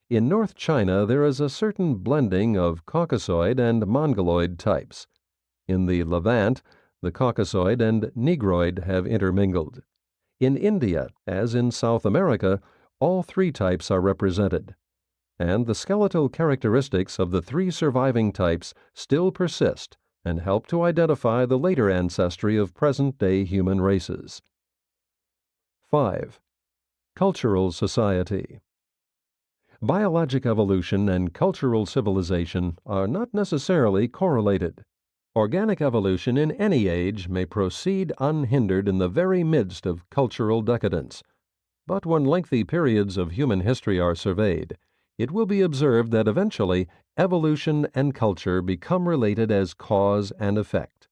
In North China, there is a certain blending of Caucasoid and Mongoloid types. In the Levant, the Caucasoid and Negroid have intermingled. In India, as in South America, all three types are represented, and the skeletal characteristics of the three surviving types still persist and help to identify the later ancestry of present-day human races. 5. Cultural society. Biologic evolution and cultural civilization are not necessarily correlated. Organic evolution in any age may proceed unhindered in the very midst of cultural decadence. But when lengthy periods of human history are surveyed, it will be observed that eventually evolution and culture become related as cause and effect.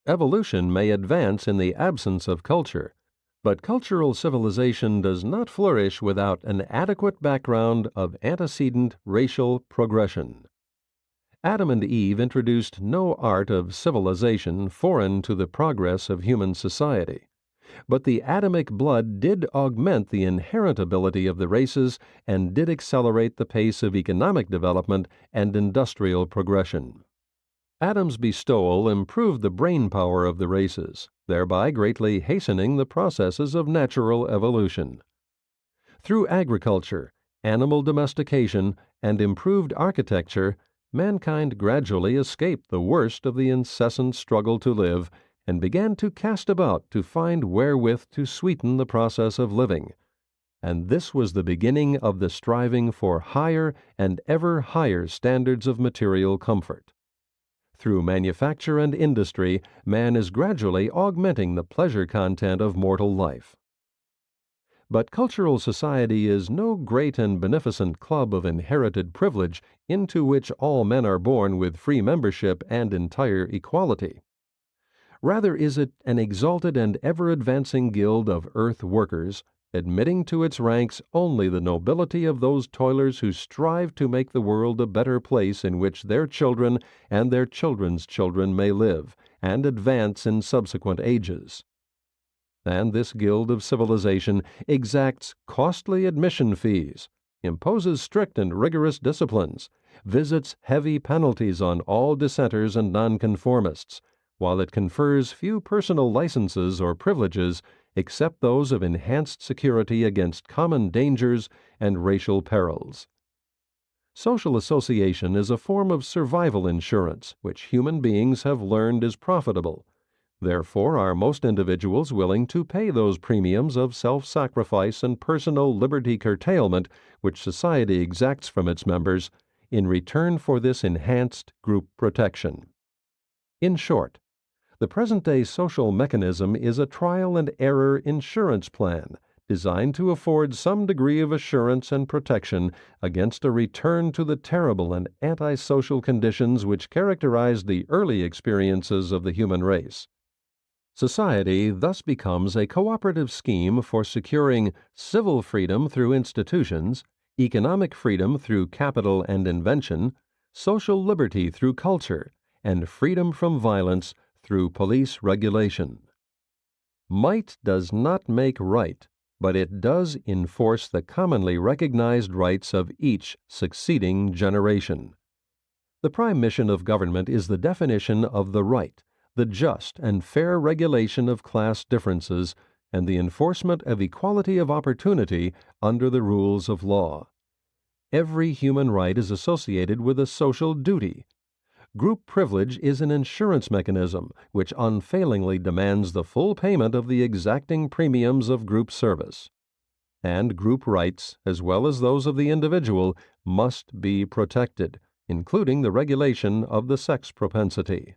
Evolution may advance in the absence of culture, but cultural civilization does not flourish without an adequate background of antecedent racial progression. Adam and Eve introduced no art of civilization foreign to the progress of human society. But the Adamic blood did augment the inherent ability of the races and did accelerate the pace of economic development and industrial progression. Adam's bestowal improved the brain power of the races, thereby greatly hastening the processes of natural evolution. Through agriculture, animal domestication, and improved architecture, mankind gradually escaped the worst of the incessant struggle to live and began to cast about to find wherewith to sweeten the process of living. And this was the beginning of the striving for higher and ever higher standards of material comfort. Through manufacture and industry, man is gradually augmenting the pleasure content of mortal life. But cultural society is no great and beneficent club of inherited privilege into which all men are born with free membership and entire equality. Rather is it an exalted and ever-advancing guild of earth workers, admitting to its ranks only the nobility of those toilers who strive to make the world a better place in which their children and their children's children may live and advance in subsequent ages. And this guild of civilization exacts costly admission fees, imposes strict and rigorous disciplines, visits heavy penalties on all dissenters and nonconformists, while it confers few personal licenses or privileges except those of enhanced security against common dangers and racial perils. Social association is a form of survival insurance which human beings have learned is profitable. Therefore are most individuals willing to pay those premiums of self-sacrifice and personal liberty curtailment which society exacts from its members in return for this enhanced group protection. In short, the present-day social mechanism is a trial-and-error insurance plan designed to afford some degree of assurance and protection against a return to the terrible and antisocial conditions which characterized the early experiences of the human race. Society thus becomes a cooperative scheme for securing civil freedom through institutions, economic freedom through capital and invention, social liberty through culture, and freedom from violence through police regulation. Might does not make right, but it does enforce the commonly recognized rights of each succeeding generation. The prime mission of government is the definition of the right, the just and fair regulation of class differences, and the enforcement of equality of opportunity under the rules of law. Every human right is associated with a social duty. Group privilege is an insurance mechanism which unfailingly demands the full payment of the exacting premiums of group service. And group rights, as well as those of the individual, must be protected, including the regulation of the sex propensity.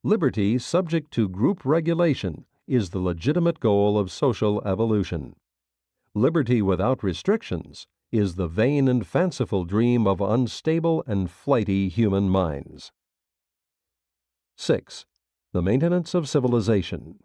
Liberty subject to group regulation is the legitimate goal of social evolution. Liberty without restrictions is the vain and fanciful dream of unstable and flighty human minds. 6. The maintenance of civilization.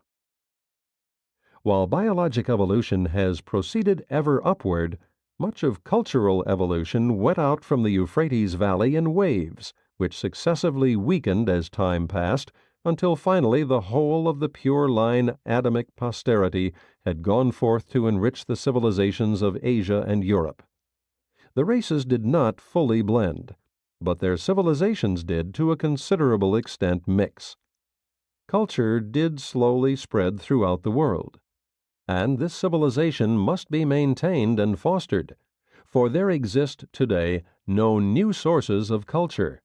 While biologic evolution has proceeded ever upward, much of cultural evolution went out from the Euphrates Valley in waves, which successively weakened as time passed, until finally the whole of the pure line Adamic posterity had gone forth to enrich the civilizations of Asia and Europe. The races did not fully blend, but their civilizations did to a considerable extent mix. Culture did slowly spread throughout the world, and this civilization must be maintained and fostered, for there exist today no new sources of culture,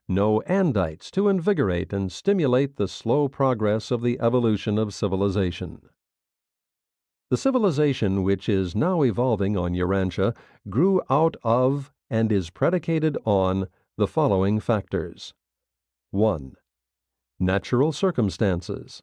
no andites to invigorate and stimulate the slow progress of the evolution of civilization. The civilization which is now evolving on Urantia grew out of and is predicated on the following factors. 1. Natural circumstances.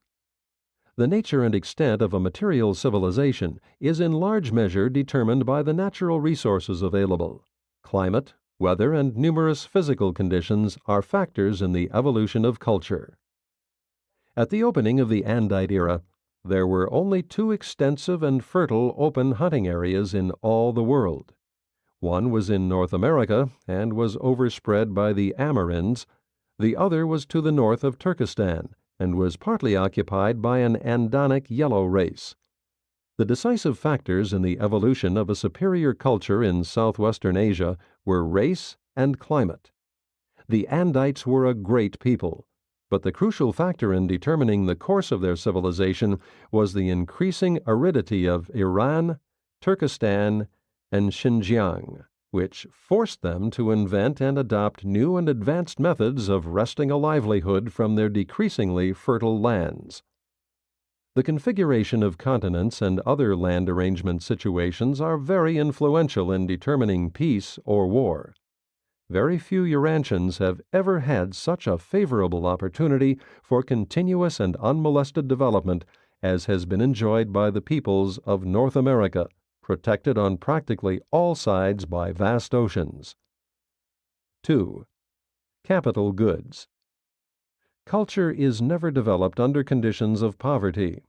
The nature and extent of a material civilization is in large measure determined by the natural resources available. Climate, weather, and numerous physical conditions are factors in the evolution of culture. At the opening of the Andite era, there were only two extensive and fertile open hunting areas in all the world. One was in North America and was overspread by the Amerinds. The other was to the north of Turkestan and was partly occupied by an Andonic yellow race. The decisive factors in the evolution of a superior culture in southwestern Asia were race and climate. The Andites were a great people, but the crucial factor in determining the course of their civilization was the increasing aridity of Iran, Turkestan, and Xinjiang, which forced them to invent and adopt new and advanced methods of wresting a livelihood from their decreasingly fertile lands. The configuration of continents and other land arrangement situations are very influential in determining peace or war. Very few Urantians have ever had such a favorable opportunity for continuous and unmolested development as has been enjoyed by the peoples of North America, protected on practically all sides by vast oceans. 2. Capital goods. Culture is never developed under conditions of poverty.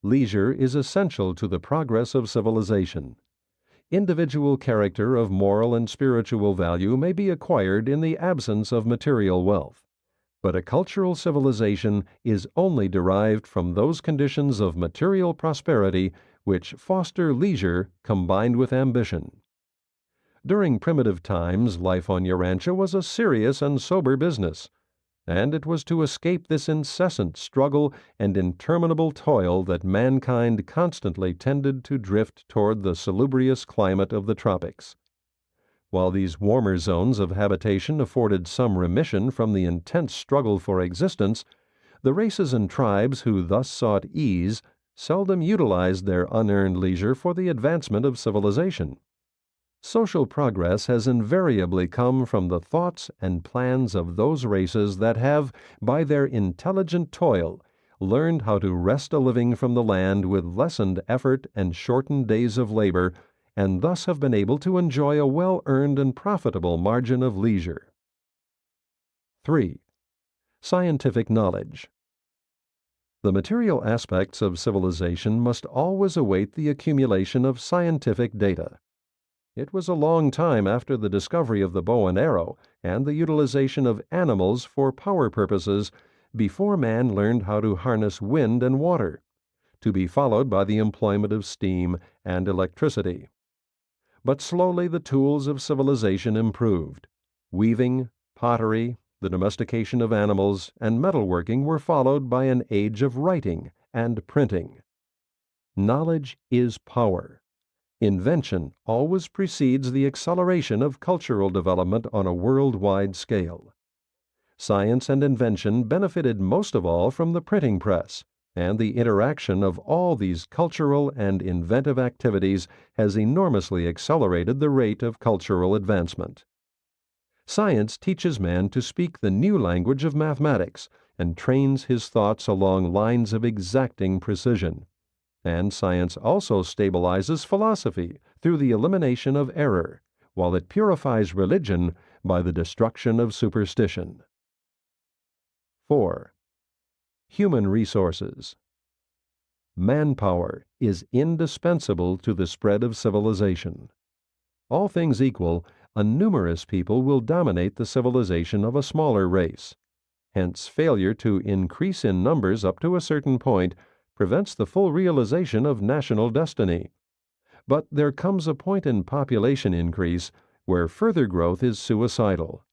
Leisure is essential to the progress of civilization. Individual character of moral and spiritual value may be acquired in the absence of material wealth, but a cultural civilization is only derived from those conditions of material prosperity which foster leisure combined with ambition. During primitive times, life on Urantia was a serious and sober business, and it was to escape this incessant struggle and interminable toil that mankind constantly tended to drift toward the salubrious climate of the tropics. While these warmer zones of habitation afforded some remission from the intense struggle for existence, the races and tribes who thus sought ease seldom utilized their unearned leisure for the advancement of civilization. Social progress has invariably come from the thoughts and plans of those races that have, by their intelligent toil, learned how to wrest a living from the land with lessened effort and shortened days of labor, and thus have been able to enjoy a well-earned and profitable margin of leisure. 3. Scientific knowledge. The material aspects of civilization must always await the accumulation of scientific data. It was a long time after the discovery of the bow and arrow and the utilization of animals for power purposes before man learned how to harness wind and water, to be followed by the employment of steam and electricity. But slowly the tools of civilization improved. Weaving, pottery, the domestication of animals, and metalworking were followed by an age of writing and printing. Knowledge is power. Invention always precedes the acceleration of cultural development on a worldwide scale. Science and invention benefited most of all from the printing press, and the interaction of all these cultural and inventive activities has enormously accelerated the rate of cultural advancement. Science teaches man to speak the new language of mathematics and trains his thoughts along lines of exacting precision. And science also stabilizes philosophy through the elimination of error, while it purifies religion by the destruction of superstition. 4. Human resources. Manpower is indispensable to the spread of civilization. All things equal, a numerous people will dominate the civilization of a smaller race. Hence, failure to increase in numbers up to a certain point prevents the full realization of national destiny. But there comes a point in population increase where further growth is suicidal.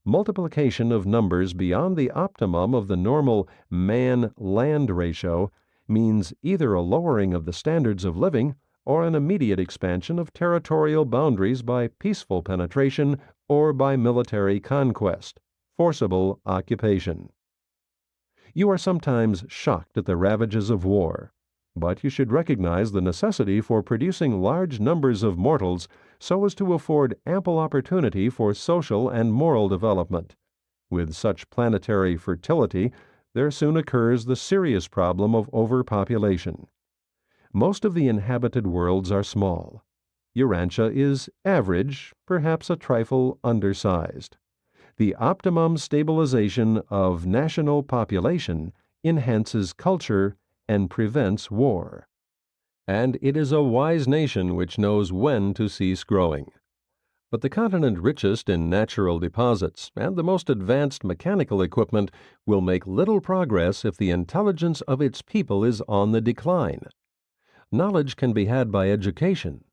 Multiplication of numbers beyond the optimum of the normal man-land ratio means either a lowering of the standards of living or an immediate expansion of territorial boundaries by peaceful penetration or by military conquest, forcible occupation. You are sometimes shocked at the ravages of war, but you should recognize the necessity for producing large numbers of mortals so as to afford ample opportunity for social and moral development. With such planetary fertility, there soon occurs the serious problem of overpopulation. Most of the inhabited worlds are small. Urantia is average, perhaps a trifle undersized. The optimum stabilization of national population enhances culture and prevents war. And it is a wise nation which knows when to cease growing. But the continent richest in natural deposits and the most advanced mechanical equipment will make little progress if the intelligence of its people is on the decline. Knowledge can be had by education,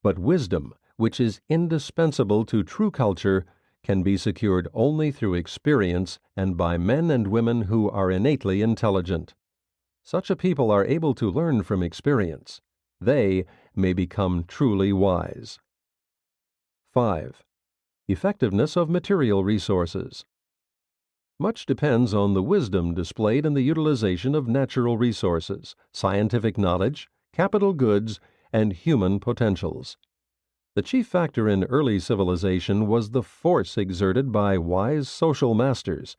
but wisdom, which is indispensable to true culture, can be secured only through experience and by men and women who are innately intelligent. Such a people are able to learn from experience. They may become truly wise. 5. Effectiveness of material resources. Much depends on the wisdom displayed in the utilization of natural resources, scientific knowledge, capital goods, and human potentials. The chief factor in early civilization was the force exerted by wise social masters.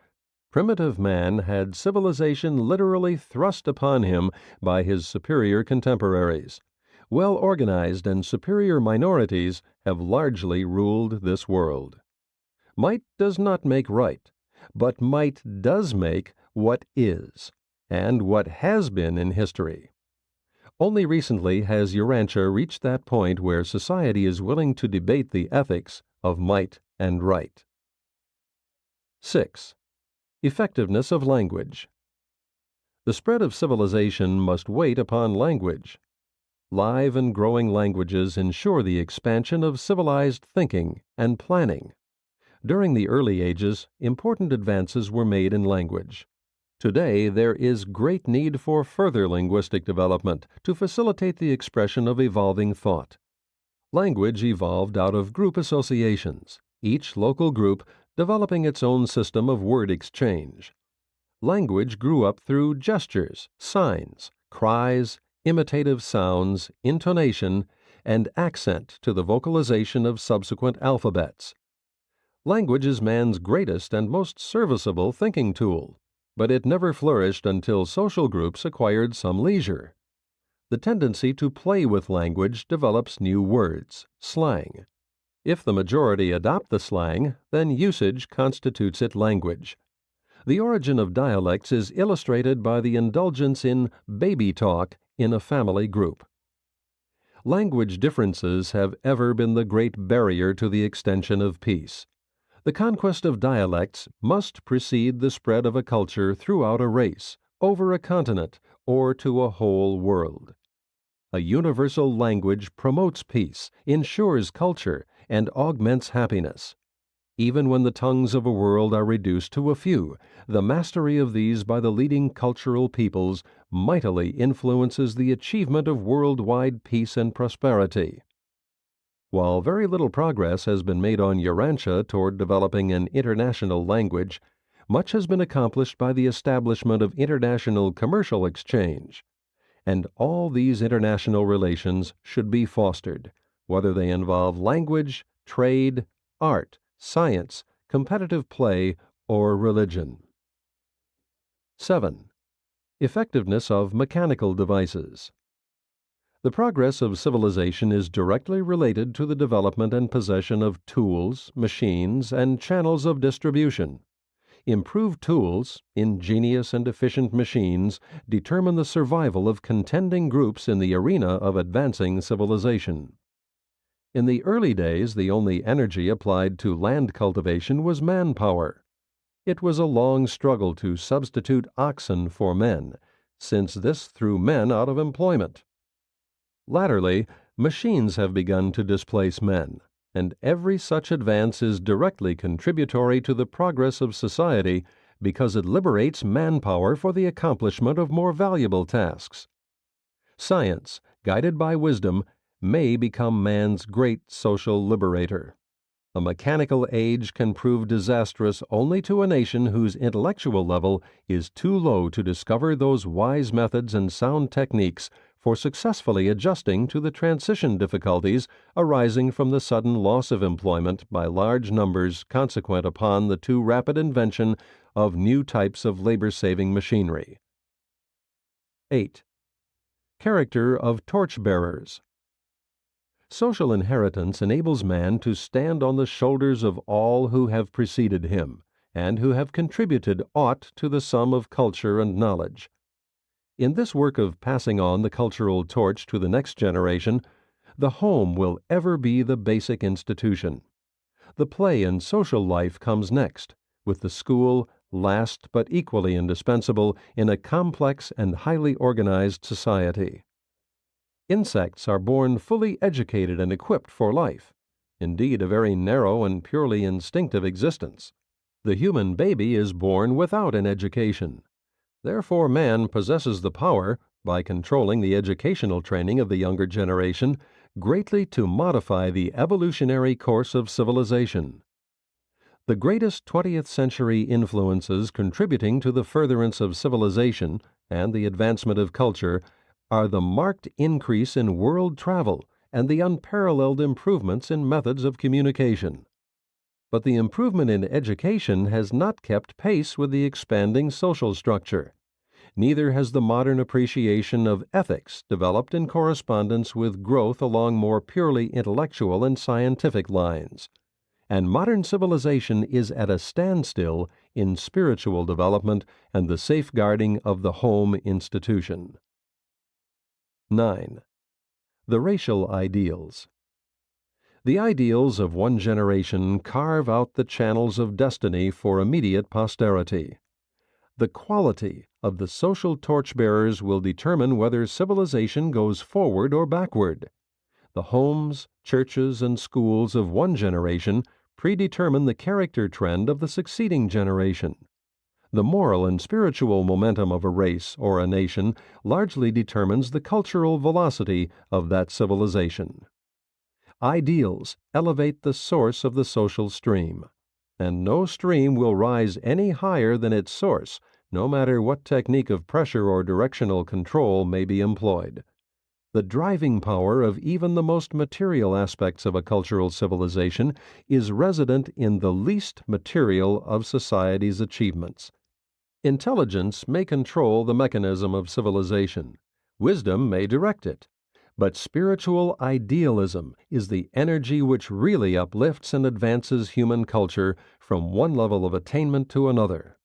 Primitive man had civilization literally thrust upon him by his superior contemporaries. Well-organized and superior minorities have largely ruled this world. Might does not make right, but might does make what is, and what has been in history. Only recently has Urantia reached that point where society is willing to debate the ethics of might and right. 6. Effectiveness of language. The spread of civilization must wait upon language. Live and growing languages ensure the expansion of civilized thinking and planning. During the early ages, important advances were made in language. Today, there is great need for further linguistic development to facilitate the expression of evolving thought. Language evolved out of group associations, each local group developing its own system of word exchange. Language grew up through gestures, signs, cries, imitative sounds, intonation, and accent to the vocalization of subsequent alphabets. Language is man's greatest and most serviceable thinking tool, but it never flourished until social groups acquired some leisure. The tendency to play with language develops new words, slang. If the majority adopt the slang, then usage constitutes it language. The origin of dialects is illustrated by the indulgence in baby talk in a family group. Language differences have ever been the great barrier to the extension of peace. The conquest of dialects must precede the spread of a culture throughout a race, over a continent, or to a whole world. A universal language promotes peace, ensures culture, and augments happiness. Even when the tongues of a world are reduced to a few, the mastery of these by the leading cultural peoples mightily influences the achievement of worldwide peace and prosperity. While very little progress has been made on Urantia toward developing an international language, much has been accomplished by the establishment of international commercial exchange. And all these international relations should be fostered, whether they involve language, trade, art, science, competitive play, or religion. 7. Effectiveness of mechanical devices. The progress of civilization is directly related to the development and possession of tools, machines, and channels of distribution. Improved tools, ingenious and efficient machines, determine the survival of contending groups in the arena of advancing civilization. In the early days, the only energy applied to land cultivation was manpower. It was a long struggle to substitute oxen for men, since this threw men out of employment. Latterly, machines have begun to displace men, and every such advance is directly contributory to the progress of society because it liberates manpower for the accomplishment of more valuable tasks. Science, guided by wisdom, may become man's great social liberator. A mechanical age can prove disastrous only to a nation whose intellectual level is too low to discover those wise methods and sound techniques for successfully adjusting to the transition difficulties arising from the sudden loss of employment by large numbers consequent upon the too rapid invention of new types of labor-saving machinery. 8. Character of torch-bearers. Social inheritance enables man to stand on the shoulders of all who have preceded him, and who have contributed aught to the sum of culture and knowledge. In this work of passing on the cultural torch to the next generation, the home will ever be the basic institution. The play and social life comes next, with the school last but equally indispensable in a complex and highly organized society. Insects are born fully educated and equipped for life, indeed a very narrow and purely instinctive existence. The human baby is born without an education. Therefore man possesses the power, by controlling the educational training of the younger generation, greatly to modify the evolutionary course of civilization. The greatest 20th century influences contributing to the furtherance of civilization and the advancement of culture are the marked increase in world travel and the unparalleled improvements in methods of communication. But the improvement in education has not kept pace with the expanding social structure. Neither has the modern appreciation of ethics developed in correspondence with growth along more purely intellectual and scientific lines. And modern civilization is at a standstill in spiritual development and the safeguarding of the home institution. 9. The racial ideals. The ideals of one generation carve out the channels of destiny for immediate posterity. The quality of the social torchbearers will determine whether civilization goes forward or backward. The homes, churches, and schools of one generation predetermine the character trend of the succeeding generation. The moral and spiritual momentum of a race or a nation largely determines the cultural velocity of that civilization. Ideals elevate the source of the social stream, and no stream will rise any higher than its source, no matter what technique of pressure or directional control may be employed. The driving power of even the most material aspects of a cultural civilization is resident in the least material of society's achievements. Intelligence may control the mechanism of civilization. Wisdom may direct it. But spiritual idealism is the energy which really uplifts and advances human culture from one level of attainment to another.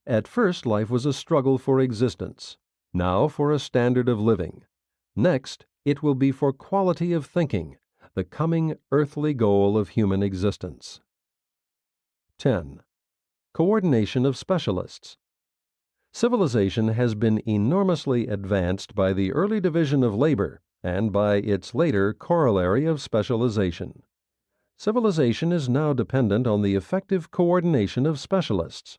At first, life was a struggle for existence. Now for a standard of living. Next, it will be for quality of thinking, the coming earthly goal of human existence. 10. Coordination of specialists. Civilization has been enormously advanced by the early division of labor and by its later corollary of specialization. Civilization is now dependent on the effective coordination of specialists.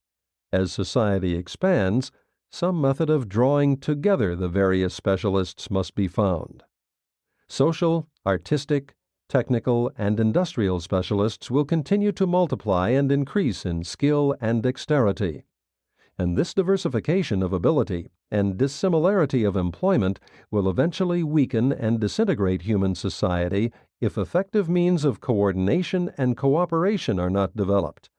As society expands, some method of drawing together the various specialists must be found. Social, artistic, technical, and industrial specialists will continue to multiply and increase in skill and dexterity. And this diversification of ability and dissimilarity of employment will eventually weaken and disintegrate human society if effective means of coordination and cooperation are not developed.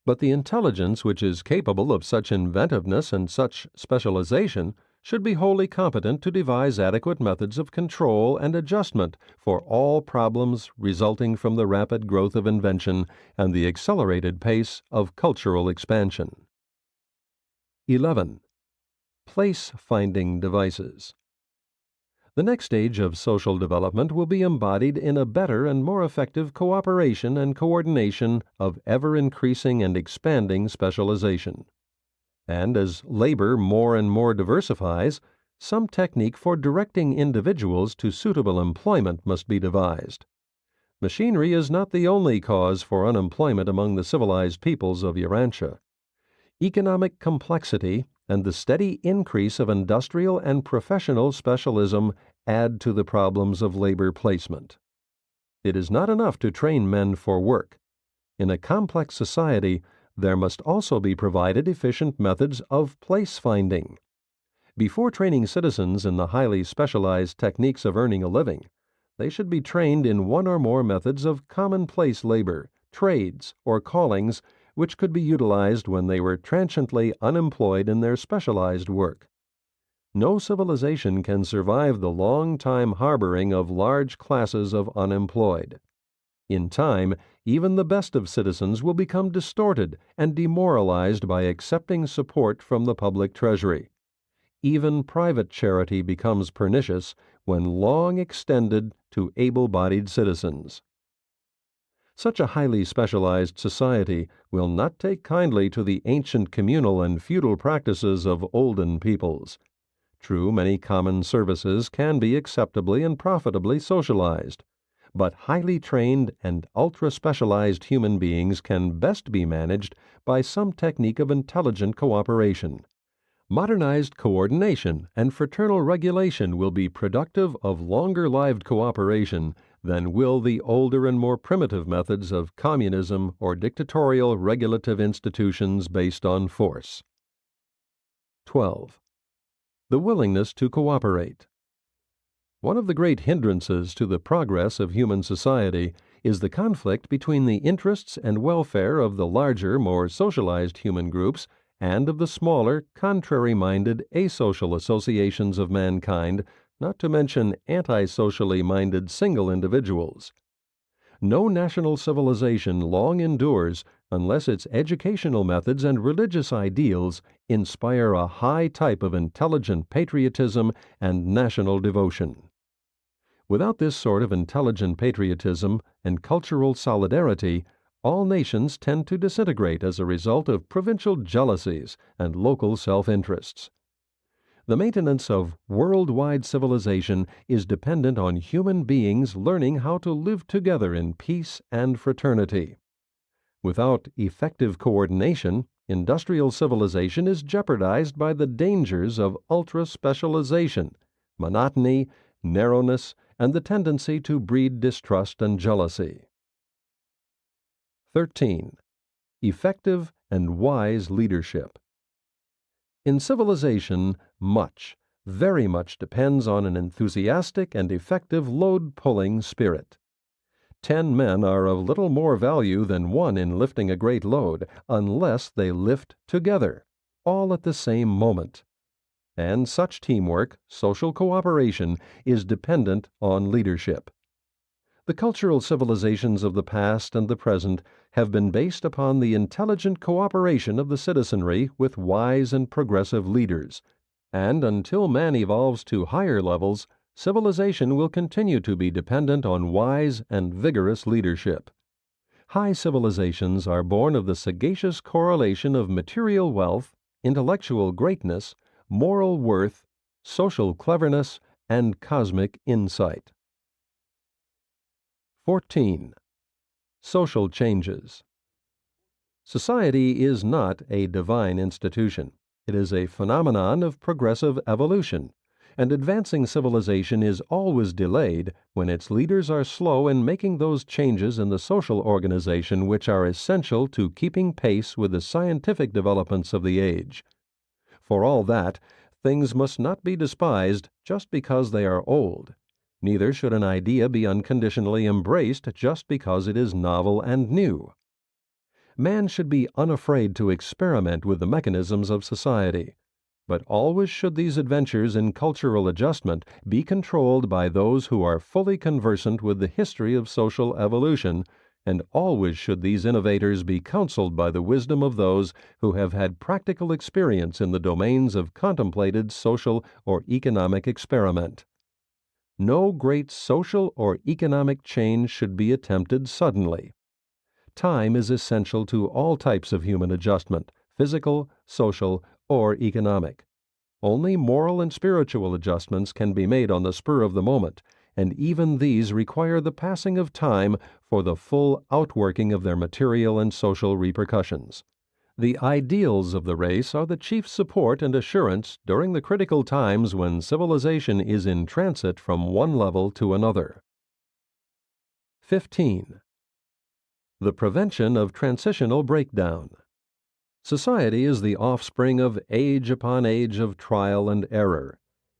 But the intelligence which is capable of such inventiveness and such specialization should be wholly competent to devise adequate methods of control and adjustment for all problems resulting from the rapid growth of invention and the accelerated pace of cultural expansion. 11. Place-finding devices. The next stage of social development will be embodied in a better and more effective cooperation and coordination of ever-increasing and expanding specialization. And as labor more and more diversifies, some technique for directing individuals to suitable employment must be devised. Machinery is not the only cause for unemployment among the civilized peoples of Urantia. Economic complexity and the steady increase of industrial and professional specialism add to the problems of labor placement. It is not enough to train men for work. In a complex society, there must also be provided efficient methods of place finding. Before training citizens in the highly specialized techniques of earning a living, they should be trained in one or more methods of commonplace labor, trades, or callings which could be utilized when they were transiently unemployed in their specialized work. No civilization can survive the long time harboring of large classes of unemployed. In time, even the best of citizens will become distorted and demoralized by accepting support from the public treasury. Even private charity becomes pernicious when long extended to able-bodied citizens. Such a highly specialized society will not take kindly to the ancient communal and feudal practices of olden peoples. True, many common services can be acceptably and profitably socialized, but highly trained and ultra-specialized human beings can best be managed by some technique of intelligent cooperation. Modernized coordination and fraternal regulation will be productive of longer-lived cooperation than will the older and more primitive methods of communism or dictatorial regulative institutions based on force. 12. The willingness to cooperate. One of the great hindrances to the progress of human society is the conflict between the interests and welfare of the larger, more socialized human groups and of the smaller, contrary-minded, asocial associations of mankind, not to mention anti-socially minded single individuals. No national civilization long endures unless its educational methods and religious ideals inspire a high type of intelligent patriotism and national devotion. Without this sort of intelligent patriotism and cultural solidarity, all nations tend to disintegrate as a result of provincial jealousies and local self-interests. The maintenance of worldwide civilization is dependent on human beings learning how to live together in peace and fraternity. Without effective coordination, industrial civilization is jeopardized by the dangers of ultra-specialization, monotony, narrowness, and the tendency to breed distrust and jealousy. 13. Effective and wise leadership. In civilization, very much depends on an enthusiastic and effective load-pulling spirit. 10 men are of little more value than one in lifting a great load unless they lift together, all at the same moment. And such teamwork, social cooperation, is dependent on leadership. The cultural civilizations of the past and the present have been based upon the intelligent cooperation of the citizenry with wise and progressive leaders, and until man evolves to higher levels, civilization will continue to be dependent on wise and vigorous leadership. High civilizations are born of the sagacious correlation of material wealth, intellectual greatness, moral worth, social cleverness, and cosmic insight. 14. Social changes. Society is not a divine institution. It is a phenomenon of progressive evolution, and advancing civilization is always delayed when its leaders are slow in making those changes in the social organization which are essential to keeping pace with the scientific developments of the age. For all that, things must not be despised just because they are old. Neither should an idea be unconditionally embraced just because it is novel and new. Man should be unafraid to experiment with the mechanisms of society, but always should these adventures in cultural adjustment be controlled by those who are fully conversant with the history of social evolution, and always should these innovators be counseled by the wisdom of those who have had practical experience in the domains of contemplated social or economic experiment. No great social or economic change should be attempted suddenly. Time is essential to all types of human adjustment, physical, social, or economic. Only moral and spiritual adjustments can be made on the spur of the moment, and even these require the passing of time for the full outworking of their material and social repercussions. The ideals of the race are the chief support and assurance during the critical times when civilization is in transit from one level to another. 15. The prevention of transitional breakdown. Society is the offspring of age upon age of trial and error.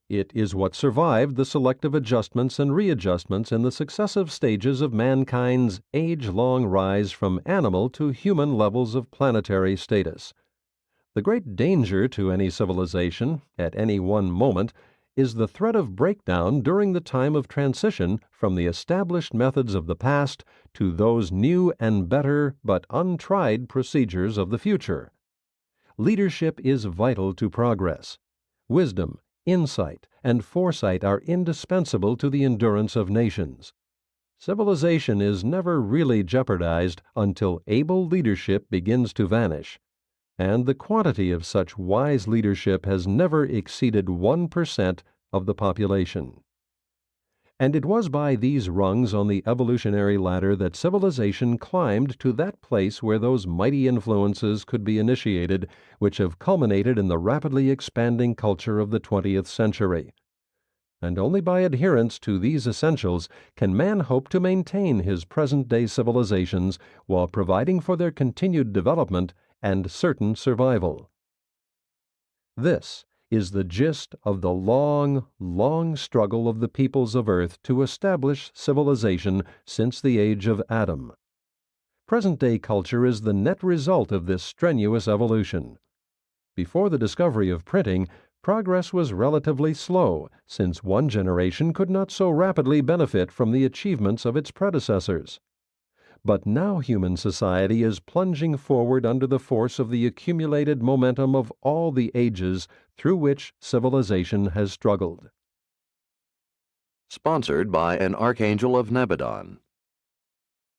It is what survived the selective adjustments and readjustments in the successive stages of mankind's age-long rise from animal to human levels of planetary status. The great danger to any civilization, at any one moment, is the threat of breakdown during the time of transition from the established methods of the past to those new and better but untried procedures of the future. Leadership is vital to progress. Wisdom, insight, and foresight are indispensable to the endurance of nations. Civilization is never really jeopardized until able leadership begins to vanish, and the quantity of such wise leadership has never exceeded 1% of the population. And it was by these rungs on the evolutionary ladder that civilization climbed to that place where those mighty influences could be initiated which have culminated in the rapidly expanding culture of the 20th century. And only by adherence to these essentials can man hope to maintain his present-day civilizations while providing for their continued development and certain survival. This is the gist of the long, long struggle of the peoples of Earth to establish civilization since the age of Adam. Present-day culture is the net result of this strenuous evolution. Before the discovery of printing, progress was relatively slow, since one generation could not so rapidly benefit from the achievements of its predecessors. But now human society is plunging forward under the force of the accumulated momentum of all the ages through which civilization has struggled. Sponsored by an Archangel of Nebadon.